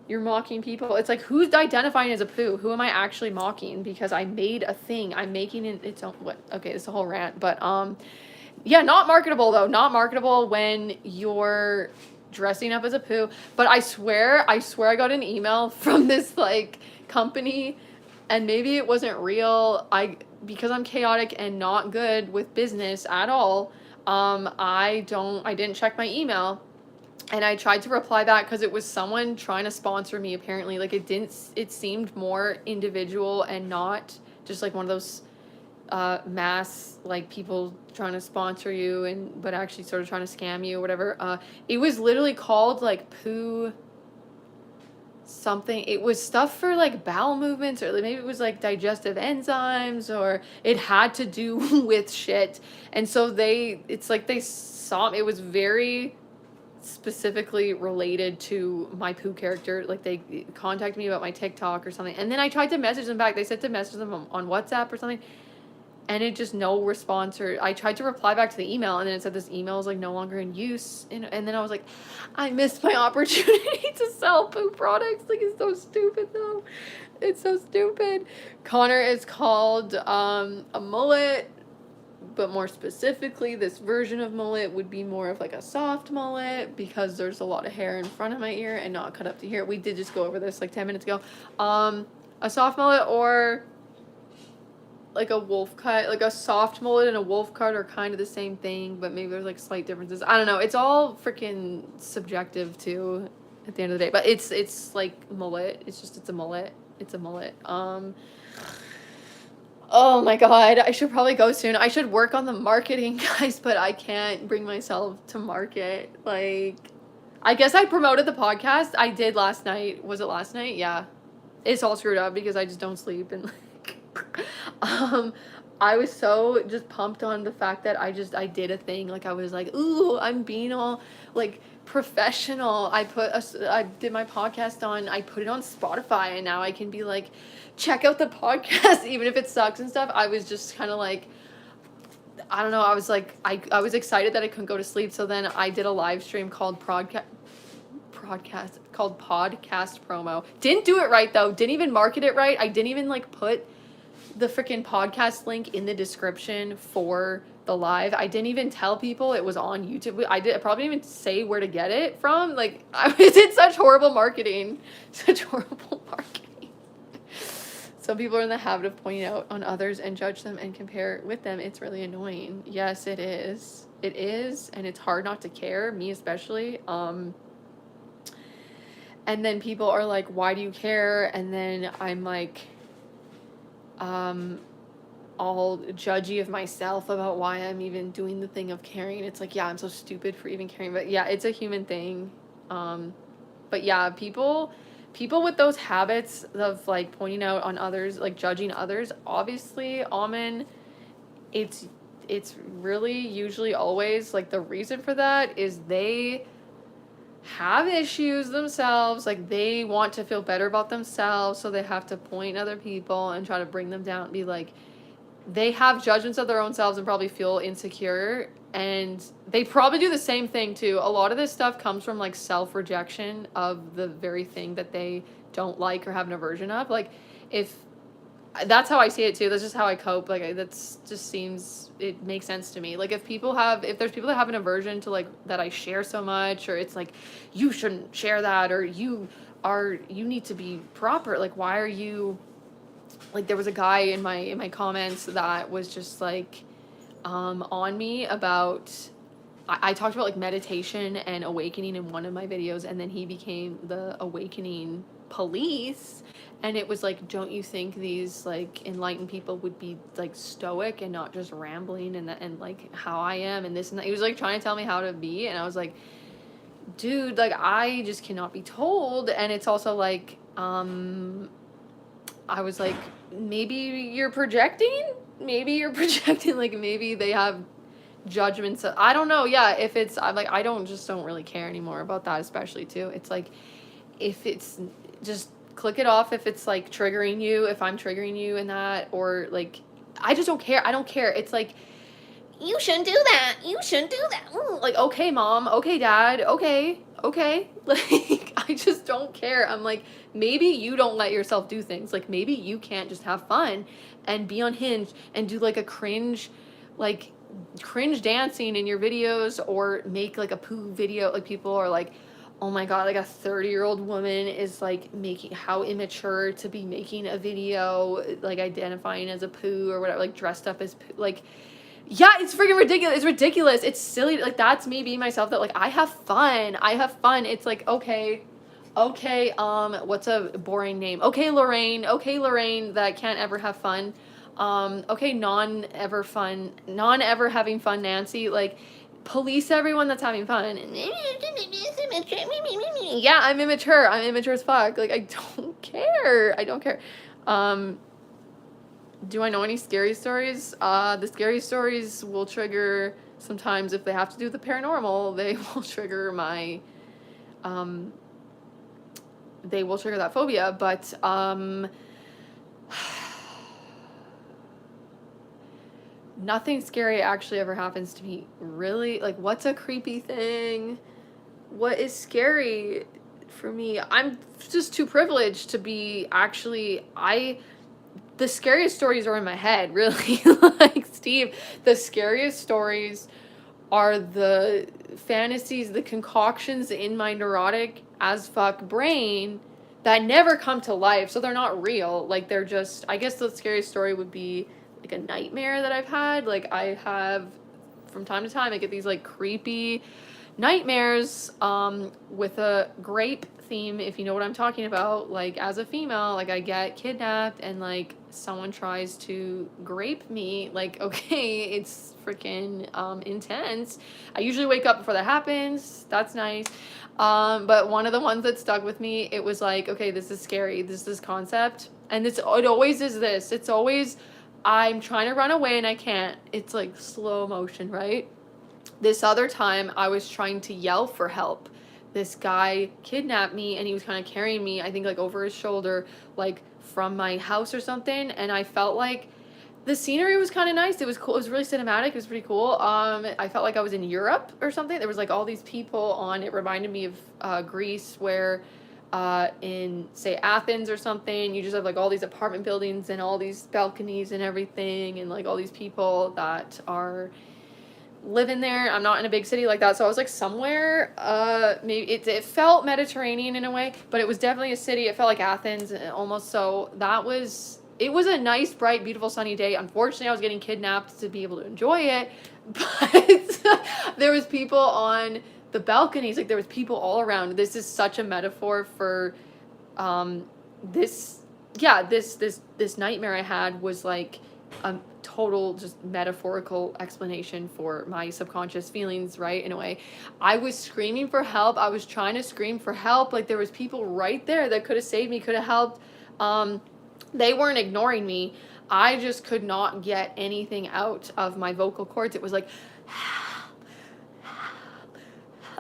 you're mocking people. It's like, who's identifying as a poo? Who am I actually mocking? Because I made a thing. I'm making it its own. What? Okay, it's a whole rant. But yeah, not marketable though. Not marketable when you're dressing up as a poo. But I swear I got an email from this like company, and maybe it wasn't real. Because I'm chaotic and not good with business at all. I didn't check my email, and I tried to reply back because it was someone trying to sponsor me apparently. Like it seemed more individual and not just like one of those mass like people trying to sponsor you but actually sort of trying to scam you or whatever. It was literally called like poo something. It was stuff for like bowel movements, or maybe it was like digestive enzymes, or it had to do with shit. And so they saw, it was very specifically related to my poo character. Like they contacted me about my TikTok or something, and then I tried to message them back. They said to message them on WhatsApp or something, and it just no response. Or I tried to reply back to the email, and then it said this email is like no longer in use. And then I was like, I missed my opportunity to sell poo products. Like it's so stupid though. It's so stupid. Connor is called a mullet, but more specifically, this version of mullet would be more of like a soft mullet because there's a lot of hair in front of my ear and not cut up to here. We did just go over this like 10 minutes ago. A soft mullet or like a wolf cut. Like a soft mullet and a wolf cut are kind of the same thing, but maybe there's like slight differences. I don't know. It's all freaking subjective too at the end of the day. But it's like mullet. It's a mullet. It's a mullet. Oh my god, I should probably go soon. I should work on the marketing, guys, but I can't bring myself to market. Like, I guess I promoted the podcast. I did last night. Was it last night? Yeah. It's all screwed up because I just don't sleep and I was so just pumped on the fact that I did a thing. Like I was like, ooh, I'm being all like professional. I did my podcast I put it on Spotify, and now I can be like, check out the podcast even if it sucks and stuff. I was just kind of like, I don't know. I was like, I was excited that I couldn't go to sleep. So then I did a live stream called podcast promo. Didn't do it right though. Didn't even market it right. I didn't even like put the freaking podcast link in the description for the live. I didn't even tell people it was on YouTube. I probably didn't even say where to get it from. Like I did such horrible marketing. Some people are in the habit of pointing out on others and judge them and compare with them. It's really annoying. Yes, it is. It is, and it's hard not to care, me especially. And then people are like, why do you care? And then I'm like, all judgy of myself about why I'm even doing the thing of caring. It's like, yeah, I'm so stupid for even caring. But yeah, it's a human thing. But yeah, people with those habits of like pointing out on others, like judging others, obviously, it's really usually always like the reason for that is they have issues themselves. Like they want to feel better about themselves, so they have to point other people and try to bring them down and be like, they have judgments of their own selves and probably feel insecure, and they probably do the same thing too. A lot of this stuff comes from like self-rejection of the very thing that they don't like or have an aversion of. Like, if that's how I see it too. That's just how I cope. Like, that's just seems, it makes sense to me. Like, if there's people that have an aversion to like that I share so much, or it's like, you shouldn't share that, or you need to be proper. Like, why are you, like, there was a guy in my comments that was just like, on me about, I talked about like meditation and awakening in one of my videos, and then he became the awakening police. And it was like, don't you think these like enlightened people would be like stoic and not just rambling and like how I am and this and that. He was like trying to tell me how to be, and I was like, dude, like, I just cannot be told. And it's also like, I was like, maybe you're projecting, like, maybe they have judgments. I don't know. Yeah, if it's, I'm like, I don't really care anymore about that, especially too. It's like, if it's, just click it off if it's like triggering you, if I'm triggering you in that, or like, I just don't care. I don't care. It's like, you shouldn't do that. You shouldn't do that. Ooh. Like, okay, mom. Okay, dad. Okay. Like, I just don't care. I'm like, maybe you don't let yourself do things. Like, maybe you can't just have fun and be unhinged and do like a cringe dancing in your videos, or make like a poo video. Like, people are like, oh my god, like a 30-year-old woman is like making, how immature to be making a video like identifying as a poo or whatever, like dressed up as poo. Like, yeah, it's freaking ridiculous. It's ridiculous. It's silly. Like, that's me being myself, that like, I have fun. It's like, okay, what's a boring name? Okay, Lorraine, that can't ever have fun. Okay, non-ever having fun Nancy. Like, police everyone that's having fun. Yeah, I'm immature as fuck. Like, I don't care. Do I know any scary stories? The scary stories will trigger, sometimes if they have to do with the paranormal, they will trigger my, they will trigger that phobia, but, nothing scary actually ever happens to me, really. Like, what's a creepy thing? What is scary for me? I'm just too privileged to be actually, the scariest stories are in my head, really. Like, Steve, the scariest stories are the fantasies, the concoctions in my neurotic as fuck brain that never come to life, so they're not real. Like, they're just, I guess the scariest story would be like a nightmare that I've had. Like, I have, from time to time, I get these like creepy nightmares with a grape theme, if you know what I'm talking about. Like, as a female, like, I get kidnapped and like someone tries to grape me. Like, okay, it's freaking intense. I usually wake up before that happens. That's nice. But one of the ones that stuck with me, it was like, okay, this is scary. This concept, and it always is this. It's always, I'm trying to run away and I can't. It's like slow motion, right? This other time, I was trying to yell for help. This guy kidnapped me, and he was kind of carrying me, I think, like over his shoulder, like from my house or something. And I felt like the scenery was kind of nice. It was cool. It was really cinematic. It was pretty cool. I felt like I was in Europe or something. There was like all these people on. It reminded me of Greece, where in, say, Athens or something, you just have like all these apartment buildings and all these balconies and everything, and like all these people that are living there. I'm not in a big city like that, so I was like somewhere, maybe it felt Mediterranean in a way, but it was definitely a city. It felt like Athens almost. So it was a nice, bright, beautiful, sunny day. Unfortunately, I was getting kidnapped to be able to enjoy it, but there was people on the balconies. Like, there was people all around. This is such a metaphor for this nightmare I had was like a total just metaphorical explanation for my subconscious feelings, right? In a way, I was screaming for help. I was trying to scream for help. Like, there was people right there that could have saved me, could have helped. They weren't ignoring me. I just could not get anything out of my vocal cords. It was like,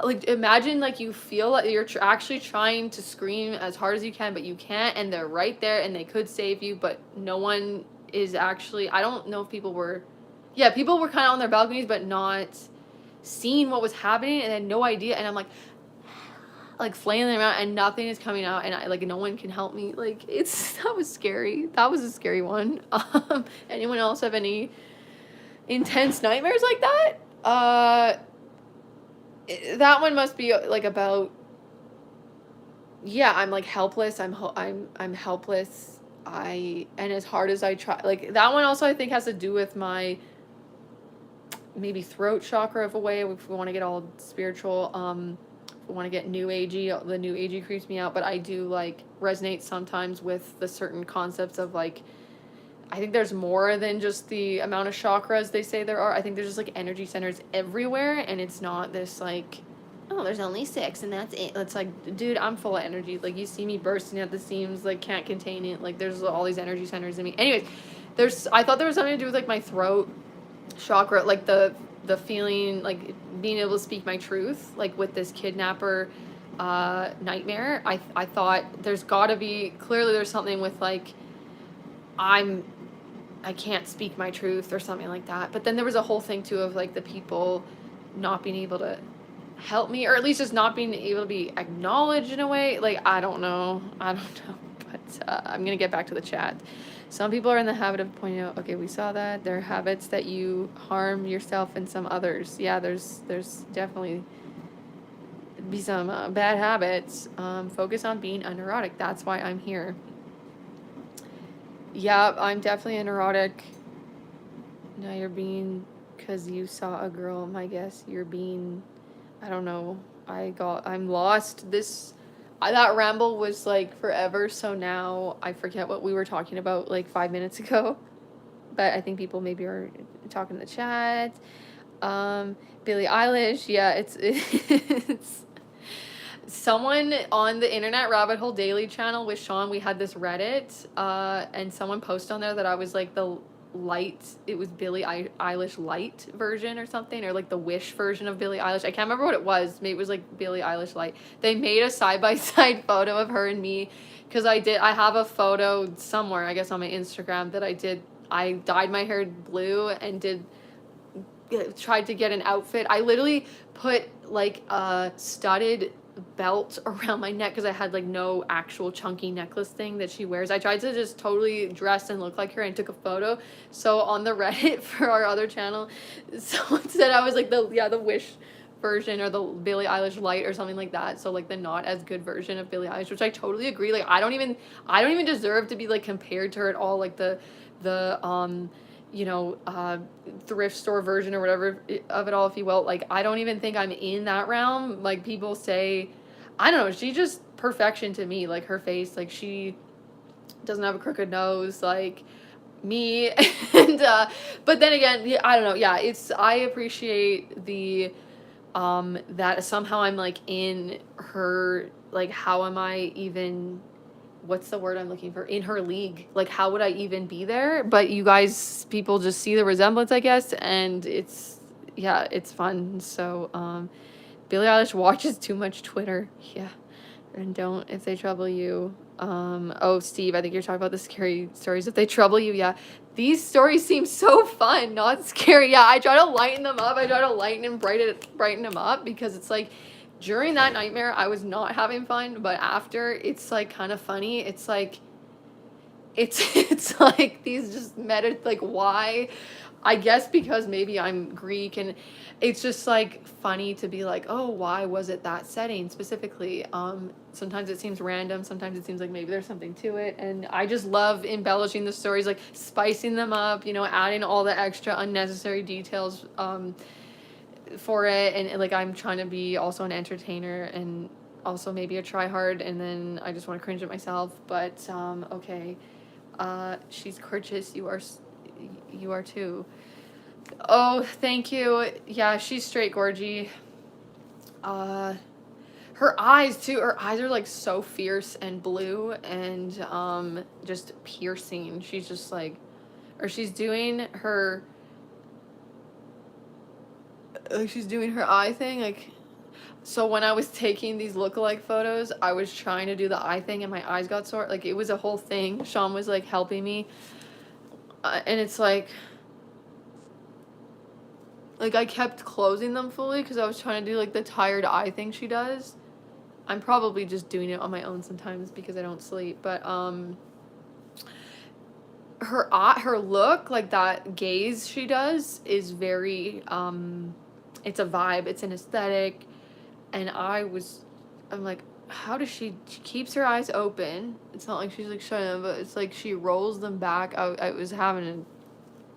like, imagine like you feel like you're actually trying to scream as hard as you can, but you can't, and they're right there and they could save you, but no one is actually, I don't know if people were kind of on their balconies but not seeing what was happening and had no idea, and I'm like flailing them out and nothing is coming out, and I like no one can help me. Like that was scary. That was a scary one. Anyone else have any intense nightmares like that? That one must be like about, yeah, I'm like helpless. I'm helpless. And as hard as I try, like that one also I think has to do with my maybe throat chakra of a way, if we want to get all spiritual. If we want to get new agey, the new agey creeps me out, but I do like resonate sometimes with the certain concepts of like, I think there's more than just the amount of chakras they say there are. I think there's just like energy centers everywhere, and it's not this like, oh, there's only 6 and that's it. It's like, dude, I'm full of energy. Like you see me bursting at the seams, like can't contain it. Like there's all these energy centers in me. Anyways, I thought there was something to do with like my throat chakra, like the feeling, like being able to speak my truth, like with this kidnapper nightmare. I thought there's gotta be, clearly there's something with like I can't speak my truth or something like that. But then there was a whole thing too of like the people not being able to help me, or at least just not being able to be acknowledged in a way. Like I don't know, but I'm gonna get back to the chat. Some people are in the habit of pointing out, okay, we saw that there are habits that you harm yourself and some others. Yeah, there's definitely be some bad habits. Focus on being unneurotic. That's why I'm here. Yeah, I'm definitely a neurotic. Now you're being, because you saw a girl, my guess, you're being, I don't know. I'm lost. That ramble was like forever, so now I forget what we were talking about like 5 minutes ago. But I think people maybe are talking in the chat. Billie Eilish, yeah, it's someone on the Internet Rabbit Hole Daily channel with Sean, we had this Reddit, and someone posted on there that I was like the light, it was Billie Eilish light version or something, or like the Wish version of Billie Eilish. I can't remember what it was. Maybe it was like Billie Eilish light. They made a side-by-side photo of her and me, because I have a photo somewhere, I guess on my Instagram, that I dyed my hair blue and tried to get an outfit. I literally put like a studded belt around my neck because I had like no actual chunky necklace thing that she wears. I tried to just totally dress and look like her and took a photo. So on the Reddit for our other channel, someone said I was like the Wish version or the Billie Eilish light or something like that. So like the not as good version of Billie Eilish, which I totally agree. Like I don't even deserve to be like compared to her at all. Like the thrift store version or whatever of it all, if you will. Like I don't even think I'm in that realm. Like people say, I don't know, she's just perfection to me. Like her face, like she doesn't have a crooked nose like me. And but then again, yeah, I don't know, yeah, I appreciate the that somehow I'm like in her, like how am I even, what's the word I'm looking for, in her league? Like how would I even be there? But you guys, people just see the resemblance, I guess, and it's fun. So Billie Eilish watches too much Twitter. Yeah. And don't if they trouble you. Oh, Steve, I think you're talking about the scary stories if they trouble you. Yeah, these stories seem so fun, not scary. Yeah, I try to lighten them up. I try to lighten and brighten them up, because it's like during that nightmare I was not having fun, but after it's like kind of funny. It's like it's like these just like why, I guess because maybe I'm Greek, and it's just like funny to be like, oh, why was it that setting specifically? Sometimes it seems random, sometimes it seems like maybe there's something to it, and I just love embellishing the stories, like spicing them up, adding all the extra unnecessary details for it, and like I'm trying to be also an entertainer and also maybe a try hard, and then I just want to cringe at myself. But okay, she's gorgeous. You are too. Oh, thank you. Yeah, she's straight gorgy. Her eyes too. Her eyes are like so fierce and blue and just piercing. She's just like, or she's doing her eye thing, like. So when I was taking these lookalike photos, I was trying to do the eye thing and my eyes got sore. Like it was a whole thing. Sean was like helping me. And it's like I kept closing them fully because I was trying to do like the tired eye thing she does. I'm probably just doing it on my own sometimes because I don't sleep, but her look, like that gaze she does, is very it's a vibe, it's an aesthetic, and I'm like, how does she keeps her eyes open, it's not like she's like shutting them, but it's like she rolls them back. I was having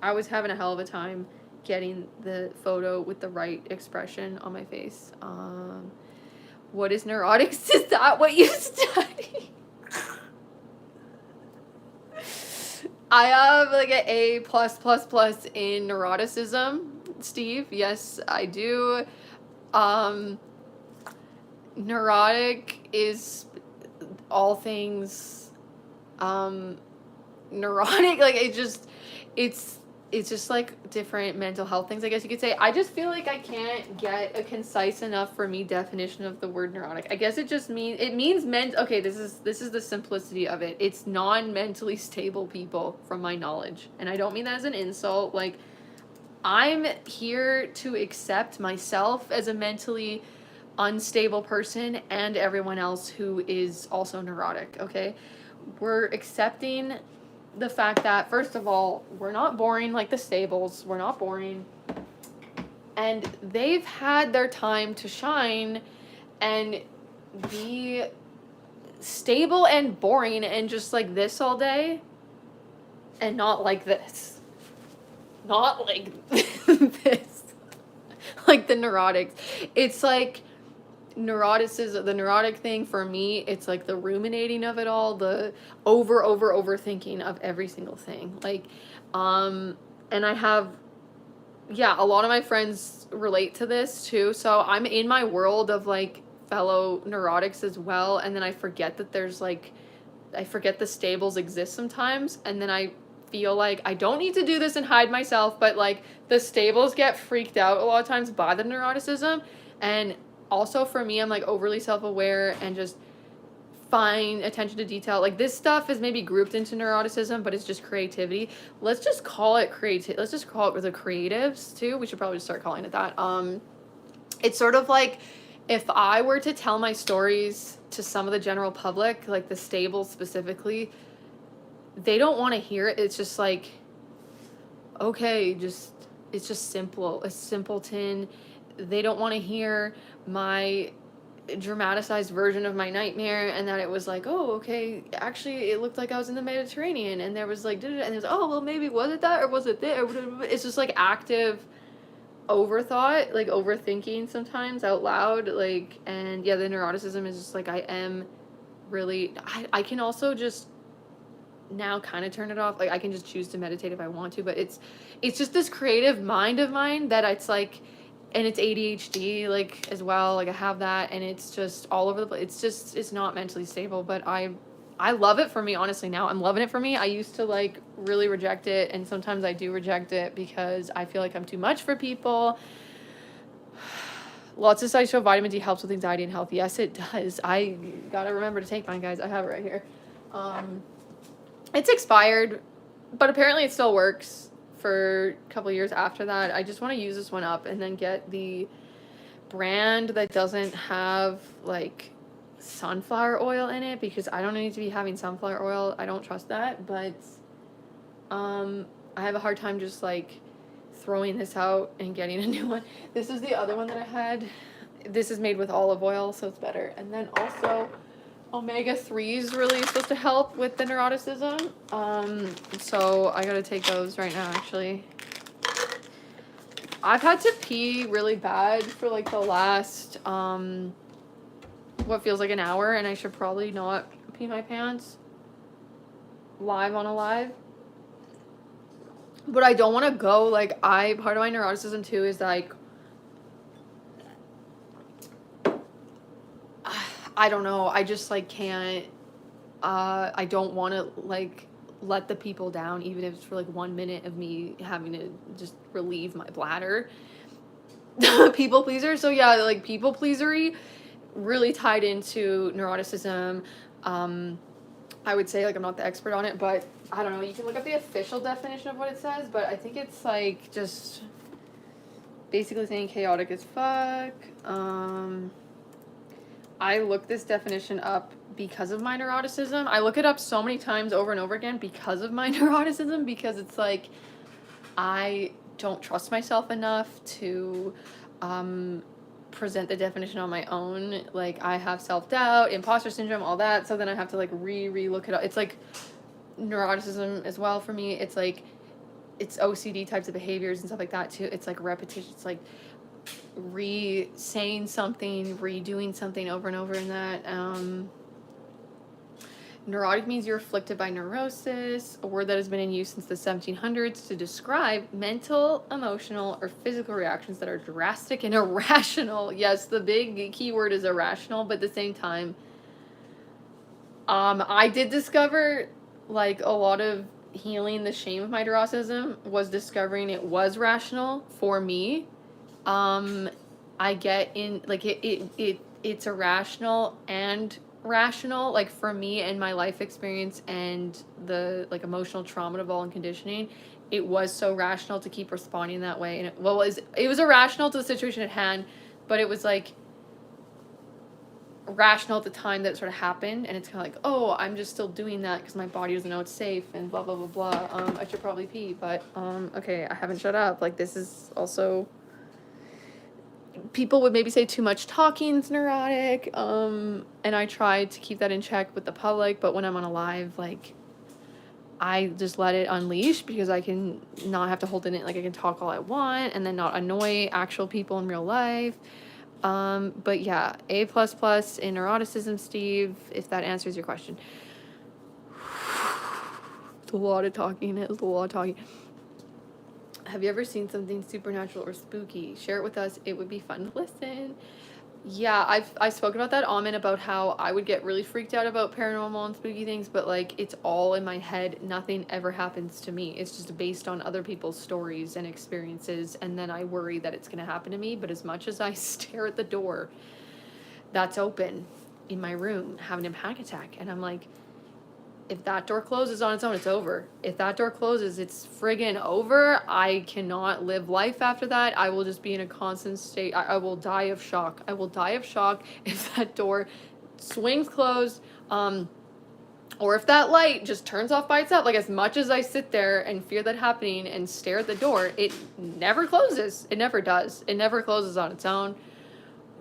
a hell of a time getting the photo with the right expression on my face. What is neurotics? Is that what you study? I have like an A+++ in neuroticism, Steve. Yes, I do. Neurotic is all things neurotic. Like it's just like different mental health things, I guess you could say. I just feel like I can't get a concise enough for me definition of the word neurotic. I guess it means okay, this is the simplicity of it. It's non-mentally stable people, from my knowledge. And I don't mean that as an insult. Like, I'm here to accept myself as a mentally unstable person and everyone else who is also neurotic, okay? We're accepting the fact that, first of all, we're not boring like the stables. We're not boring. And they've had their time to shine and be stable and boring and just like this all day, and not like this. Not like this. Like the neurotics. It's like the neurotic thing for me, it's like the ruminating of it all, the overthinking of every single thing. Like, and I have, a lot of my friends relate to this too. So I'm in my world of like fellow neurotics as well. And then I forget that I forget the stables exist sometimes. And then I feel like I don't need to do this and hide myself, but like the stables get freaked out a lot of times by the neuroticism. And also for me, I'm like overly self-aware and just fine attention to detail. Like, this stuff is maybe grouped into neuroticism, but it's just creativity. Let's just call it let's just call it the creatives too. We should probably just start calling it that. It's sort of like if I were to tell my stories to some of the general public, like the stables specifically, they don't want to hear it. It's just like, okay, it's just simple. It's simpleton. They don't want to hear my dramatized version of my nightmare, and that it was like, oh, okay, actually it looked like I was in the Mediterranean, and there was like, and there's, oh, well, maybe was it that, or was it this, or it's just like active overthought, like overthinking sometimes out loud, like. And the neuroticism is just like, I am really, I can also just now kind of turn it off. Like, I can just choose to meditate if I want to, but it's just this creative mind of mine that it's like, and it's ADHD, like, as well, like I have that, and it's just all over the place. It's not mentally stable, but I love it for me, honestly. Now I'm loving it for me. I used to like really reject it, and sometimes I do reject it because I feel like I'm too much for people. Lots of studies show vitamin D helps with anxiety and health. Yes, it does. I gotta remember to take mine, guys. I have it right here. It's expired, but apparently it still works for a couple years after that. I just want to use this one up and then get the brand that doesn't have like sunflower oil in it, because I don't need to be having sunflower oil. I don't trust that, but I have a hard time just like throwing this out and getting a new one. This is the other one that I had. This is made with olive oil, so it's better. And then also omega-3 is really supposed to help with the neuroticism. So I gotta take those right now, actually. I've had to pee really bad for like the last, what feels like an hour, and I should probably not pee my pants live on a live. But I don't want to go, like, part of my neuroticism too is like, I don't know, I just like can't, I don't want to like let the people down, even if it's for like 1 minute of me having to just relieve my bladder. People pleaser. So yeah, like people pleasery really tied into neuroticism. I would say, like, I'm not the expert on it, but I don't know. You can look up the official definition of what it says, but I think it's, like, just basically saying chaotic as fuck. I looked this definition up because of my neuroticism. I look it up so many times over and over again because of my neuroticism, because it's, like, I don't trust myself enough to present the definition on my own. Like, I have self-doubt, imposter syndrome, all that, so then I have to, like, re-look it up. It's, like, neuroticism as well for me. It's, like, it's OCD types of behaviors and stuff like that, too. It's, like, repetition. It's, like, saying something, redoing something over and over in that. Neurotic means you're afflicted by neurosis, a word that has been in use since the 1700s to describe mental, emotional, or physical reactions that are drastic and irrational. Yes, the big key word is irrational, but at the same time, I did discover, like, a lot of healing the shame of my neuroticism was discovering it was rational for me. I get in, like, it's irrational and rational, like, for me and my life experience and the, like, emotional trauma of all and conditioning. It was so rational to keep responding that way, and it was irrational to the situation at hand, but it was, like, rational at the time that it sort of happened, and it's kind of like, oh, I'm just still doing that because my body doesn't know it's safe and blah blah blah blah. I should probably pee, but okay, I haven't shut up. Like, this is also, people would maybe say too much talking is neurotic, and I try to keep that in check with the public, but when I'm on a live, like, I just let it unleash because I can not have to hold it in. Like, I can talk all I want and then not annoy actual people in real life. But yeah, A++ in neuroticism, Steve, if that answers your question. It's a lot of talking. It was a lot of talking. Have you ever seen something supernatural or spooky? Share it with us. It would be fun to listen. Yeah, I spoke about that about how I would get really freaked out about paranormal and spooky things, but, like, it's all in my head. Nothing ever happens to me. It's just based on other people's stories and experiences, and then I worry that it's going to happen to me. But as much as I stare at the door that's open in my room having a panic attack, and I'm like, if that door closes on its own, it's over. If that door closes, it's friggin' over. I cannot live life after that. I will just be in a constant state. I will die of shock. I will die of shock if that door swings closed, or if that light just turns off by itself. Like, as much as I sit there and fear that happening and stare at the door, it never closes. It never does. It never closes on its own.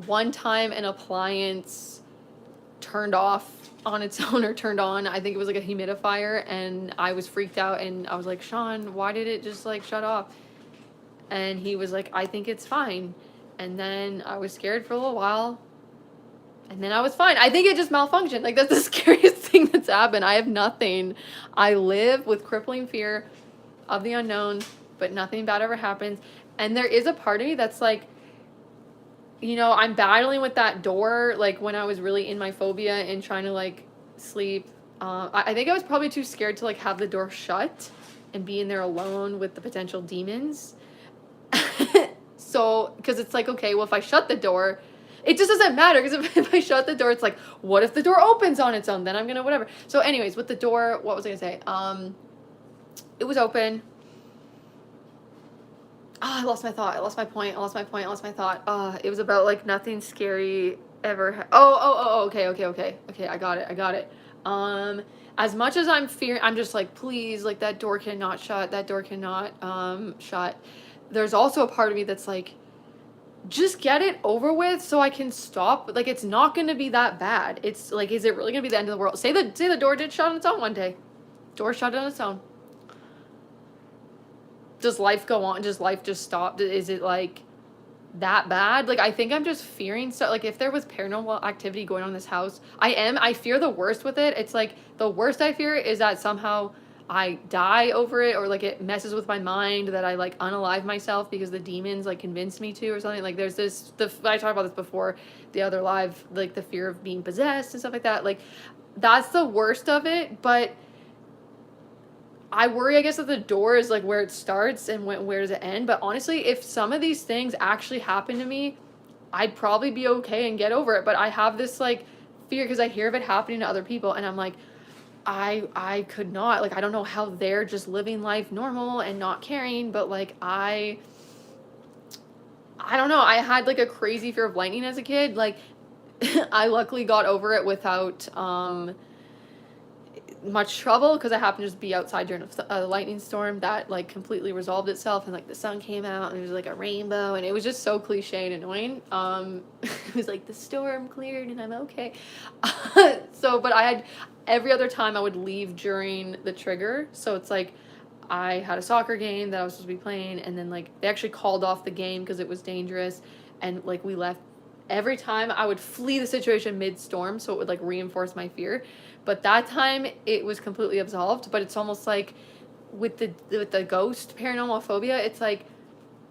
One time an appliance turned off on its own or turned on. I think it was like a humidifier, and I was freaked out, and I was like, Sean, why did it just, like, shut off? And he was like, I think it's fine. And then I was scared for a little while, and then I was fine. I think it just malfunctioned. Like, that's the scariest thing that's happened. I have nothing. I live with crippling fear of the unknown, but nothing bad ever happens. And there is a part of me that's like, you know, I'm battling with that door, like, when I was really in my phobia and trying to, like, sleep. I think I was probably too scared to, like, have the door shut and be in there alone with the potential demons. So, because it's like, okay, well, if I shut the door, it just doesn't matter, because if I shut the door, it's like, what if the door opens on its own? Then I'm gonna whatever. So anyways, with the door, what was I gonna say? It was open. I lost my thought. I lost my point. I lost my thought. It was about, like, nothing scary ever. Okay. I got it. As much as I'm fearing, I'm just like, please, like, that door cannot shut. That door cannot shut. There's also a part of me that's like, just get it over with so I can stop. Like, it's not going to be that bad. It's like, is it really going to be the end of the world? Say the door did shut on its own one day. Door shut on its own. Does life go on? Does life just stop? Is it, like, that bad? Like, I think I'm just fearing stuff. Like, if there was paranormal activity going on in this house, I fear the worst with it. It's like, the worst I fear is that somehow I die over it, or, like, it messes with my mind, that I, like, unalive myself because the demons, like, convinced me to, or something. Like, there's I talked about this before, the other live, like, the fear of being possessed and stuff like that. Like, that's the worst of it, but I worry, I guess, that the door is, like, where it starts and where does it end. But honestly, if some of these things actually happen to me, I'd probably be okay and get over it. But I have this, like, fear because I hear of it happening to other people, and I'm like, I could not, like, I don't know how they're just living life normal and not caring, but like I don't know. I had like a crazy fear of lightning as a kid. Like I luckily got over it without much trouble because I happened to just be outside during a lightning storm that like completely resolved itself, and like the sun came out and it was like a rainbow, and it was just so cliche and annoying. It was like the storm cleared and I'm okay. So but I had every other time I would leave during the trigger, so it's like I had a soccer game that I was supposed to be playing, and then like they actually called off the game because it was dangerous, and like we left. Every time I would flee the situation mid-storm, so it would like reinforce my fear. But that time it was completely absolved. But it's almost like with the ghost paranormal phobia, it's like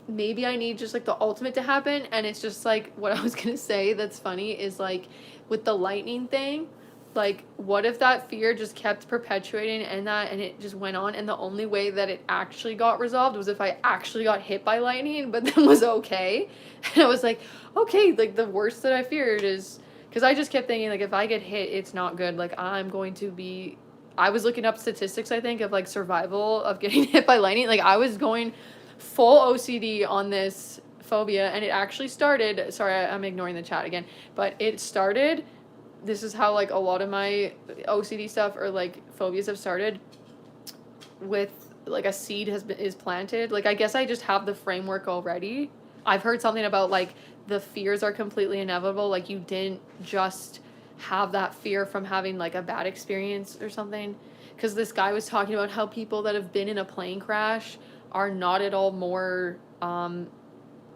maybe I need just like the ultimate to happen. And it's just like what I was gonna say that's funny is like with the lightning thing, like what if that fear just kept perpetuating and it just went on, and the only way that it actually got resolved was if I actually got hit by lightning but then was okay. And I was like, okay, like the worst that I feared is, because I just kept thinking like if I get hit it's not good, like I'm going to be, I was looking up statistics I think of like survival of getting hit by lightning. Like I was going full OCD on this phobia, and it actually started, sorry I'm ignoring the chat again, but it started, this is how like a lot of my OCD stuff or like phobias have started, with like a seed is planted. Like I guess I just have the framework already. I've heard something about like the fears are completely inevitable, like you didn't just have that fear from having like a bad experience or something, because this guy was talking about how people that have been in a plane crash are not at all more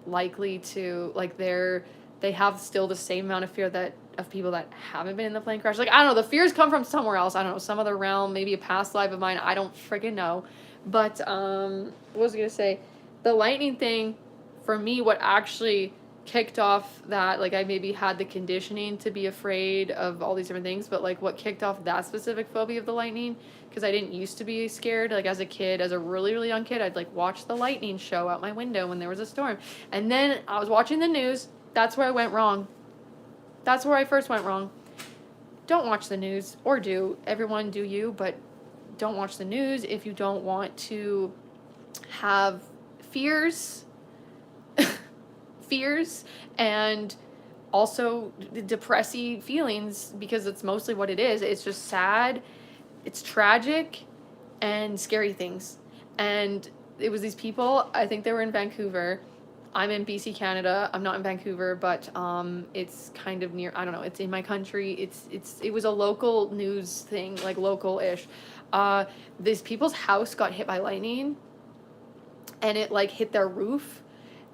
likely to, like they have still the same amount of fear that of people that haven't been in the plane crash. Like I don't know, the fears come from somewhere else. I don't know, some other realm, maybe a past life of mine. I don't freaking know. But what was I gonna say? The lightning thing, for me, what actually kicked off that, like I maybe had the conditioning to be afraid of all these different things, but like what kicked off that specific phobia of the lightning, because I didn't used to be scared. Like as a kid, as a really, really young kid, I'd like watch the lightning show out my window when there was a storm. And then I was watching the news. That's where I went wrong. That's where I first went wrong. Don't watch the news, or do. Everyone do you, but don't watch the news if you don't want to have fears. Fears and also depressy feelings, because it's mostly what it is. It's just sad, it's tragic, and scary things. And it was these people, I think they were in Vancouver. I'm in BC, Canada. I'm not in Vancouver, but it's kind of near, I don't know, it's in my country. It was a local news thing, like local-ish. These people's house got hit by lightning, and it like hit their roof.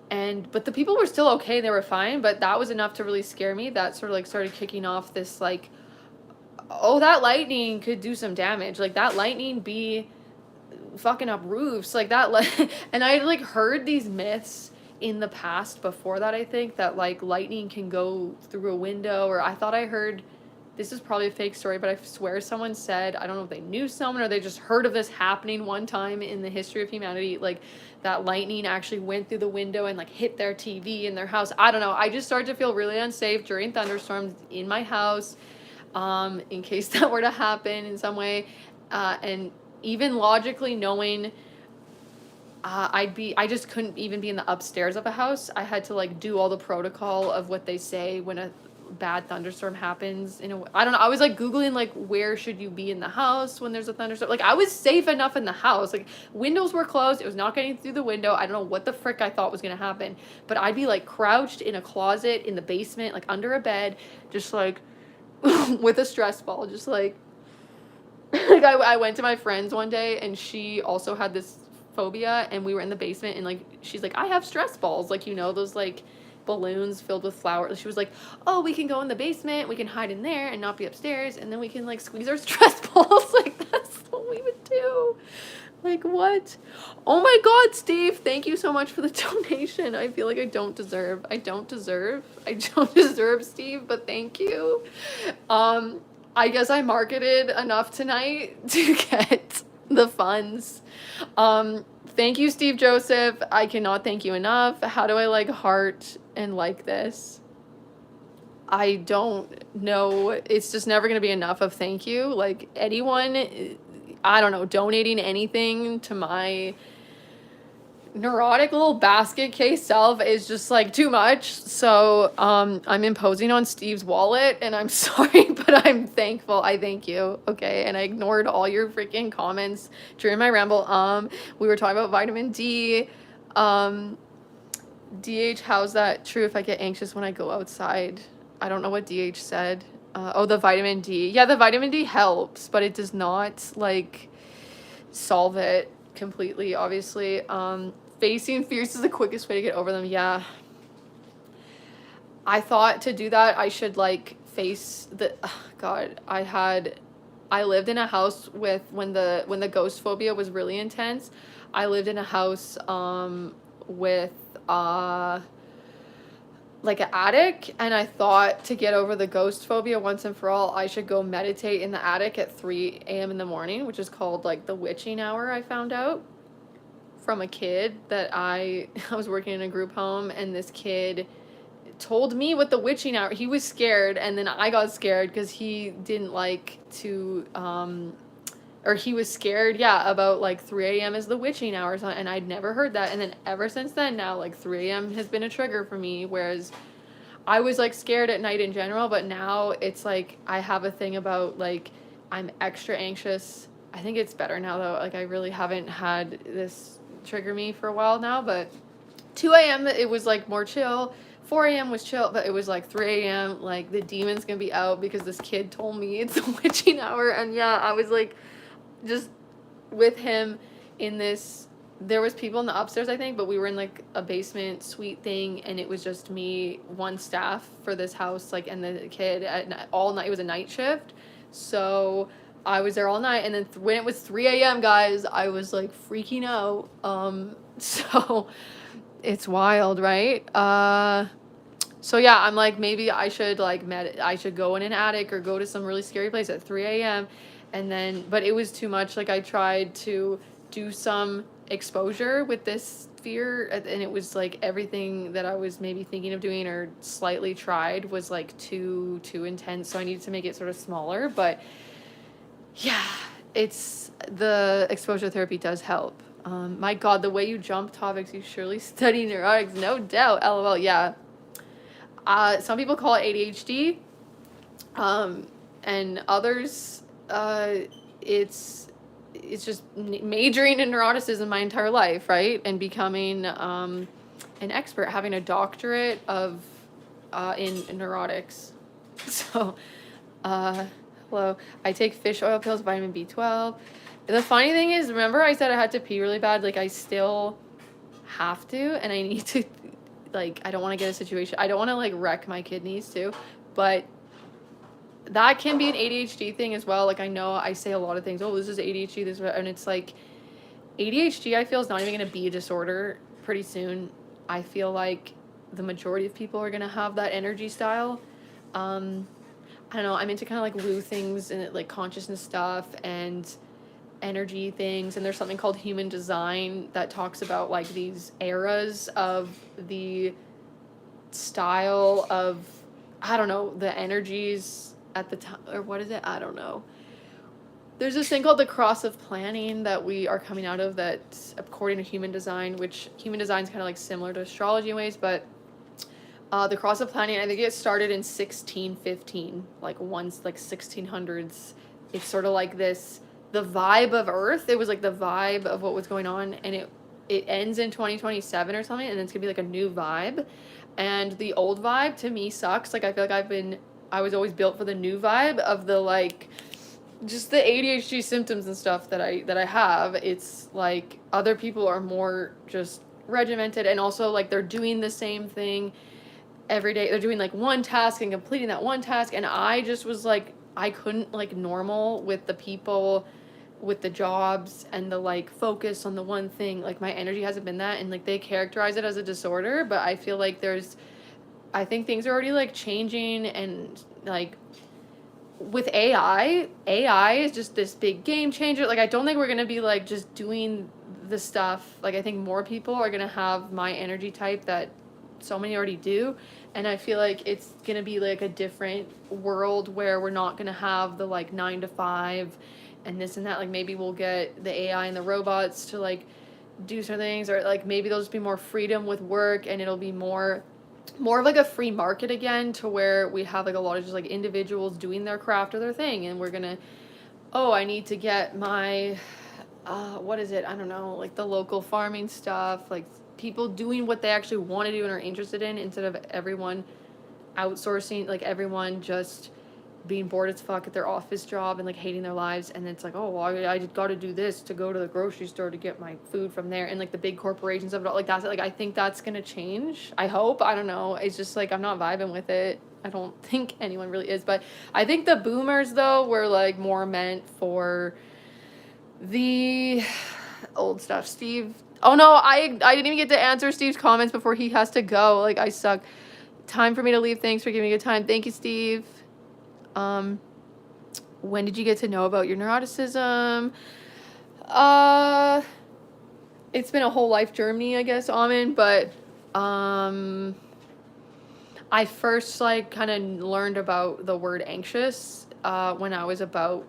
But the people were still okay, they were fine, but that was enough to really scare me. That sort of like started kicking off this like, oh, that lightning could do some damage. Like that lightning be fucking up roofs, like that. And I like heard these myths in the past before that, I think, that like lightning can go through a window, or I thought I heard, this is probably a fake story, but I swear someone said, I don't know if they knew someone or they just heard of this happening one time in the history of humanity, like that lightning actually went through the window and like hit their TV in their house. I don't know. I just started to feel really unsafe during thunderstorms in my house, in case that were to happen in some way. And even logically knowing I just couldn't even be in the upstairs of a house. I had to like do all the protocol of what they say when a bad thunderstorm happens. I don't know. I was like Googling like where should you be in the house when there's a thunderstorm. Like I was safe enough in the house. Like windows were closed. It was not getting through the window. I don't know what the frick I thought was gonna happen. But I'd be like crouched in a closet in the basement, like under a bed, just like with a stress ball, just like like I went to my friend's one day and she also had this phobia, and we were in the basement, and like she's like, I have stress balls, like, you know, those like balloons filled with flowers. She was like, oh, we can go in the basement, we can hide in there and not be upstairs, and then we can like squeeze our stress balls. Like that's what we would do. Like what? Oh my god, Steve, thank you so much for the donation. I feel like I don't deserve, Steve, but thank you. I guess I marketed enough tonight to get the funds. Thank you, Steve Joseph. I cannot thank you enough. How do I like heart and like this? I don't know. It's just never going to be enough of thank you. Like anyone, I don't know, donating anything to my neurotic little basket case self is just like too much. So I'm imposing on Steve's wallet, and I'm sorry, but I'm thankful. I thank you. Okay. And I ignored all your freaking comments during my ramble. We were talking about vitamin D. DH, how's that true if I get anxious when I go outside? I don't know what DH said. Oh, the vitamin D. Yeah, the vitamin D helps, but it does not like solve it completely, obviously. Facing fears is the quickest way to get over them. Yeah. I thought to do that I should like face the God, I lived in a house with when the ghost phobia was really intense. I lived in a house with like an attic, and I thought to get over the ghost phobia once and for all, I should go meditate in the attic at 3 a.m. in the morning, which is called like the witching hour. I found out from a kid that I was working in a group home, and this kid told me what the witching hour, he was scared, and then I got scared because he didn't like to or he was scared, yeah, about like 3 a.m. is the witching hour, and I'd never heard that. And then ever since then, now like 3 a.m. has been a trigger for me, whereas I was like scared at night in general, but now it's like I have a thing about like I'm extra anxious. I think it's better now though. Like I really haven't had this trigger me for a while now, but 2 a.m. it was like more chill. 4 a.m. was chill, but it was like 3 a.m. like the demon's gonna be out because this kid told me it's the witching hour. And yeah, I was like just with him in this, there was people in the upstairs I think, but we were in like a basement suite thing, and it was just me, one staff for this house, like, and the kid at all night. It was a night shift, so I was there all night, and then when it was 3 a.m. guys, I was like freaking out. So it's wild, right? So yeah, I'm like, maybe I should like I should go in an attic or go to some really scary place at 3 a.m. And then, but it was too much. Like I tried to do some exposure with this fear, and it was like everything that I was maybe thinking of doing or slightly tried was like too intense. So I needed to make it sort of smaller. But yeah, it's the exposure therapy does help. My God, the way you jump topics, you surely study neurotics, no doubt. LOL. Yeah. Some people call it ADHD, and others, it's just majoring in neuroticism my entire life, right? And becoming an expert, having a doctorate of in neurotics. So, hello. I take fish oil pills, vitamin B12. The funny thing is, remember I said I had to pee really bad? Like, I still have to, and I need to, like, I don't want to get a situation. I don't want to, like, wreck my kidneys, too. But that can be an ADHD thing as well. Like, I know I say a lot of things. Oh, this is ADHD, this, and it's like, ADHD, I feel, is not even going to be a disorder pretty soon. I feel like the majority of people are going to have that energy style. I don't know. I'm into kind of, like, woo things and, like, consciousness stuff and energy things, and there's something called human design that talks about like these eras of the style of, I don't know, the energies at the time, or what is it, I don't know. There's this thing called the cross of planning that we are coming out of, that according to human design, which human design is kind of like similar to astrology in ways, but the cross of planning, I think it started in 1615, like once, like 1600s. It's sort of like this, the vibe of Earth. It was like the vibe of what was going on, and it ends in 2027 or something, and then it's gonna be like a new vibe. And the old vibe to me sucks. Like I feel like I was always built for the new vibe of the, like, just the ADHD symptoms and stuff that I have. It's like other people are more just regimented, and also like they're doing the same thing every day. They're doing like one task and completing that one task, and I just was like, I couldn't like normal with the people, with the jobs, and the like focus on the one thing. Like my energy hasn't been that, and like they characterize it as a disorder, but I feel like I think things are already like changing, and like with AI is just this big game changer. Like I don't think we're gonna be like just doing the stuff. Like I think more people are gonna have my energy type that so many already do. And I feel like it's gonna be like a different world where we're not gonna have the like 9 to 5 and this and that. Like maybe we'll get the AI and the robots to like do certain things, or like maybe there'll just be more freedom with work, and it'll be more of like a free market again, to where we have like a lot of just like individuals doing their craft or their thing, and we're gonna, oh, I need to get my what is it, I don't know, like the local farming stuff, like people doing what they actually want to do and are interested in, instead of everyone outsourcing, like everyone just being bored as fuck at their office job and like hating their lives, and it's like, oh well, I got to do this to go to the grocery store to get my food from there, and like the big corporations of it all, like that's like, I think that's gonna change, I hope, I don't know, it's just like I'm not vibing with it. I don't think anyone really is, but I think the boomers though were like more meant for the old stuff. Steve, oh no, I didn't even get to answer Steve's comments before he has to go, like I suck. Time for me to leave, thanks for giving me a good time. Thank you, Steve. When did you get to know about your neuroticism? It's been a whole life journey, I guess, Amin, but I first like kind of learned about the word anxious when I was about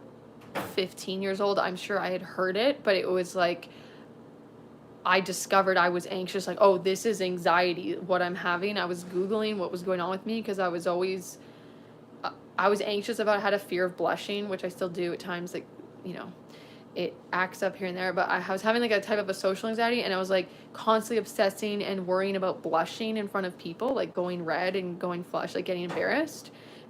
15 years old. I'm sure I had heard it, but it was like I discovered I was anxious, like, oh, this is anxiety, what I'm having. I was Googling what was going on with me, because I was always I was anxious about, I had a fear of blushing, which I still do at times, like, you know, it acts up here and there, but I was having like a type of a social anxiety, and I was like constantly obsessing and worrying about blushing in front of people, like going red and going flush, like getting embarrassed.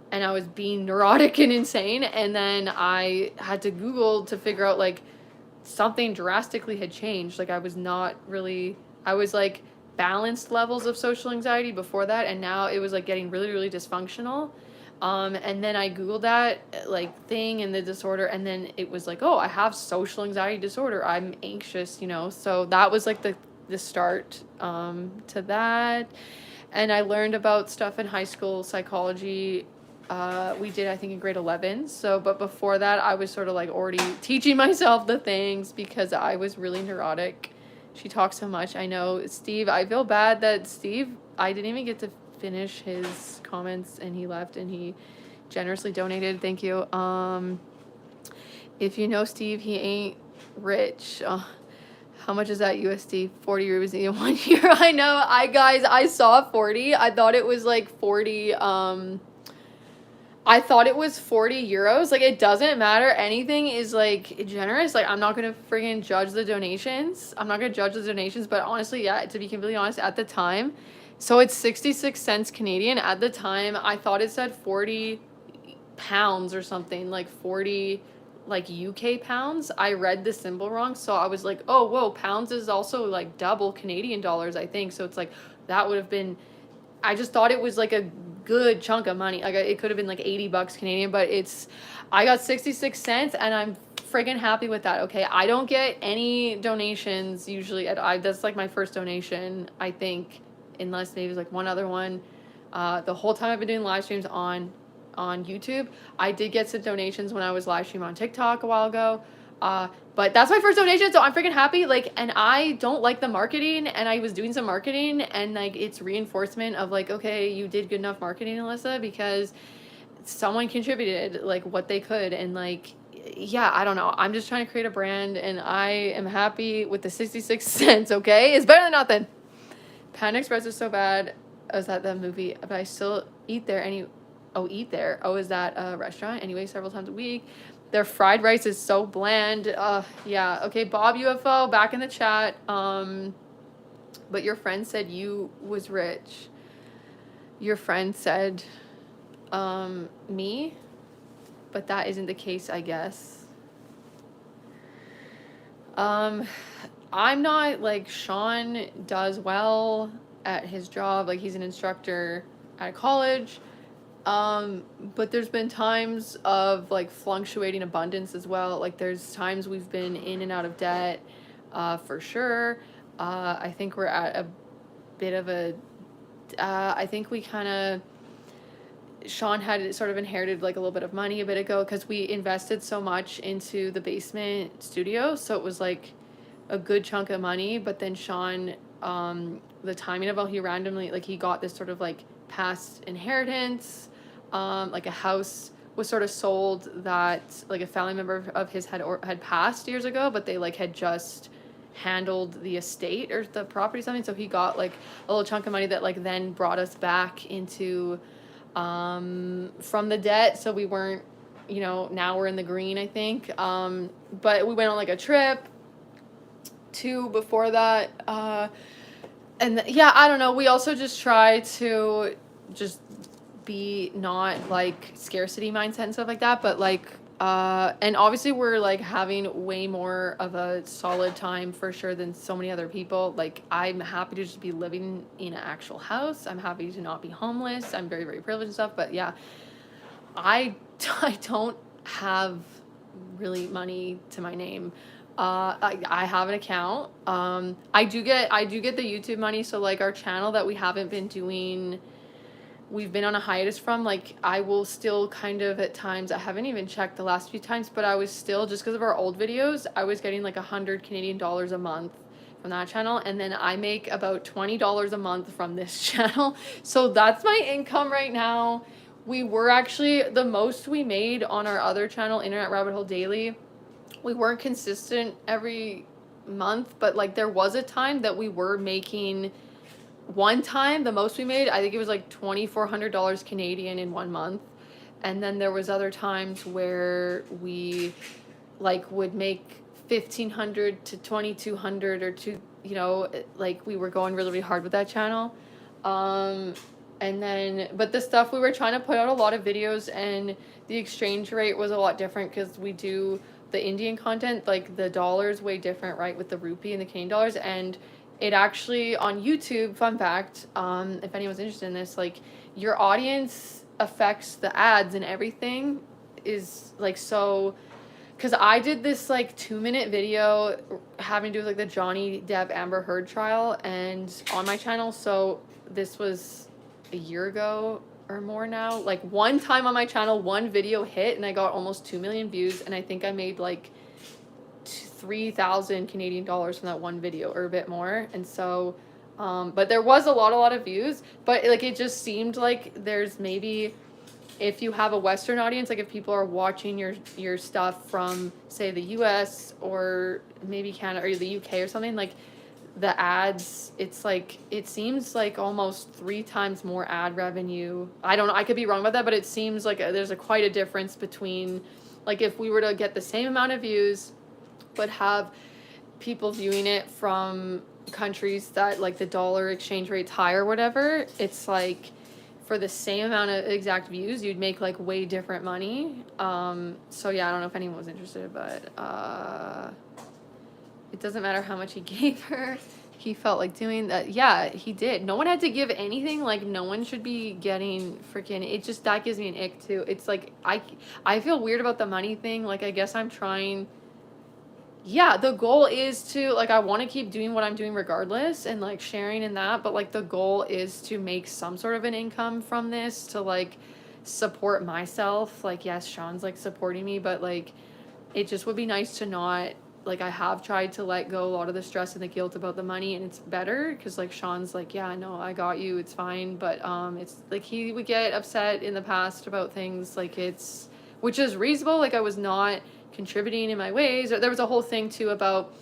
And I was being neurotic and insane. And then I had to Google to figure out like something drastically had changed. Like I was not really, I was like balanced levels of social anxiety before that, and now it was like getting really, really dysfunctional. And then I Googled that like thing and the disorder, and then it was like, oh, I have social anxiety disorder. I'm anxious, you know? So that was like the start, to that. And I learned about stuff in high school, psychology. We did, I think, in grade 11. So, but before that, I was sort of like already teaching myself the things, because I was really neurotic. She talks so much. I know, Steve, I feel bad that Steve, I didn't even get to finish his comments, and he left, and he generously donated. Thank you. If you know Steve, he ain't rich. How much is that USD? 40 rupees in 1 year. I know. I saw 40. I thought it was like 40. I thought it was 40 euros. Like, it doesn't matter. Anything is like generous. Like, I'm not gonna friggin' judge the donations. But honestly, yeah, to be completely honest, at the time, so it's 66 cents Canadian. At the time, I thought it said 40 pounds or something, like 40 like UK pounds. I read the symbol wrong, so I was like, oh, whoa, pounds is also like double Canadian dollars, I think. So it's like, that would have been, I just thought it was like a good chunk of money. Like, it could have been like 80 bucks Canadian, but I got 66 cents, and I'm friggin' happy with that. Okay, I don't get any donations usually. That's like my first donation, I think, unless maybe like one other one. The whole time I've been doing live streams on YouTube, I did get some donations when I was live streaming on TikTok a while ago. But that's my first donation, so I'm freaking happy. Like, and I don't like the marketing, and I was doing some marketing, and like it's reinforcement of like, okay, you did good enough marketing, Alyssa, because someone contributed like what they could, and like, yeah, I don't know. I'm just trying to create a brand, and I am happy with the 66 cents. Okay, it's better than nothing. Panda Express is so bad. Oh, is that the movie? But I still eat there. Eat there. Oh, is that a restaurant? Anyway, several times a week. Their fried rice is so bland. Yeah. Okay, Bob UFO, back in the chat. But your friend said you was rich. Your friend said, me? But that isn't the case, I guess. I'm not, like, Sean does well at his job. Like, he's an instructor at college. But there's been times of, like, fluctuating abundance as well. Like, there's times we've been in and out of debt, for sure. I think we're at a bit of a, I think we kind of, Sean had sort of inherited like a little bit of money a bit ago, because we invested so much into the basement studio. So it was like a good chunk of money, but then Sean the timing of how he randomly, like, he got this sort of like past inheritance, like a house was sort of sold that like a family member of his had passed years ago, but they like had just handled the estate or the property or something, so he got like a little chunk of money that like then brought us back into from the debt, so we weren't, you know, now we're in the green, I think. But we went on like a trip too before that, and yeah, I don't know, we also just try to just be not like scarcity mindset and stuff like that, but like and obviously we're like having way more of a solid time for sure than so many other people. Like, I'm happy to just be living in an actual house, I'm happy to not be homeless, I'm very, very privileged and stuff, but yeah, I I don't have really money to my name. I have an account. I do get the YouTube money, so like our channel that we haven't been doing, we've been on a hiatus from, like, I will still kind of at times, I haven't even checked the last few times, but I was still, just because of our old videos, I was getting like 100 Canadian dollars a month from that channel, and then I make about $20 a month from this channel. So that's my income right now. We were actually, the most we made on our other channel, Internet Rabbit Hole Daily, we weren't consistent every month, but like there was a time that we were making, one time the most we made, I think it was like $2,400 Canadian in 1 month. And then there was other times where we like would make 1,500 to 2,200 or two, you know, like we were going really, really hard with that channel. And then, but the stuff, we were trying to put out a lot of videos, and the exchange rate was a lot different because we do the Indian content, like the dollar's way different, right, with the rupee and the Canadian dollars. And it actually, on YouTube, fun fact, if anyone's interested in this, like, your audience affects the ads and everything is like, so, because I did this like 2-minute video having to do with like the Johnny Depp Amber Heard trial, and on my channel, so this was a year ago or more now, like one time on my channel, one video hit and I got almost 2 million views, and I think I made like 3,000 Canadian dollars from that one video, or a bit more. And so but there was a lot of views, but like it just seemed like there's maybe, if you have a Western audience, like if people are watching your stuff from say the US or maybe Canada or the UK or something, like the ads, it's like, it seems like almost 3 times more ad revenue. I don't know, I could be wrong about that, but it seems like there's quite a difference between, like, if we were to get the same amount of views but have people viewing it from countries that like the dollar exchange rate's high or whatever, it's like for the same amount of exact views you'd make like way different money. So yeah, I don't know if anyone was interested, but it doesn't matter how much he gave her. He felt like doing that. Yeah, he did. No one had to give anything. Like, no one should be getting freaking, it just, that gives me an ick too. It's like, I feel weird about the money thing. Like, I guess I'm trying, yeah, the goal is to, like, I want to keep doing what I'm doing regardless and like sharing in that, but like the goal is to make some sort of an income from this to like support myself. Like, yes, Sean's like supporting me, but like it just would be nice to not, like, I have tried to let go a lot of the stress and the guilt about the money, and it's better because like Sean's like, yeah, no, I got you, it's fine. But it's like he would get upset in the past about things, like, it's, which is reasonable, like I was not contributing in my ways, or there was a whole thing too about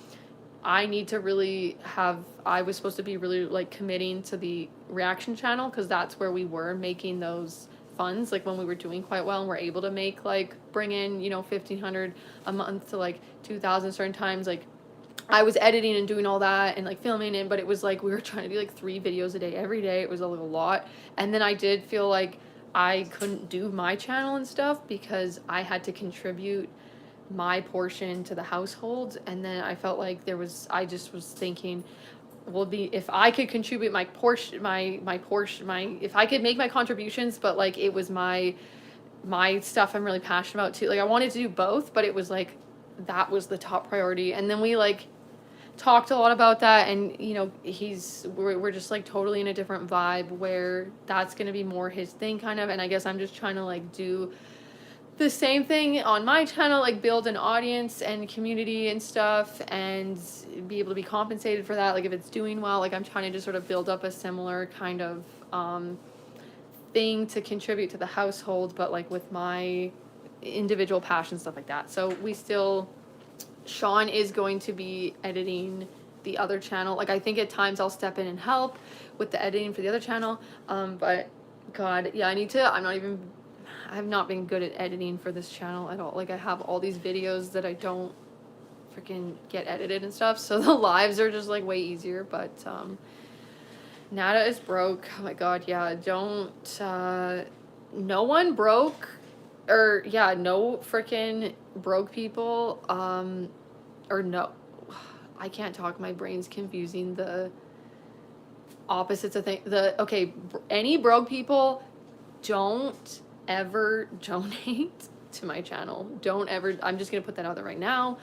I need to really have, I was supposed to be really like committing to the reaction channel because that's where we were making those funds, like when we were doing quite well and we're able to make, like, bring in, you know, 1,500 a month to like 2,000 certain times. Like, I was editing and doing all that and like filming it, but it was like we were trying to do like 3 videos a day every day. It was a lot. And then I did feel like I couldn't do my channel and stuff because I had to contribute my portion to the household. And then I felt like I just was thinking, well, if I could contribute my portion, if I could make my contributions, but like it was my stuff I'm really passionate about too. Like, I wanted to do both, but it was like that was the top priority. And then we like talked a lot about that, and you know, we're just like totally in a different vibe where that's gonna be more his thing kind of. And I guess I'm just trying to like do the same thing on my channel, like build an audience and community and stuff, and be able to be compensated for that. Like if it's doing well, like I'm trying to just sort of build up a similar kind of thing to contribute to the household, but like with my individual passion, stuff like that. So Sean is going to be editing the other channel. Like I think at times I'll step in and help with the editing for the other channel. But God, yeah, I have not been good at editing for this channel at all. Like I have all these videos that I don't freaking get edited and stuff. So the lives are just like way easier, but Nada is broke. Oh my God, yeah, no one broke, or yeah, no freaking broke people, or no, I can't talk, my brain's confusing the opposites of things. Any broke people, don't ever donate to my channel. Don't ever, I'm just gonna put that out there right now.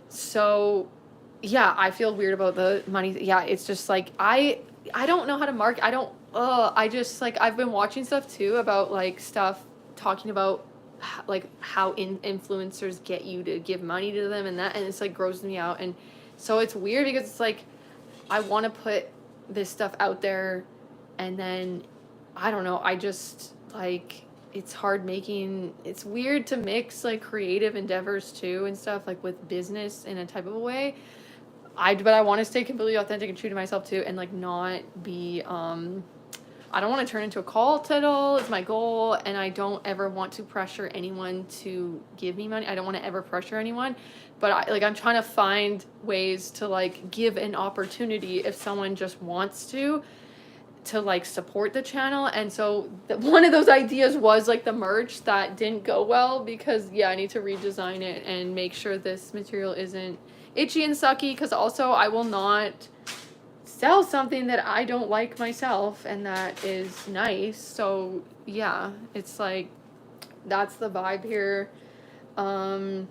So yeah, I feel weird about the money. Yeah, it's just like I don't know how to market. I just like I've been watching stuff too about like stuff talking about like how influencers get you to give money to them, and it's like grosses me out. And so it's weird because it's like I want to put this stuff out there, and then I don't know, I just like it's weird to mix like creative endeavors too and stuff like with business in a type of a way. But I want to stay completely authentic and true to myself too, and like not be I don't want to turn into a cult at all is my goal, and I don't ever want to pressure anyone to give me money. I don't want to ever pressure anyone, but I'm trying to find ways to like give an opportunity if someone just wants to like support the channel. And so one of those ideas was like the merch that didn't go well because I need to redesign it and make sure this material isn't itchy and sucky, because also I will not sell something that I don't like myself and that is nice. So yeah, it's like that's the vibe here. And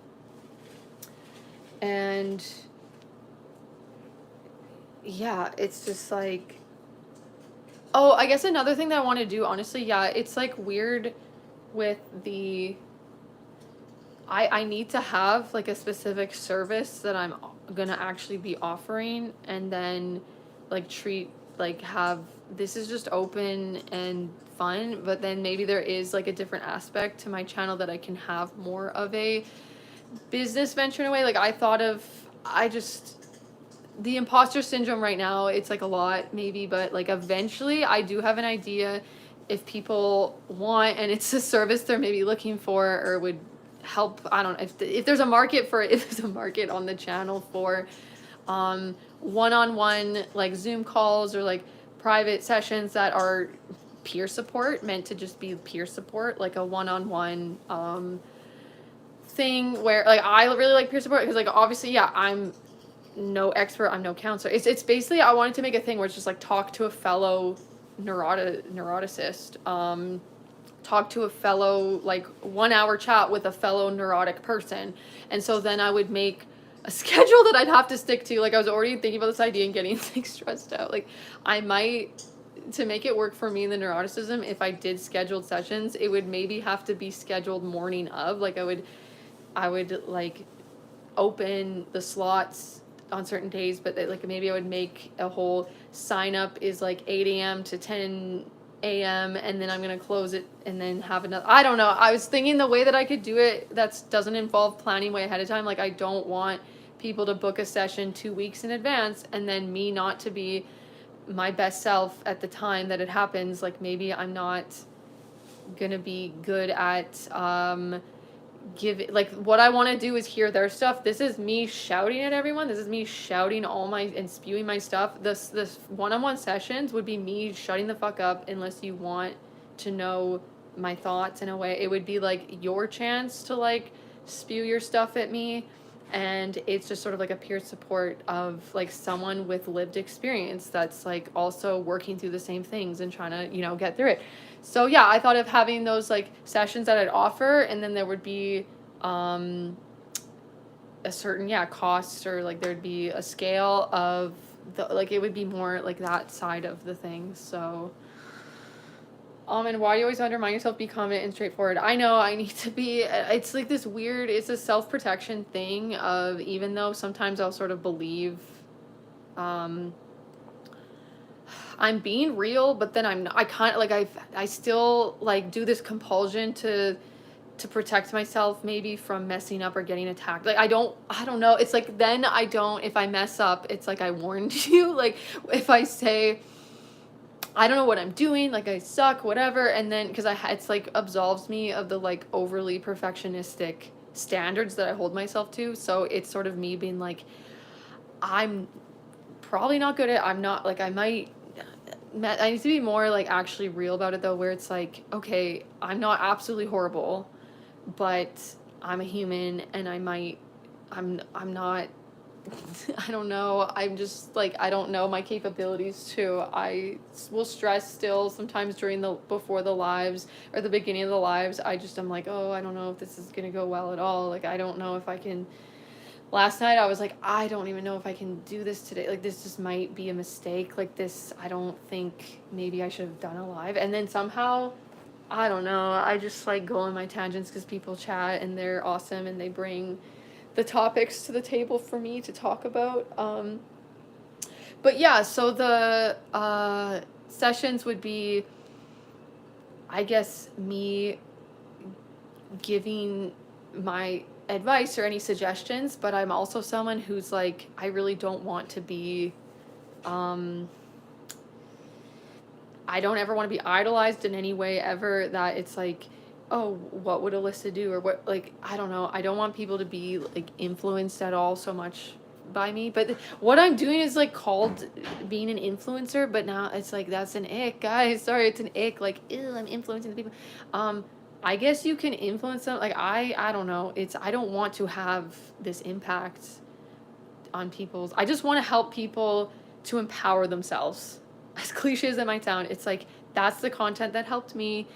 yeah, it's just like, oh, I guess another thing that I want to do, honestly, yeah, it's like weird with I need to have like a specific service that I'm gonna actually be offering, and then like have this is just open and fun, but then maybe there is like a different aspect to my channel that I can have more of a business venture in a way. Like the imposter syndrome right now, it's like a lot maybe, but like eventually I do have an idea if people want, and it's a service they're maybe looking for or would help. I don't know if there's a market for it, if there's a market on the channel for one-on-one like Zoom calls or like private sessions that are peer support, meant to just be peer support, like a one-on-one thing where like I really like peer support because like obviously I'm no expert, I'm no counselor. It's basically I wanted to make a thing where it's just like talk to a fellow neuroticist, talk to a fellow like 1 hour chat with a fellow neurotic person. And so then I would make a schedule that I'd have to stick to. Like I was already thinking about this idea and getting like stressed out. Like I might, to make it work for me in the neuroticism, if I did scheduled sessions, it would maybe have to be scheduled morning of. Like I would like open the slots on certain days, but like maybe I would make a whole sign up is like 8 a.m. to 10 a.m. and then I'm gonna close it and then have another. I don't know. I was thinking the way that I could do it that doesn't involve planning way ahead of time. Like I don't want people to book a session 2 weeks in advance and then me not to be my best self at the time that it happens. Like maybe I'm not gonna be good at like what I want to do is hear their stuff. This is me shouting at everyone. This is me shouting and spewing my stuff. This one-on-one sessions would be me shutting the fuck up unless you want to know my thoughts. In a way, it would be like your chance to like spew your stuff at me, and it's just sort of like a peer support of like someone with lived experience that's like also working through the same things and trying to get through it. So yeah, I thought of having those like sessions that I'd offer, and then there would be a certain cost, or like there'd be a scale of the, like it would be more like that side of the thing. So And why do you always undermine yourself? Be confident and straightforward. I know I need to be. It's like this weird. It's a self-protection thing of, even though sometimes I'll sort of believe, um, I'm being real, but then I'm not, I kind of like I still like do this compulsion to protect myself maybe from messing up or getting attacked. Like I don't know. It's like then I don't, if I mess up, it's like I warned you. Like if I say I don't know what I'm doing, like I suck, whatever, and then because it's like absolves me of the like overly perfectionistic standards that I hold myself to. So it's sort of me being like, I'm probably not good at. I'm not like I might. I need to be more like actually real about it though, where it's like, okay, I'm not absolutely horrible, but I'm a human, and I'm not. I don't know. I'm just like, I don't know my capabilities too. I will stress still sometimes before the lives or the beginning of the lives. I'm like, oh, I don't know if this is gonna go well at all. Like, I don't know if I can. Last night I was like, I don't even know if I can do this today. Like, this just might be a mistake. Like, this, I don't think maybe I should have done a live. And then somehow, I don't know, I just like go on my tangents because people chat and they're awesome and they bring the topics to the table for me to talk about. But yeah, so the sessions would be, I guess, me giving my advice or any suggestions, but I'm also someone who's like, I really don't want to be, I don't ever want to be idolized in any way ever, that it's like, oh, what would Alyssa do, or what, like, I don't know, I don't want people to be like influenced at all so much by me. But what I'm doing is like called being an influencer, but now it's like, that's an ick, guys, sorry, it's an ick, like, ew, I'm influencing the people. I guess you can influence them, like, I don't know, it's, I don't want to have this impact on people's, I just want to help people to empower themselves. As cliche as that might sound, it's like, that's the content that helped me.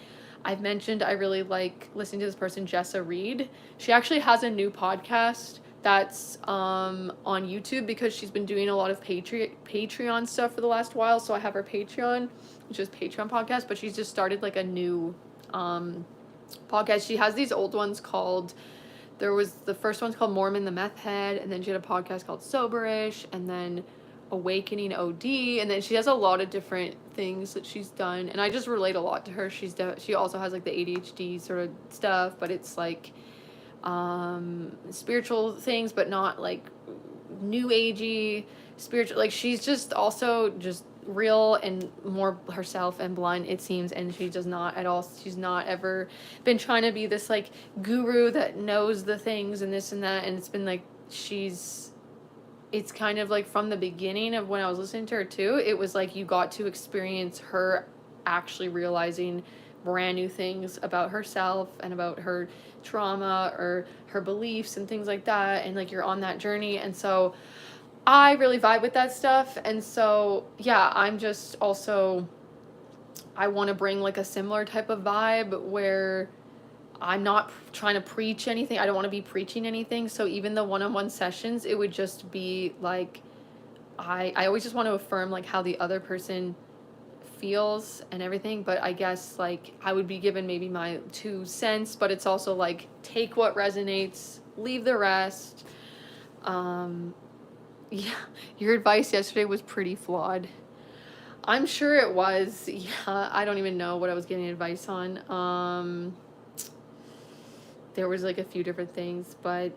I've mentioned I really like listening to this person, Jessa Reed. She actually has a new podcast that's on YouTube, because she's been doing a lot of Patreon stuff for the last while. So I have her Patreon, which is Patreon podcast, but she's just started like a new podcast. She has these old ones called, there was the first one's called Mormon the Meth Head, and then she had a podcast called Soberish, and then Awakening OD, and then she has a lot of different things that she's done, and I just relate a lot to her. She also has like the ADHD sort of stuff, but it's like spiritual things, but not like new agey spiritual. Like, she's just also just real and more herself and blunt, it seems, and she does not at all, she's not ever been trying to be this like guru that knows the things and this and that, and it's been like, it's kind of like from the beginning of when I was listening to her too, it was like you got to experience her actually realizing brand new things about herself and about her trauma or her beliefs and things like that, and like you're on that journey. And so I really vibe with that stuff, and so yeah, I'm just also, I want to bring like a similar type of vibe where I'm not trying to preach anything. I don't want to be preaching anything. So even the one-on-one sessions, it would just be like, I always just want to affirm like how the other person feels and everything. But I guess like I would be given maybe my 2 cents, but it's also like, take what resonates, leave the rest. Yeah, your advice yesterday was pretty flawed. I'm sure it was. Yeah, I don't even know what I was getting advice on. There was like a few different things, but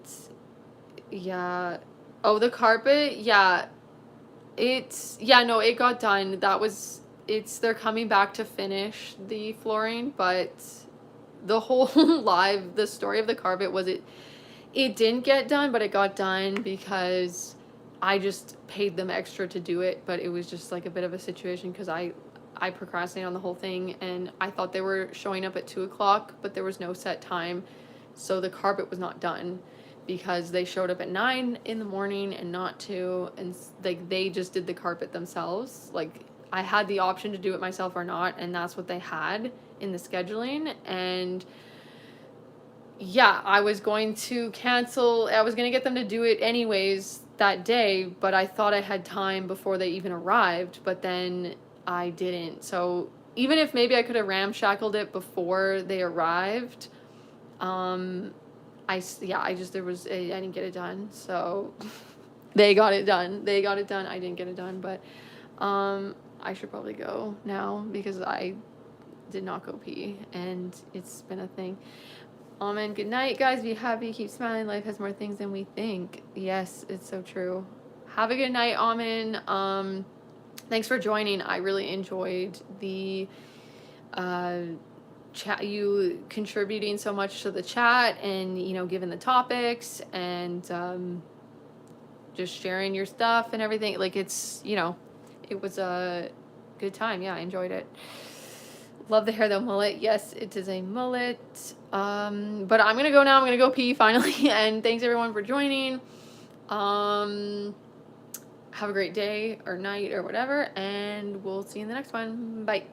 yeah. Oh, the carpet, yeah. No, it got done. They're coming back to finish the flooring, but the whole the story of the carpet was it didn't get done, but it got done because I just paid them extra to do it. But it was just like a bit of a situation because I procrastinated on the whole thing, and I thought they were showing up at 2:00, but there was no set time. So the carpet was not done because they showed up at 9 in the morning and not 2, and like they just did the carpet themselves. Like, I had the option to do it myself or not, and that's what they had in the scheduling. And yeah, I was going to get them to do it anyways that day, but I thought I had time before they even arrived, but then I didn't. So even if maybe I could have ramshackled it before they arrived, I didn't get it done. So they got it done. I didn't get it done, but I should probably go now because I did not go pee and it's been a thing. And good night, guys. Be happy, keep smiling. Life has more things than we think. Yes, it's so true. Have a good night, Amen. Thanks for joining. I really enjoyed the chat, you contributing so much to the chat, and giving the topics, and just sharing your stuff and everything. Like, it's it was a good time. Yeah, I enjoyed it. Love the hair though. Mullet. Yes, it is a mullet. But I'm gonna go now. I'm gonna go pee finally. And thanks everyone for joining. Have a great day or night or whatever, and we'll see you in the next one. Bye.